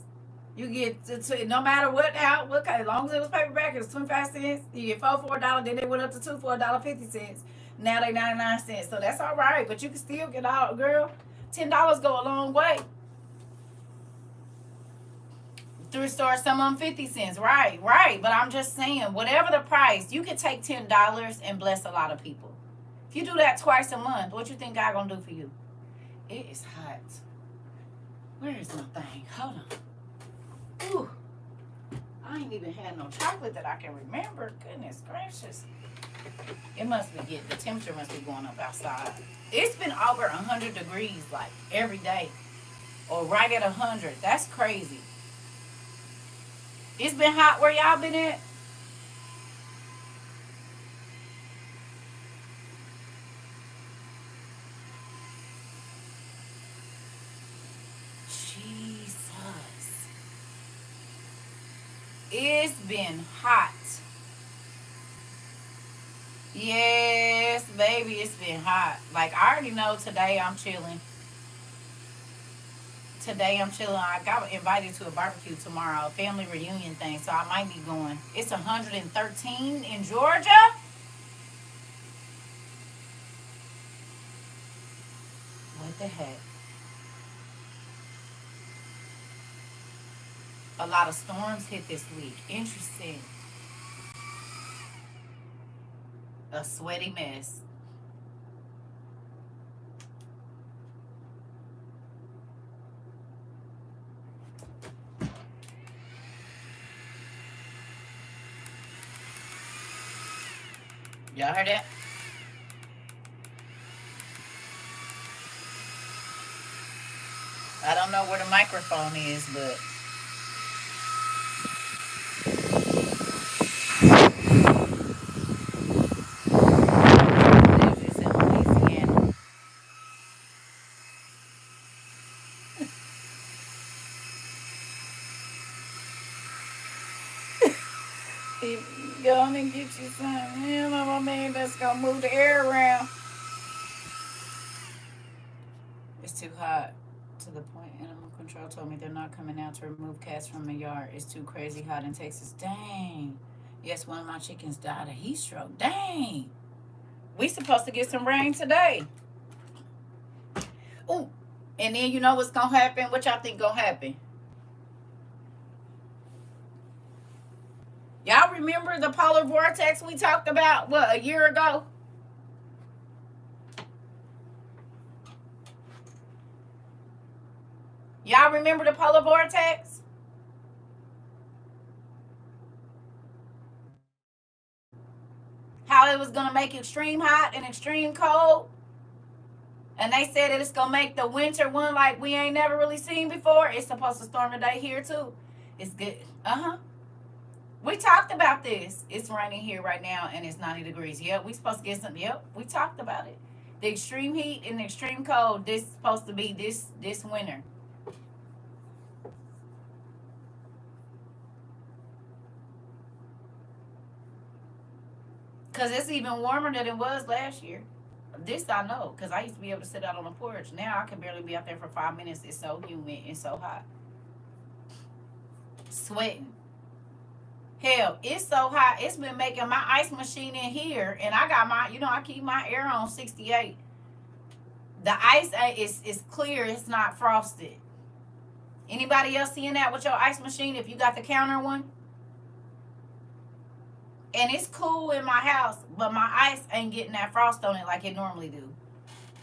You get to no matter what out, what kind, as long as it was paperback, it was 25 cents. You get $4 for $1. Then they went up to 2 for $1.50. Now they 99 cents. So that's all right, but you can still get all, girl. $10 go a long way. Thrift store, some of them 50 cents. Right. But I'm just saying, whatever the price, you can take $10 and bless a lot of people. If you do that twice a month, what you think God gonna do for you? It is hot. Where is my thing? Hold on. Ooh. I ain't even had no chocolate that I can remember. Goodness gracious. It must be the temperature must be going up outside. It's been over 100 degrees like every day. Or right at 100. That's crazy. It's been hot where y'all been at? Jesus. It's been hot. Yes, baby, it's been hot. Like, I already know today I'm chilling. I got invited to a barbecue tomorrow, a family reunion thing, so I might be going. It's 113 in Georgia. What the heck? A lot of storms hit this week. Interesting. A sweaty mess. Y'all heard that? I don't know where the microphone is, but it's just in Louisiana. Go on and get you some. You know what I mean? That's gonna move the air around. It's too hot. To the point, animal control told me they're not coming out to remove cats from the yard. It's too crazy hot in Texas. Dang. Yes, one of my chickens died of heat stroke. Dang. We supposed to get some rain today. Ooh. And then you know what's gonna happen? What y'all think gonna happen? Y'all remember the polar vortex we talked about, what, a year ago? Y'all remember the polar vortex? How it was gonna make extreme hot and extreme cold? And they said that it's gonna make the winter one like we ain't never really seen before. It's supposed to storm today here too. It's good. Uh-huh. We talked about this. It's raining here right now and it's 90 degrees. Yep, we supposed to get some. Yep, we talked about it. The extreme heat and the extreme cold, this is supposed to be this winter. Cause it's even warmer than it was last year. This I know, cause I used to be able to sit out on the porch. Now I can barely be out there for 5 minutes. It's so humid and so hot. Sweating. Hell, it's so hot. It's been making my ice machine in here, and I got my, I keep my air on 68. The ice is clear. It's not frosted. Anybody else seeing that with your ice machine? If you got the counter one, and it's cool in my house, but my ice ain't getting that frost on it like it normally do.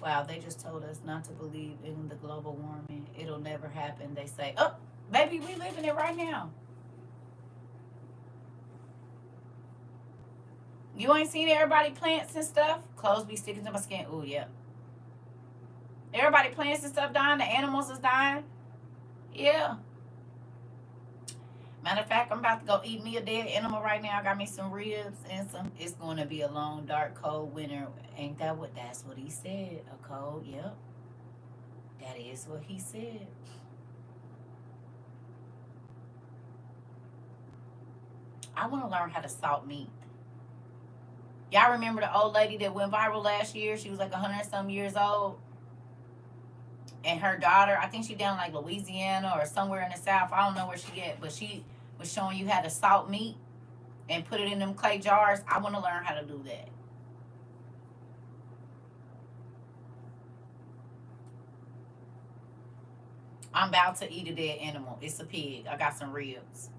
Wow, they just told us not to believe in the global warming. It'll never happen. They say, oh, baby, we living it right now. You ain't seen everybody plants and stuff? Clothes be sticking to my skin. Oh, yeah. Everybody plants and stuff dying. The animals is dying. Yeah. Matter of fact, I'm about to go eat me a dead animal right now. I got me some ribs and some. It's going to be a long, dark, cold winter. Ain't that what? That's what he said. A cold. Yep. That is what he said. I want to learn how to salt meat. Y'all remember the old lady that went viral last year? She was like 100 some years old. And her daughter, I think she down like Louisiana or somewhere in the South. I don't know where she at, but she was showing you how to salt meat and put it in them clay jars. I want to learn how to do that. I'm about to eat a dead animal. It's a pig. I got some ribs.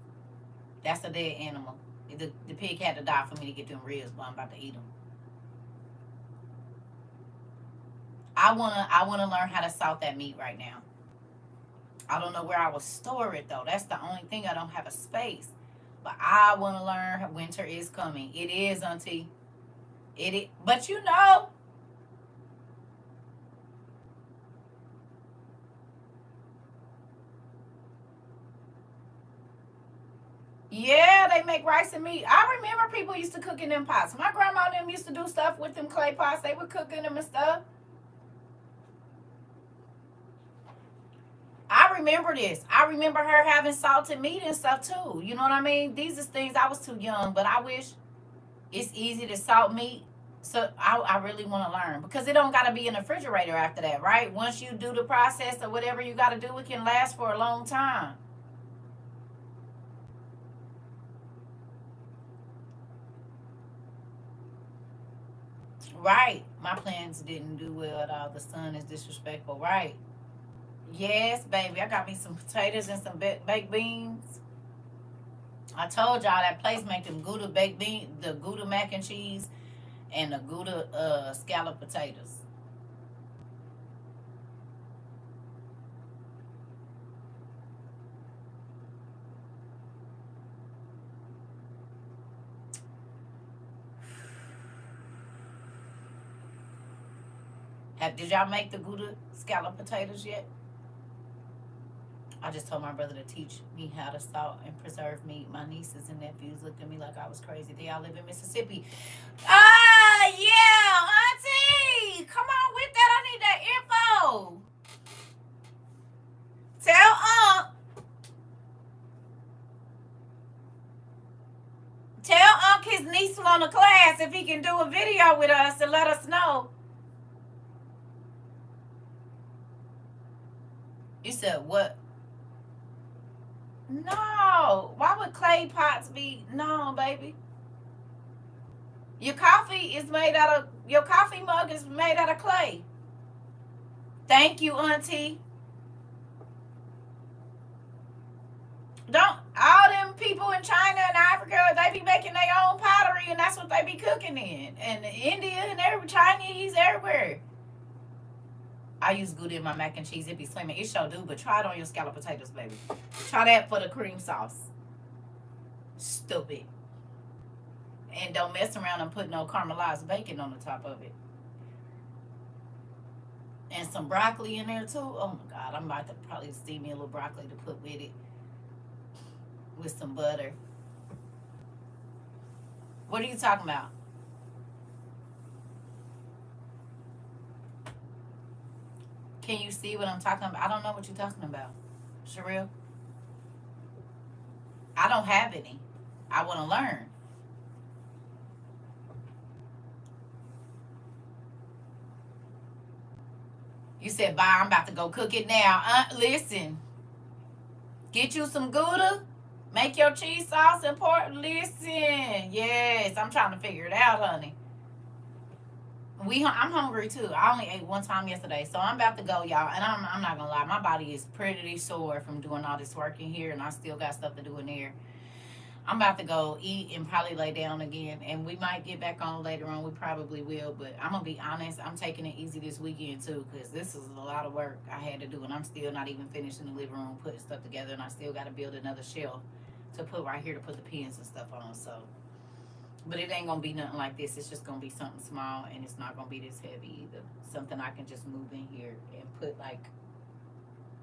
That's a dead animal. The pig had to die for me to get them ribs, but I'm about to eat them. I wanna learn how to salt that meat right now. I don't know where I will store it though. That's the only thing. I don't have a space. But I want to learn. Winter is coming. It is, Auntie. It is. But yeah, they make rice and meat. I remember people used to cook in them pots. My grandma and them used to do stuff with them clay pots. They would cook in them and stuff. I remember this. I remember her having salted meat and stuff too. You know what I mean? These is things I was too young, but I wish it's easy to salt meat. So I really want to learn because it don't got to be in the refrigerator after that, right? Once you do the process or whatever you got to do, it can last for a long time. Right. My plans didn't do well at all. The sun is disrespectful. Right. Yes, baby. I got me some potatoes and some baked beans. I told y'all that place make them Gouda baked beans, the Gouda mac and cheese, and the Gouda scallop potatoes. Did y'all make the Gouda scallop potatoes yet? I just told my brother to teach me how to salt and preserve meat. My nieces and nephews looked at me like I was crazy. They all live in Mississippi. Yeah, Auntie. Come on with that. I need that info. Tell Unc his niece on the class if he can do a video with us and let us know. You said what? No. Why would clay pots be? No, baby. Your coffee mug is made out of clay. Thank you, Auntie. Don't all them people in China and Africa, they be making their own pottery and that's what they be cooking in. And India and Chinese everywhere. I use Gouda in my mac and cheese. It be swimming. It sure do, but try it on your scallop potatoes, baby. Try that for the cream sauce. Stupid. And don't mess around and put no caramelized bacon on the top of it. And some broccoli in there too. Oh my God, I'm about to probably steam me a little broccoli to put with it. With some butter. What are you talking about? Can you see what I'm talking about? I don't know what you're talking about. Sherelle? I don't have any. I want to learn. You said, bye, I'm about to go cook it now. Listen. Get you some Gouda. Make your cheese sauce and pork. Listen. Yes, I'm trying to figure it out, honey. I'm hungry too. I only ate one time yesterday, so I'm about to go, y'all. And I'm not gonna lie, my body is pretty sore from doing all this work in here, and I still got stuff to do in there. I'm about to go eat and probably lay down again, and we might get back on later on. We probably will, but I'm gonna be honest. I'm taking it easy this weekend too, because this is a lot of work I had to do, and I'm still not even finished in the living room putting stuff together, and I still got to build another shelf to put right here to put the pens and stuff on. So. But it ain't gonna be nothing like this. It's just gonna be something small, and it's not gonna be this heavy either. Something I can just move in here and put like.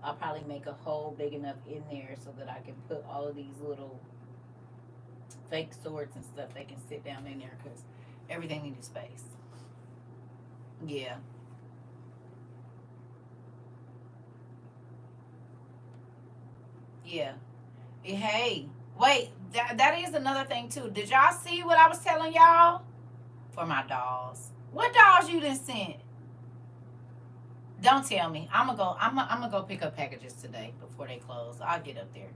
I'll probably make a hole big enough in there so that I can put all of these little fake swords and stuff. They can sit down in there because everything needs space. Yeah. Yeah. Hey, wait. That is another thing too. Did y'all see what I was telling y'all? For my dolls. What dolls you done sent? Don't tell me. I'm gonna go pick up packages today before they close. I'll get up there.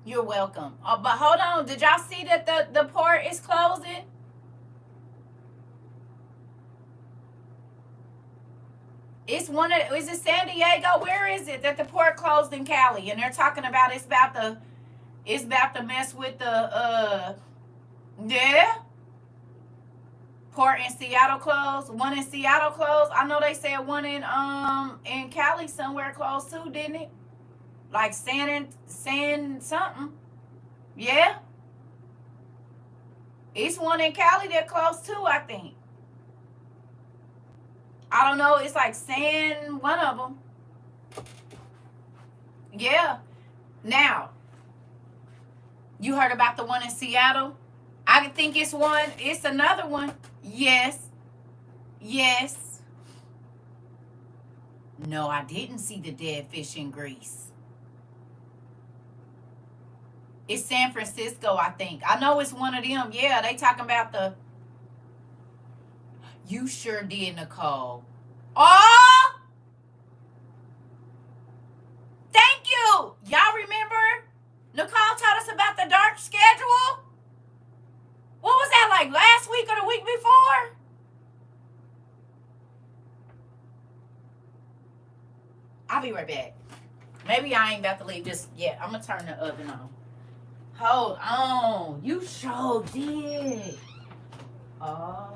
You're welcome. But hold on. Did y'all see that the port is closing? Is it San Diego? Where is it that the port closed in Cali? And they're talking about it's about to mess with the yeah. Port in Seattle closed. One in Seattle closed. I know they said one in Cali somewhere closed too, didn't it? Like San something. Yeah. It's one in Cali that closed too, I think. I don't know. It's like San one of them. Yeah. Now, you heard about the one in Seattle? I think it's one. It's another one. Yes. Yes. No, I didn't see the dead fish in Greece. It's San Francisco, I think. I know it's one of them. Yeah, they talking about the. You sure did, Nicole. Oh! Thank you! Y'all remember? Nicole told us about the dark schedule? What was that, like last week or the week before? I'll be right back. Maybe I ain't about to leave just yet. I'm going to turn the oven on. Hold on. You sure did. Oh.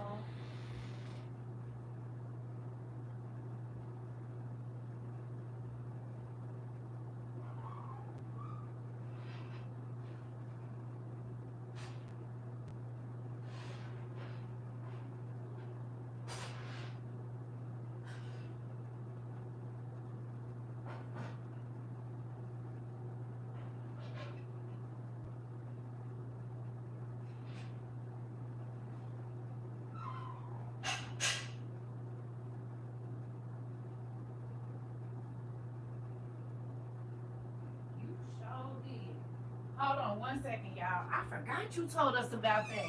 1 second, y'all. I forgot you told us about that.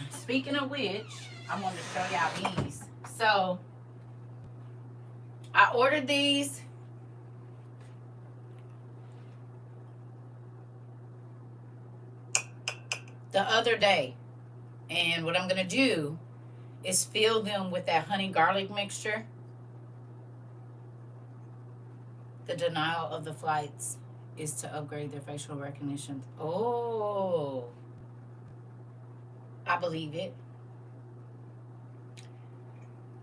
Speaking of which, I wanted to show y'all these. So I ordered these the other day. And what I'm going to do is fill them with that honey garlic mixture. The denial of the flights is to upgrade their facial recognition. Oh, I believe it.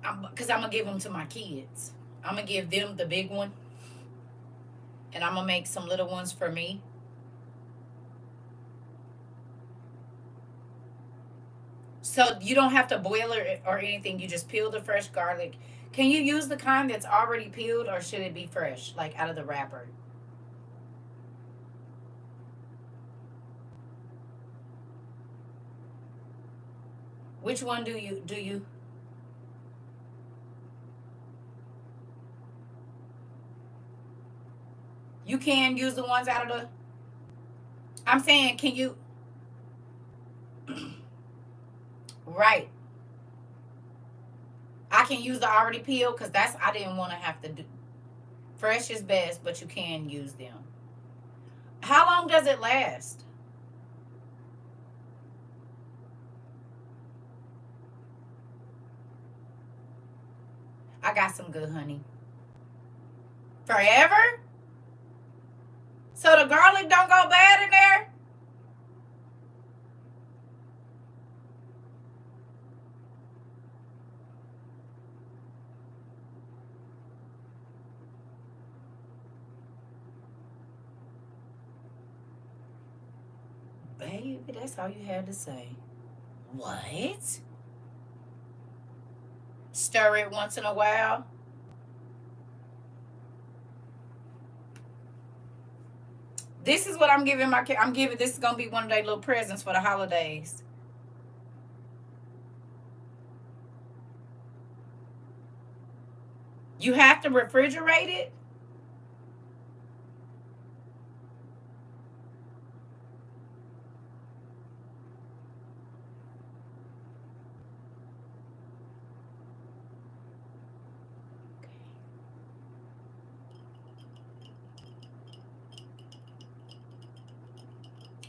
Because I'm going to give them to my kids. I'm going to give them the big one. And I'm going to make some little ones for me. So you don't have to boil it or anything. You just peel the fresh garlic. Can you use the kind that's already peeled, or should it be fresh, like out of the wrapper? Which one do you? You can use the ones out of the. I'm saying, can you? Right. I can use the already peeled because I didn't want to have to do. Fresh is best, but you can use them. How long does it last? I got some good honey. Forever? So the garlic don't go bad in there? Baby, that's all you had to say. What? Stir it once in a while. This is what I'm giving my kid. This is going to be one of their little presents for the holidays. You have to refrigerate it?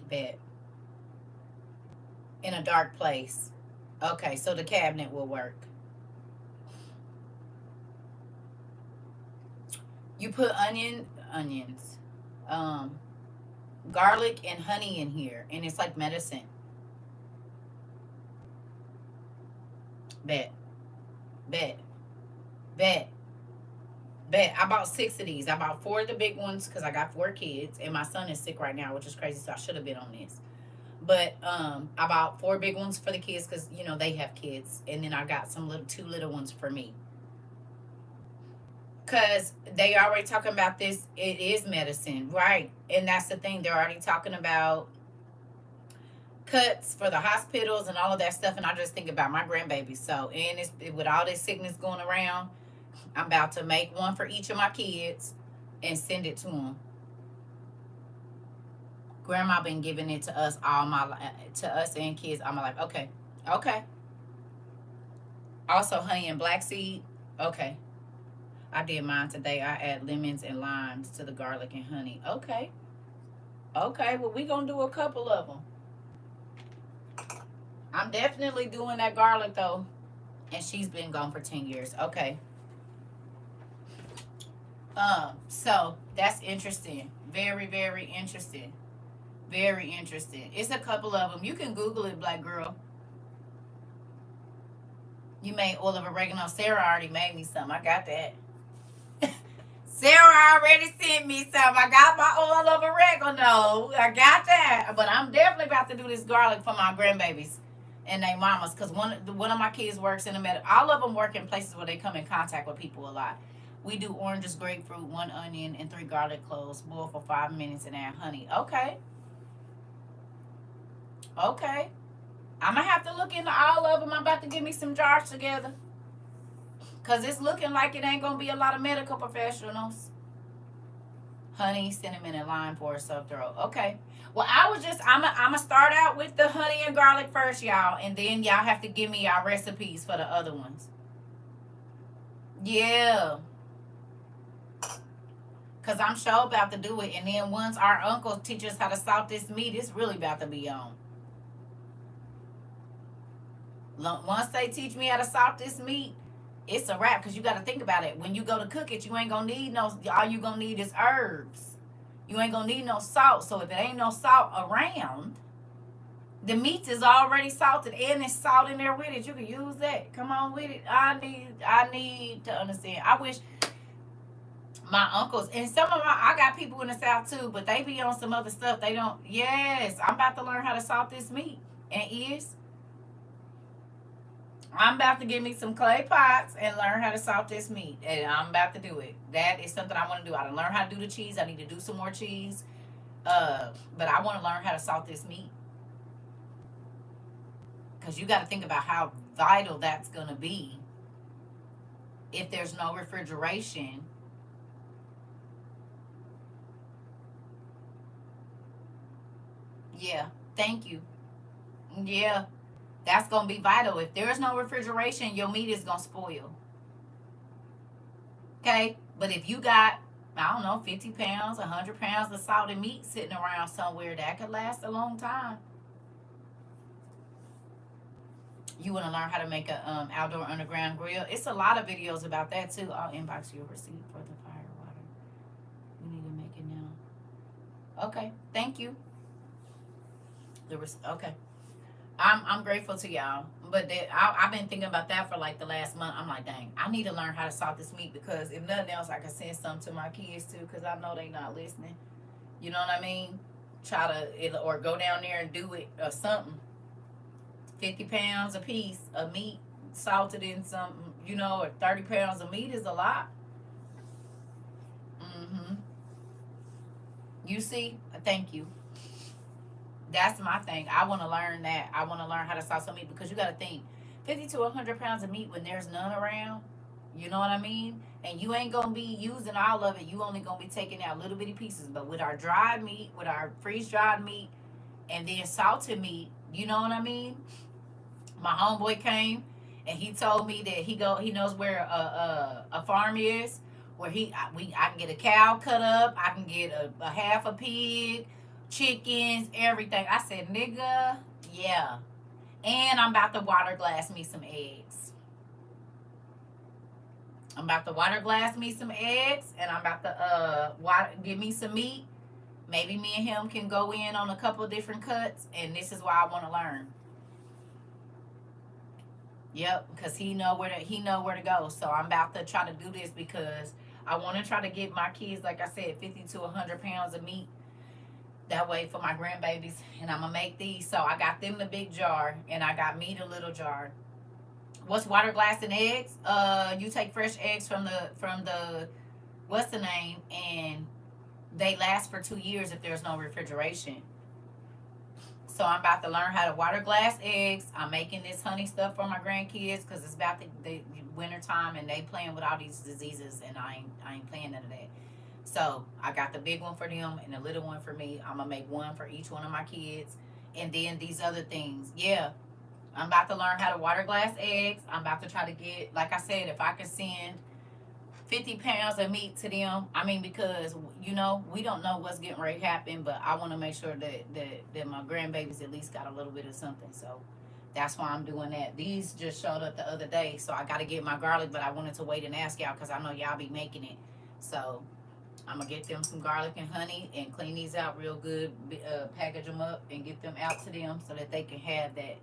Bet. In a dark place. Okay, so the cabinet will work. You put onions, um, garlic and honey in here, and it's like medicine. Bet, bet, bet. But I bought 6 of these. I bought 4 of the big ones because I got 4 kids, and my son is sick right now, which is crazy. So I should have been on this. But I bought 4 big ones for the kids because they have kids, and then I got some 2 little ones for me. Cause they already talking about this. It is medicine, right? And that's the thing. They're already talking about cuts for the hospitals and all of that stuff. And I just think about my grandbaby. So, and it's with all this sickness going around, I'm about to make one for each of my kids and send it to them. Grandma been giving it to us all my to us and kids all my life. Okay, okay. Also, honey and black seed. Okay, I did mine today. I add lemons and limes to the garlic and honey. Okay, okay. Well, we gonna do a couple of them. I'm definitely doing that garlic though, and she's been gone for 10 years. Okay. So that's interesting. Very, very interesting. Very interesting. It's a couple of them. You can Google it, black girl. You made oil of oregano. Sarah already made me some. I got that. Sarah already sent me some. I got my oil of oregano. I got that. But I'm definitely about to do this garlic for my grandbabies and their mamas. Because one of my kids works in the medical. All of them work in places where they come in contact with people a lot. We do oranges, grapefruit, 1 onion, and 3 garlic cloves. Boil for 5 minutes and add honey. Okay. Okay. I'm going to have to look into all of them. I'm about to get me some jars together. Because it's looking like it ain't going to be a lot of medical professionals. Honey, cinnamon, and lime for a sore throat. Okay. Well, I'm going to start out with the honey and garlic first, y'all. And then y'all have to give me y'all recipes for the other ones. Yeah. Because I'm sure about to do it. And then once our uncle teaches us how to salt this meat, it's really about to be on. Once they teach me how to salt this meat, it's a wrap. Because you got to think about it. When you go to cook it, you ain't going to need no, all you going to need is herbs. You ain't going to need no salt. So if it ain't no salt around, the meat is already salted and it's salt in there with it. You can use that. Come on with it. I need to understand. I wish my uncles and I got people in the South too, but they be on some other stuff. They don't. Yes, I'm about to learn how to salt this meat. And I'm about to get me some clay pots and learn how to salt this meat. And I'm about to do it. That is something I want to do. I learn how to do the cheese. I need to do some more cheese. But I want to learn how to salt this meat. Because you got to think about how vital that's going to be if there's no refrigeration. Yeah, thank you. Yeah, that's going to be vital. If there's no refrigeration, your meat is going to spoil. Okay? But if you got, I don't know, 50 pounds, 100 pounds of salted meat sitting around somewhere, that could last a long time. You want to learn how to make a outdoor underground grill. It's a lot of videos about that too. I'll inbox you a receipt for the fire water. We need to make it now. Okay, thank you. Okay. I'm grateful to y'all, but I've been thinking about that for like the last month. I'm like, dang, I need to learn how to salt this meat because if nothing else, I can send some to my kids too because I know they not listening. You know what I mean? Try to or go down there and do it or something. 50 pounds a piece of meat salted in something, or 30 pounds of meat is a lot. Mm-hmm. You see? Thank you. That's my thing. I want to learn that. I want to learn how to salt some meat because you got to think 50 to 100 pounds of meat when there's none around. You know what I mean? And you ain't going to be using all of it. You only going to be taking out little bitty pieces. But with our dried meat, with our freeze-dried meat, and then salted meat, you know what I mean? My homeboy came and he told me that he knows where a farm is where I can get a cow cut up, I can get a half a pig, chickens, everything. I said, nigga, yeah. And I'm about to water glass me some eggs. I'm about to water glass me some eggs, and I'm about to give me some meat. Maybe me and him can go in on a couple of different cuts, and this is why I want to learn. Yep, because he know where to go. So I'm about to try to do this because I want to try to get my kids, like I said, 50 to 100 pounds of meat. That way for my grandbabies. And I'm going to make these. So I got them the big jar and I got me the little jar. What's water, glass, and eggs? You take fresh eggs from the what's the name, and they last for 2 years if there's no refrigeration. So I'm about to learn how to water glass eggs. I'm making this honey stuff for my grandkids because it's about the winter time and they playing with all these diseases, and I ain't playing none of that. So I got the big one for them and the little one for me. I'm gonna make one for each one of my kids, and then these other things. Yeah, I'm about to learn how to water glass eggs. I'm about to try to get, like I said, if I can send 50 pounds of meat to them. I mean, because, we don't know what's getting ready to happen, but I want to make sure that my grandbabies at least got a little bit of something. So that's why I'm doing that. These just showed up the other day, so I got to get my garlic, but I wanted to wait and ask y'all because I know y'all be making it. So I'm going to get them some garlic and honey and clean these out real good, package them up and get them out to them so that they can have that.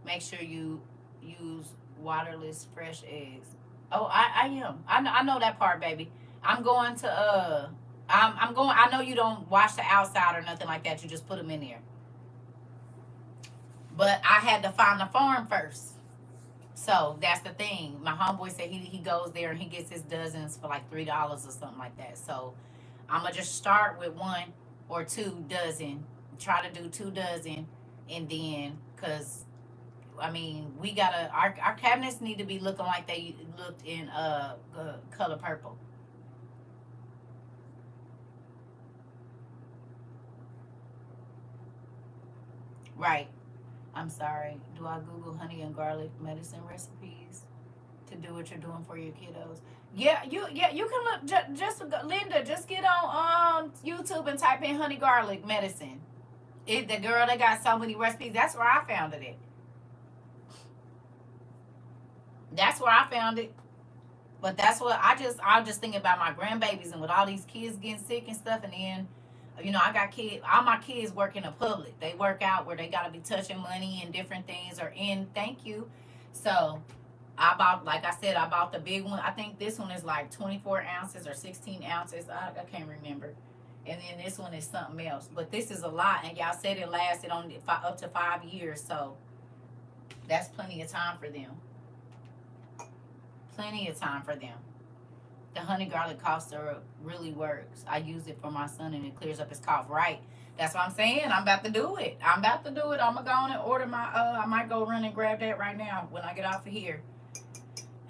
Make sure you use waterless fresh eggs. Oh, I am. I know that part, baby. I'm going to I'm going. I know you don't wash the outside or nothing like that. You just put them in there. But I had to find the farm first. So that's the thing. My homeboy said he goes there and he gets his dozens for like $3 or something like that. So I'm gonna just start with 1 or 2 dozen. Try to do 2 dozen, and then cause I mean, we gotta our cabinets need to be looking like they looked in color purple. Right. I'm sorry. Do I Google honey and garlic medicine recipes to do what you're doing for your kiddos? Yeah, you can look just Linda, just get on YouTube and type in honey garlic medicine. The girl that got so many recipes, that's where I found it at. That's where I found it. But that's what I'm just thinking about my grandbabies and with all these kids getting sick and stuff, and then I got kids. All my kids work in the public. They work out where they gotta be touching money and different things or in. Thank you. So like I said, I bought the big one. I think this one is like 24 ounces or 16 ounces. I can't remember. And then this one is something else. But this is a lot, and y'all said it lasted on up to 5 years. So that's plenty of time for them. Plenty of time for them. The honey garlic cough syrup really works. I use it for my son and it clears up his cough. Right. That's what I'm saying. I'm about to do it. I'm about to do it. I'm gonna go on and order my I might go run and grab that right now when I get off of here.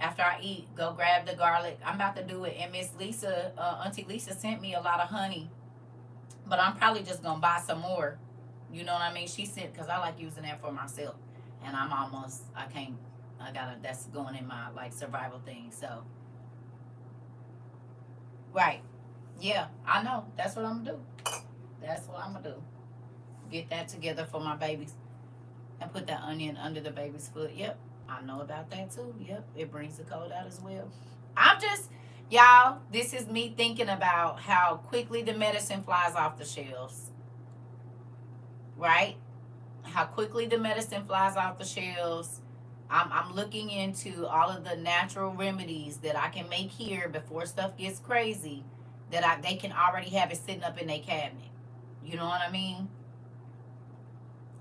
After I eat, go grab the garlic. I'm about to do it. And Miss Lisa, Auntie Lisa sent me a lot of honey. But I'm probably just gonna buy some more. You know what I mean? She sent because I like using that for myself. And I can't that's going in my like survival thing. So right. Yeah, I know. That's what I'm gonna do. That's what I'm gonna do. Get that together for my babies and put that onion under the baby's foot. Yep. I know about that too. Yep. It brings the cold out as well. I'm just y'all, this is me thinking about how quickly the medicine flies off the shelves. Right? How quickly the medicine flies off the shelves. I'm looking into all of the natural remedies that I can make here before stuff gets crazy. They can already have it sitting up in their cabinet. You know what I mean?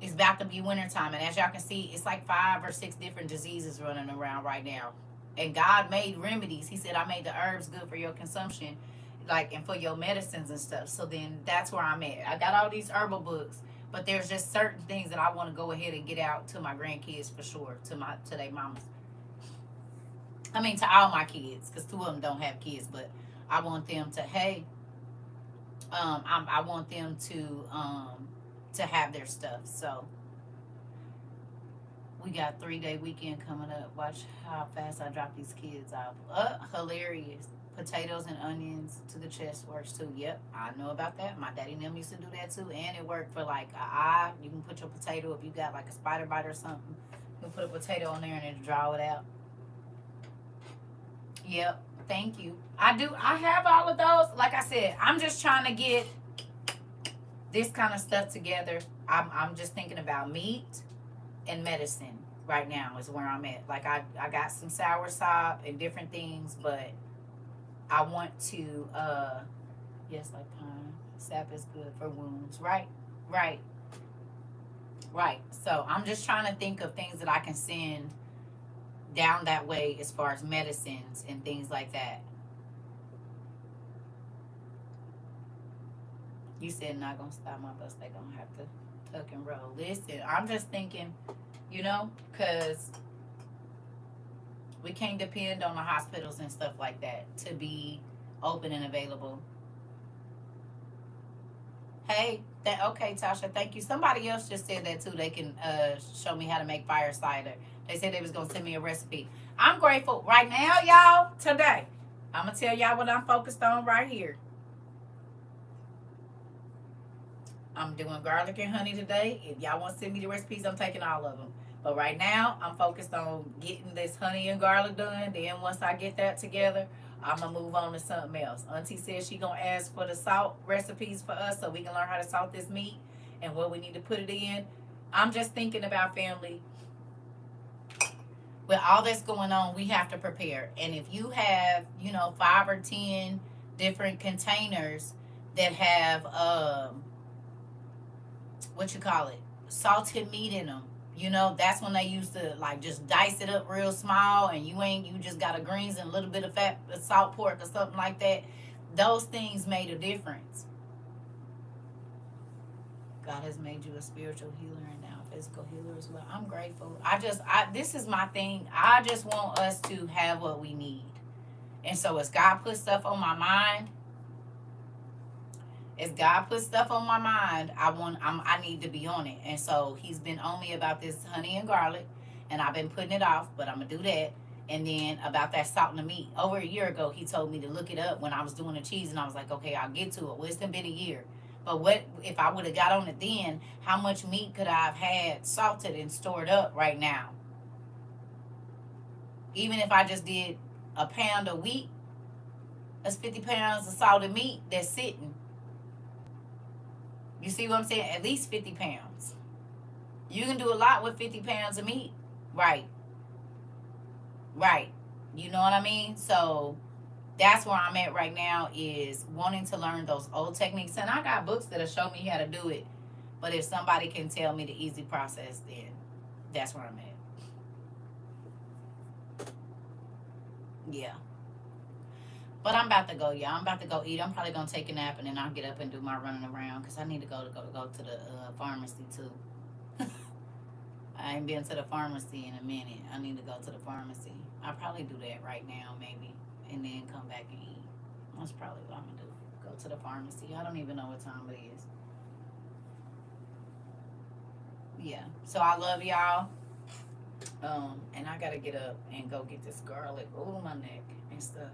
It's about to be wintertime, and as y'all can see, it's like 5 or 6 different diseases running around right now. And God made remedies. He said, I made the herbs good for your consumption, like, and for your medicines and stuff. So then that's where I'm at. I got all these herbal books, but there's just certain things that I want to go ahead and get out to my grandkids for sure, to their mamas. I mean, to all my kids, because 2 of them don't have kids, but I want them to, hey, I want them to have their stuff. So we got 3-day weekend coming up. Watch how fast I drop these kids off. Hilarious. Potatoes and onions to the chest works too. Yep, I know about that. My daddy and them used to do that too, and it worked for like an eye. You can put your potato if you got like a spider bite or something. You can put a potato on there and it'll draw it out. Yep, thank you. I have all of those. Like I said, I'm just trying to get this kind of stuff together. I'm just thinking about meat and medicine right now is where I'm at. Like I got some sour sop and different things, but I want to, yes, like pine. Sap is good for wounds. Right, right, right. So I'm just trying to think of things that I can send down that way as far as medicines and things like that. You said not gonna stop my bus. They gonna have to tuck and roll. Listen, I'm just thinking, because we can't depend on the hospitals and stuff like that to be open and available. Hey, that okay, Tasha. Thank you. Somebody else just said that too. They can show me how to make fire cider. They said they was gonna send me a recipe. I'm grateful right now, y'all. Today, I'm gonna tell y'all what I'm focused on right here. I'm doing garlic and honey today. If y'all want to send me the recipes, I'm taking all of them. But right now, I'm focused on getting this honey and garlic done. Then once I get that together, I'm gonna move on to something else. Auntie says she gonna ask for the salt recipes for us so we can learn how to salt this meat and what we need to put it in. I'm just thinking about family. With all that's going on, we have to prepare. And if you have, 5 or 10 different containers that have what you call it, salted meat in them. That's when they used to like just dice it up real small, and you just got a greens and a little bit of fat, salt pork or something like that. Those things made a difference. God has made you a spiritual healer and now a physical healer as well. I'm grateful. This is my thing. I just want us to have what we need. And so as God puts stuff on my mind, I need to be on it. And so he's been on me about this honey and garlic, and I've been putting it off, but I'm gonna do that. And then about that salt in the meat. Over a year ago, he told me to look it up when I was doing the cheese, and I was like, okay, I'll get to it. Well, it's been a year. But what if I would have got on it then? How much meat could I have had salted and stored up right now? Even if I just did a pound a week, that's 50 pounds of salted meat that's sitting. You see what I'm saying? At least 50 pounds. You can do a lot with 50 pounds of meat. Right. Right. You know what I mean? So that's where I'm at right now, is wanting to learn those old techniques. And I got books that'll show me how to do it. But if somebody can tell me the easy process, then that's where I'm at. Yeah. But I'm about to go, y'all. I'm about to go eat. I'm probably gonna take a nap, and then I'll get up and do my running around because I need to go to the pharmacy too. I ain't been to the pharmacy in a minute. I need to go to the pharmacy. I'll probably do that right now, maybe, and then come back and eat. That's probably what I'm gonna do. Go to the pharmacy. I don't even know what time it is. Yeah. So I love y'all. And I gotta get up and go get this garlic. Ooh, my neck and stuff.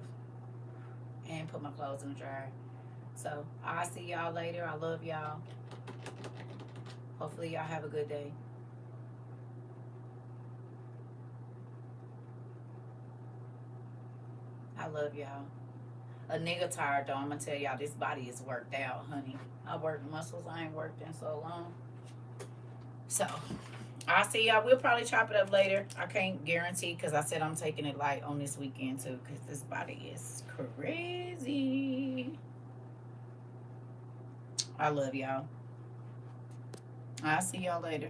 And put my clothes in the dryer. So I'll see y'all later. I love y'all. Hopefully y'all have a good day. I love y'all. A nigga tired though. I'm gonna tell y'all, this body is worked out, honey. I worked muscles I ain't worked in so long. So I'll see y'all. We'll probably chop it up later. I can't guarantee because I said I'm taking it light on this weekend too, because this body is crazy. I love y'all. I'll see y'all later.